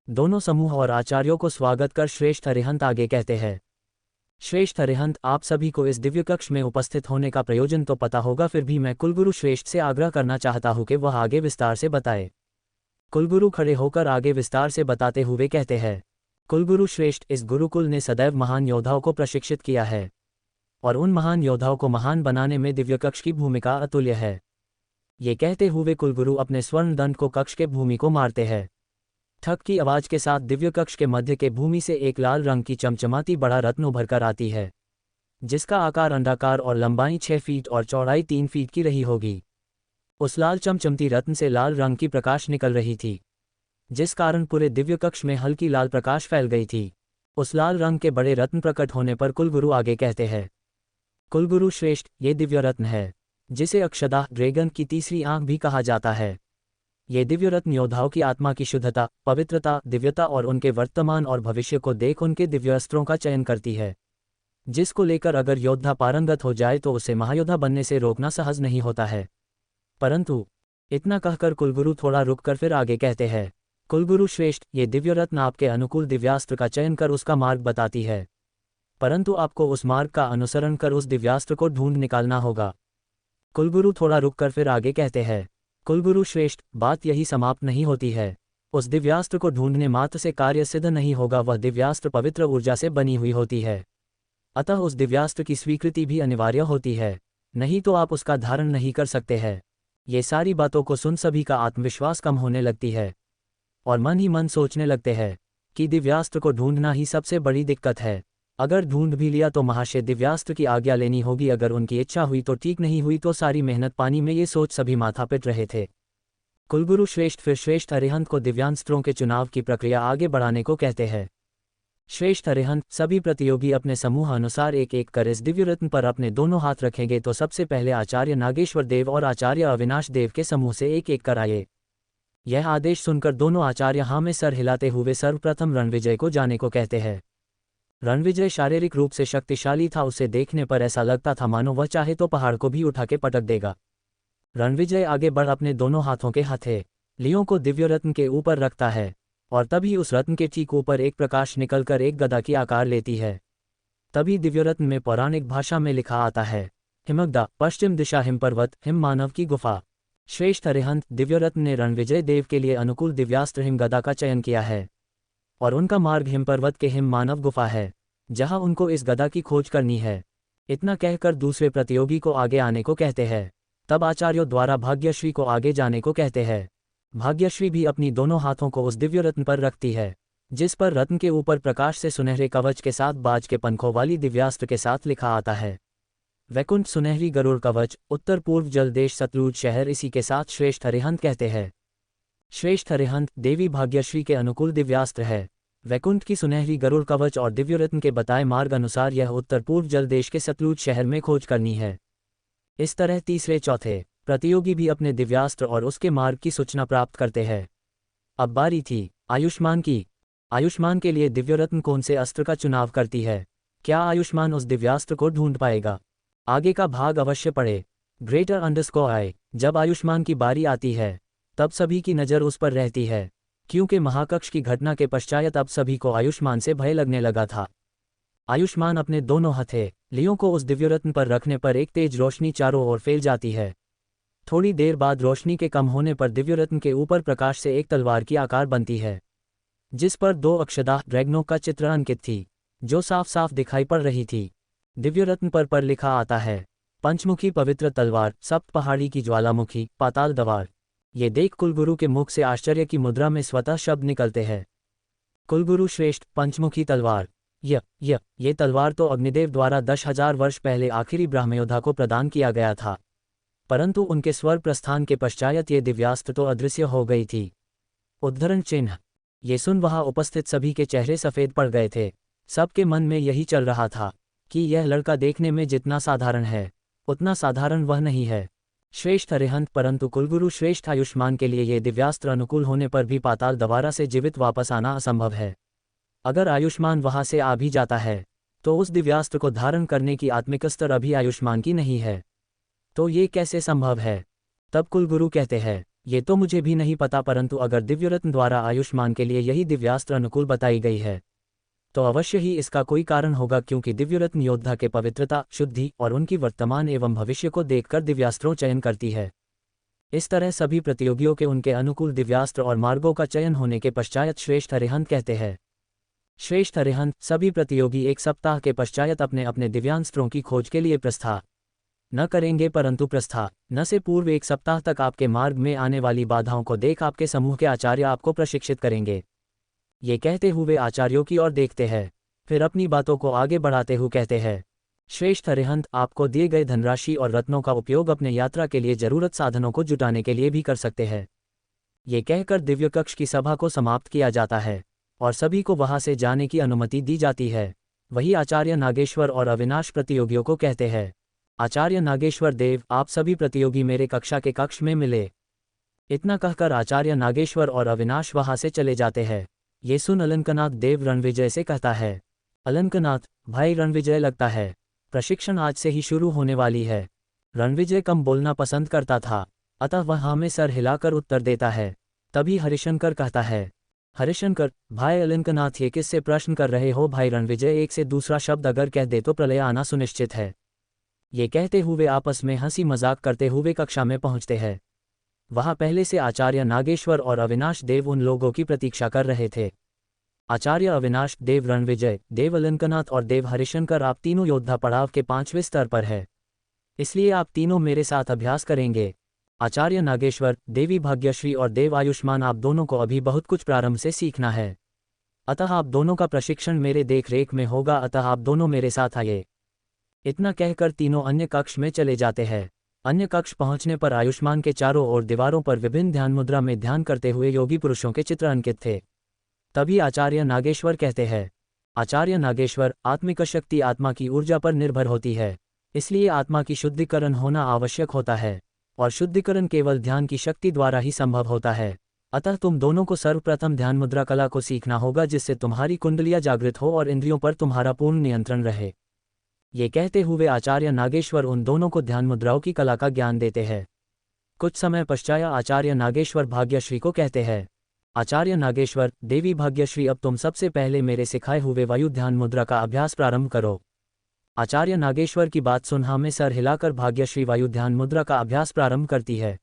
A: दोनों समूह और आचार्यों को स्वागत कर श्रेष्ठ अरिहंत आगे कहते हैं, श्रेष्ठ अरिहंत, आप सभी को इस दिव्य कक्ष में उपस्थित होने का प्रयोजन तो पता होगा, फिर भी मैं कुलगुरु श्रेष्ठ से आग्रह करना चाहता हूं कि वह आगे विस्तार से बताए। कुलगुरु खड़े होकर आगे विस्तार से बताते हुए कहते हैं, कुलगुरु श्रेष्ठ, इस गुरुकुल ने सदैव महान योद्धाओं को प्रशिक्षित किया है और उन महान योद्धाओं को महान बनाने में दिव्य कक्ष की भूमिका अतुल्य है। ये कहते हुए कुलगुरु अपने स्वर्ण दंड को कक्ष के भूमि को मारते हैं। ठक की आवाज के साथ दिव्य कक्ष के मध्य के भूमि से एक लाल रंग की चमचमाती बड़ा रत्न उभर कर आती है, जिसका आकार अंडाकार और लंबाई 6 फीट और चौड़ाई 3 फीट की रही होगी। उस लाल चमचमती रत्न से लाल रंग की प्रकाश निकल रही थी, जिस कारण पूरे दिव्य कक्ष में हल्की लाल प्रकाश फैल गई थी। उस लाल रंग के बड़े रत्न प्रकट होने पर कुलगुरु आगे कहते हैं, कुलगुरु श्रेष्ठ, ये दिव्य रत्न है जिसे अक्षदा ड्रैगन की तीसरी आंख भी कहा जाता है। ये दिव्य रत्न योद्धाओं की आत्मा की शुद्धता, पवित्रता, दिव्यता और उनके वर्तमान और भविष्य को देख उनके दिव्य अस्त्रों का चयन करती है, जिसको लेकर अगर योद्धा पारंगत हो जाए तो उसे महायोद्धा बनने से रोकना सहज नहीं होता है। परंतु इतना कहकर कुलगुरु थोड़ा रुककर फिर आगे कहते हैं, कुलगुरु श्रेष्ठ, ये दिव्य रत्न आपके अनुकूल दिव्यास्त्र का चयन कर उसका मार्ग बताती है, परंतु आपको उस मार्ग का अनुसरण कर उस दिव्यास्त्र को ढूंढ निकालना होगा। कुलगुरु थोड़ा रुककर फिर आगे कहते हैं, कुलगुरु श्रेष्ठ, बात यही समाप्त नहीं होती है। उस दिव्यास्त्र को ढूंढने मात्र से कार्य सिद्ध नहीं होगा, वह दिव्यास्त्र पवित्र ऊर्जा से बनी हुई होती है, अतः उस दिव्यास्त्र की स्वीकृति भी अनिवार्य होती है, नहीं तो आप उसका धारण नहीं कर सकते हैं। ये सारी बातों को सुन सभी का आत्मविश्वास कम होने लगती है और मन ही मन सोचने लगते हैं कि दिव्यास्त्र को ढूंढना ही सबसे बड़ी दिक्कत है। अगर ढूंढ भी लिया तो महाशय दिव्यास्त्र की आज्ञा लेनी होगी, अगर उनकी इच्छा हुई तो ठीक, नहीं हुई तो सारी मेहनत पानी में, ये सोच सभी माथा पिट रहे थे। कुलगुरु श्रेष्ठ फिर श्रेष्ठ अरिहंत को दिव्यांस्त्रों के चुनाव की प्रक्रिया आगे बढ़ाने को कहते हैं। श्रेष्ठ अरिहंत, सभी प्रतियोगी अपने समूह अनुसार एक एक कर इस दिव्य रत्न पर अपने दोनों हाथ रखेंगे, तो सबसे पहले आचार्य नागेश्वर देव और आचार्य अविनाश देव के समूह से एक एक कर आए। यह आदेश सुनकर दोनों आचार्य हाँ में सर हिलाते हुए सर्वप्रथम रणविजय को जाने को कहते हैं। रणविजय शारीरिक रूप से शक्तिशाली था, उसे देखने पर ऐसा लगता था मानो वह चाहे तो पहाड़ को भी उठा के पटक देगा। रणविजय आगे बढ़ अपने दोनों हाथों के हथेलियों को दिव्य रत्न के ऊपर रखता है और तभी उस रत्न के ठीक ऊपर एक प्रकाश निकलकर एक गदा की आकार लेती है। तभी दिव्यरत्न में पौराणिक भाषा में लिखा आता है, हिमगदा पश्चिम दिशा हिमपर्वत हिम मानव की गुफा। श्रेष्ठ अरिहंत दिव्यरत्न ने रणविजय देव के लिए अनुकूल दिव्यास्त्र हिमगदा का चयन किया है और उनका मार्ग हिमपर्वत के हिम मानव गुफा है, जहां उनको इस गदा की खोज करनी है। इतना कहकर दूसरे प्रतियोगी को आगे आने को कहते हैं। तब आचार्यों द्वारा भाग्यश्री को आगे जाने को कहते हैं। भाग्यश्री भी अपनी दोनों हाथों को उस दिव्य रत्न पर रखती है, जिस पर रत्न के ऊपर प्रकाश से सुनहरे कवच के साथ बाज के पंखों वाली दिव्यास्त्र के साथ लिखा आता है, वैकुंठ सुनहरी गरुड़ कवच उत्तर पूर्व जलदेश सतलुज शहर। इसी के साथ श्रेष्ठ अरिहंत कहते हैं। श्रेष्ठ अरिहंत देवी भाग्यश्री के अनुकूल दिव्यास्त्र है। वैकुंठ की सुनहरी गरुड़ कवच और दिव्यरत्न के बताए मार्ग अनुसार यह उत्तर पूर्व जलदेश के सतलुज शहर में खोज करनी है। इस तरह तीसरे चौथे प्रतियोगी भी अपने दिव्यास्त्र और उसके मार्ग की सूचना प्राप्त करते हैं। अब बारी थी आयुष्मान की। आयुष्मान के लिए दिव्यरत्न कौन से अस्त्र का चुनाव करती है? क्या आयुष्मान उस दिव्यास्त्र को ढूंढ पाएगा? आगे का भाग अवश्य पढ़े। _I। जब आयुष्मान की बारी आती है तब सभी की नज़र उस पर रहती है, क्योंकि महाकक्ष की घटना के पश्चात अब सभी को आयुष्मान से भय लगने लगा था। आयुष्मान अपने दोनों हथेलियों को उस दिव्यरत्न पर रखने पर एक तेज रोशनी चारों ओर फैल जाती है। थोड़ी देर बाद रोशनी के कम होने पर दिव्यरत्न के ऊपर प्रकाश से एक तलवार की आकार बनती है, जिस पर 2 अक्षदाह ड्रैगनों का चित्र अंकित थी, जो साफ साफ दिखाई पड़ रही थी। दिव्यरत्न पर लिखा आता है, पंचमुखी पवित्र तलवार सप्त पहाड़ी की ज्वालामुखी पाताल दवार। ये देख कुलगुरु के मुख से आश्चर्य की मुद्रा में स्वतः शब्द निकलते हैं। कुलगुरु श्रेष्ठ पंचमुखी तलवार। ये तलवार तो अग्निदेव द्वारा 10,000 वर्ष पहले आखिरी ब्रह्मयोद्धा को प्रदान किया गया था, परंतु उनके स्वर प्रस्थान के पश्चात ये दिव्यास्त्र तो अदृश्य हो गई थी। उद्धरण चिन्ह। ये सुन वहां उपस्थित सभी के चेहरे सफ़ेद पड़ गए थे। सबके मन में यही चल रहा था कि यह लड़का देखने में जितना साधारण है उतना साधारण वह नहीं है। श्रेष्ठ अरिहंत परंतु कुलगुरु श्रेष्ठ आयुष्मान के लिए ये दिव्यास्त्र अनुकूल होने पर भी पाताल दवारा से जीवित वापस आना असंभव है। अगर आयुष्मान वहां से आ भी जाता है तो उस दिव्यास्त्र को धारण करने की आत्मिक स्तर अभी आयुष्मान की नहीं है, तो ये कैसे संभव है? तब कुलगुरु कहते हैं, ये तो मुझे भी नहीं पता, परंतु अगर दिव्यरत्न द्वारा आयुष्मान के लिए यही दिव्यास्त्र अनुकूल बताई गई है तो अवश्य ही इसका कोई कारण होगा, क्योंकि दिव्यरत्न योद्धा के पवित्रता, शुद्धि और उनकी वर्तमान एवं भविष्य को देखकर दिव्यास्त्रों चयन करती है। इस तरह सभी प्रतियोगियों के उनके अनुकूल दिव्यास्त्र और मार्गों का चयन होने के पश्चात श्रेष्ठ अरिहंत कहते हैं, श्रेष्ठ अरिहंत सभी प्रतियोगी 1 सप्ताह के पश्चात अपने अपने दिव्यास्त्रों की खोज के लिए प्रस्थान न करेंगे, परंतु प्रस्थान से पूर्व 1 सप्ताह तक आपके मार्ग में आने वाली बाधाओं को देख आपके समूह के आचार्य आपको प्रशिक्षित करेंगे। ये कहते हुए आचार्यों की ओर देखते हैं, फिर अपनी बातों को आगे बढ़ाते हुए कहते हैं, श्रेष्ठ अरिहंत आपको दिए गए धनराशि और रत्नों का उपयोग अपने यात्रा के लिए जरूरत साधनों को जुटाने के लिए भी कर सकते हैं। ये कहकर दिव्य कक्ष की सभा को समाप्त किया जाता है और सभी को वहां से जाने की अनुमति दी जाती है। वही आचार्य नागेश्वर और अविनाश प्रतियोगियों को कहते हैं, आचार्य नागेश्वर देव आप सभी प्रतियोगी मेरे कक्षा के कक्ष में मिले। इतना कहकर आचार्य नागेश्वर और अविनाश वहां से चले जाते हैं। ये सुन अलंकनाथ देव रणविजय से कहता है, अलंकनाथ भाई रणविजय लगता है प्रशिक्षण आज से ही शुरू होने वाली है। रणविजय कम बोलना पसंद करता था, अतः वह हाँ में सर हिलाकर उत्तर देता है। तभी हरिशंकर कहता है, हरिशंकर भाई अलंकनाथ ये किससे प्रश्न कर रहे हो? भाई रणविजय एक से दूसरा शब्द अगर कह दे तो प्रलय आना सुनिश्चित है। ये कहते हुए आपस में हंसी मजाक करते हुए कक्षा में पहुंचते हैं। वहां पहले से आचार्य नागेश्वर और अविनाश देव उन लोगों की प्रतीक्षा कर रहे थे। आचार्य अविनाश देव रणविजय, देव अलंकनाथ और देव हरिशंकर आप तीनों योद्धा पड़ाव के 5वें स्तर पर है, इसलिए आप तीनों मेरे साथ अभ्यास करेंगे। आचार्य नागेश्वर, देवी भाग्यश्री और देव आयुष्मान आप दोनों को अभी बहुत कुछ प्रारंभ से सीखना है, अतः आप दोनों का प्रशिक्षण मेरे देखरेख में होगा, अतः आप दोनों मेरे साथ आइए। इतना कहकर तीनों अन्य कक्ष में चले जाते हैं। अन्य कक्ष पहुंचने पर आयुष्मान के चारों ओर दीवारों पर विभिन्न ध्यान मुद्रा में ध्यान करते हुए योगी पुरुषों के चित्र अंकित थे। तभी आचार्य नागेश्वर कहते हैं, आचार्य नागेश्वर आत्मिक शक्ति आत्मा की ऊर्जा पर निर्भर होती है, इसलिए आत्मा की शुद्धिकरण होना आवश्यक होता है और शुद्धिकरण केवल ध्यान की शक्ति द्वारा ही संभव होता है। अतः तुम दोनों को सर्वप्रथम ध्यान मुद्रा कला को सीखना होगा, जिससे तुम्हारी कुंडलियां जागृत हो और इंद्रियों पर तुम्हारा पूर्ण नियंत्रण रहे। ये कहते हुए आचार्य नागेश्वर उन दोनों को ध्यान मुद्राओं की कला का ज्ञान देते हैं। कुछ समय पश्चात आचार्य नागेश्वर भाग्यश्री को कहते हैं, आचार्य नागेश्वर, देवी भाग्यश्री, अब तुम सबसे पहले मेरे सिखाए हुए वायु ध्यान मुद्रा का अभ्यास प्रारंभ करो। आचार्य नागेश्वर की बात सुन हाँ में सर हिलाकर भाग्यश्री वायु ध्यान मुद्रा का अभ्यास प्रारंभ करती है।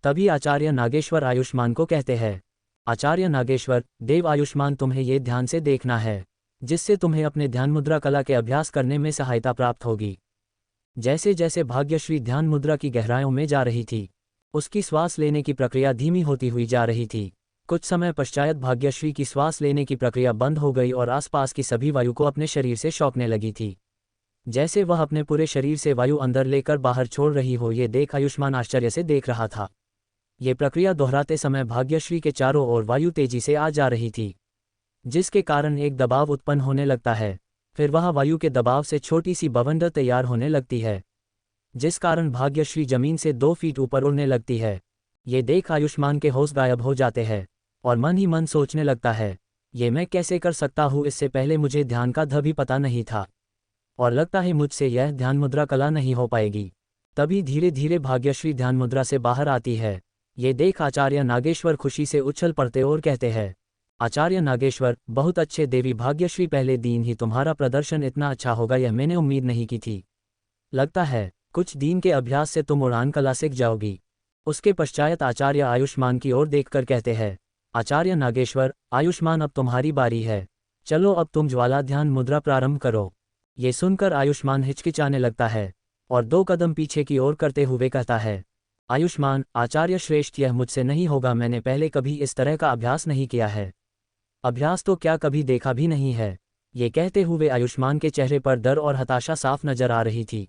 A: तभी आचार्य नागेश्वर आयुष्मान को कहते हैं, आचार्य नागेश्वर, देव आयुष्मान, तुम्हें ये ध्यान से देखना है, जिससे तुम्हें अपने ध्यान मुद्रा कला के अभ्यास करने में सहायता प्राप्त होगी। जैसे जैसे भाग्यश्री ध्यान मुद्रा की गहराइयों में जा रही थी, उसकी श्वास लेने की प्रक्रिया धीमी होती हुई जा रही थी। कुछ समय पश्चात भाग्यश्री की श्वास लेने की प्रक्रिया बंद हो गई और आसपास की सभी वायु को अपने शरीर से सोखने लगी थी। जैसे वह अपने पूरे शरीर से वायु अंदर लेकर बाहर छोड़ रही हो, ये देख आयुष्मान आश्चर्य से देख रहा था। ये प्रक्रिया दोहराते समय भाग्यश्री के चारों ओर वायु तेजी से आ जा रही थी, जिसके कारण एक दबाव उत्पन्न होने लगता है। फिर वह वायु के दबाव से छोटी सी बवंडर तैयार होने लगती है, जिस कारण भाग्यश्री जमीन से 2 फीट ऊपर उड़ने लगती है। ये देख आयुष्मान के होश गायब हो जाते हैं और मन ही मन सोचने लगता है, ये मैं कैसे कर सकता हूँ, इससे पहले मुझे ध्यान का ध भी पता नहीं था और लगता है मुझसे यह ध्यान मुद्रा कला नहीं हो पाएगी। तभी धीरे धीरे भाग्यश्री ध्यान मुद्रा से बाहर आती है। ये देख आचार्य नागेश्वर खुशी से उछल पड़ते और कहते हैं, आचार्य नागेश्वर, बहुत अच्छे देवी भाग्यश्री, पहले दिन ही तुम्हारा प्रदर्शन इतना अच्छा होगा यह मैंने उम्मीद नहीं की थी। लगता है कुछ दिन के अभ्यास से तुम उड़ान कला सीख जाओगी। उसके पश्चात आचार्य आयुष्मान की ओर देखकर कहते हैं, आचार्य नागेश्वर, आयुष्मान, अब तुम्हारी बारी है, चलो अब तुम ज्वाला ध्यान मुद्रा प्रारंभ करो। ये सुनकर आयुष्मान हिचकिचाने लगता है और 2 कदम पीछे की ओर करते हुए कहता है, आयुष्मान, आचार्य श्रेष्ठ, यह मुझसे नहीं होगा, मैंने पहले कभी इस तरह का अभ्यास नहीं किया है, अभ्यास तो क्या कभी देखा भी नहीं है। ये कहते हुए आयुष्मान के चेहरे पर डर और हताशा साफ नजर आ रही थी।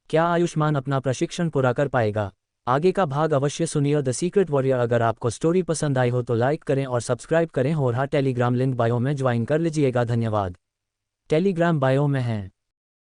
A: क्या आयुष्मान अपना प्रशिक्षण पूरा कर पाएगा? आगे का भाग अवश्य सुनिए द सीक्रेट वॉरियर। अगर आपको स्टोरी पसंद आई हो तो लाइक करें और सब्सक्राइब करें और हाँ, टेलीग्राम लिंक बायो में ज्वाइन कर लीजिएगा। धन्यवाद। टेलीग्राम बायो में है।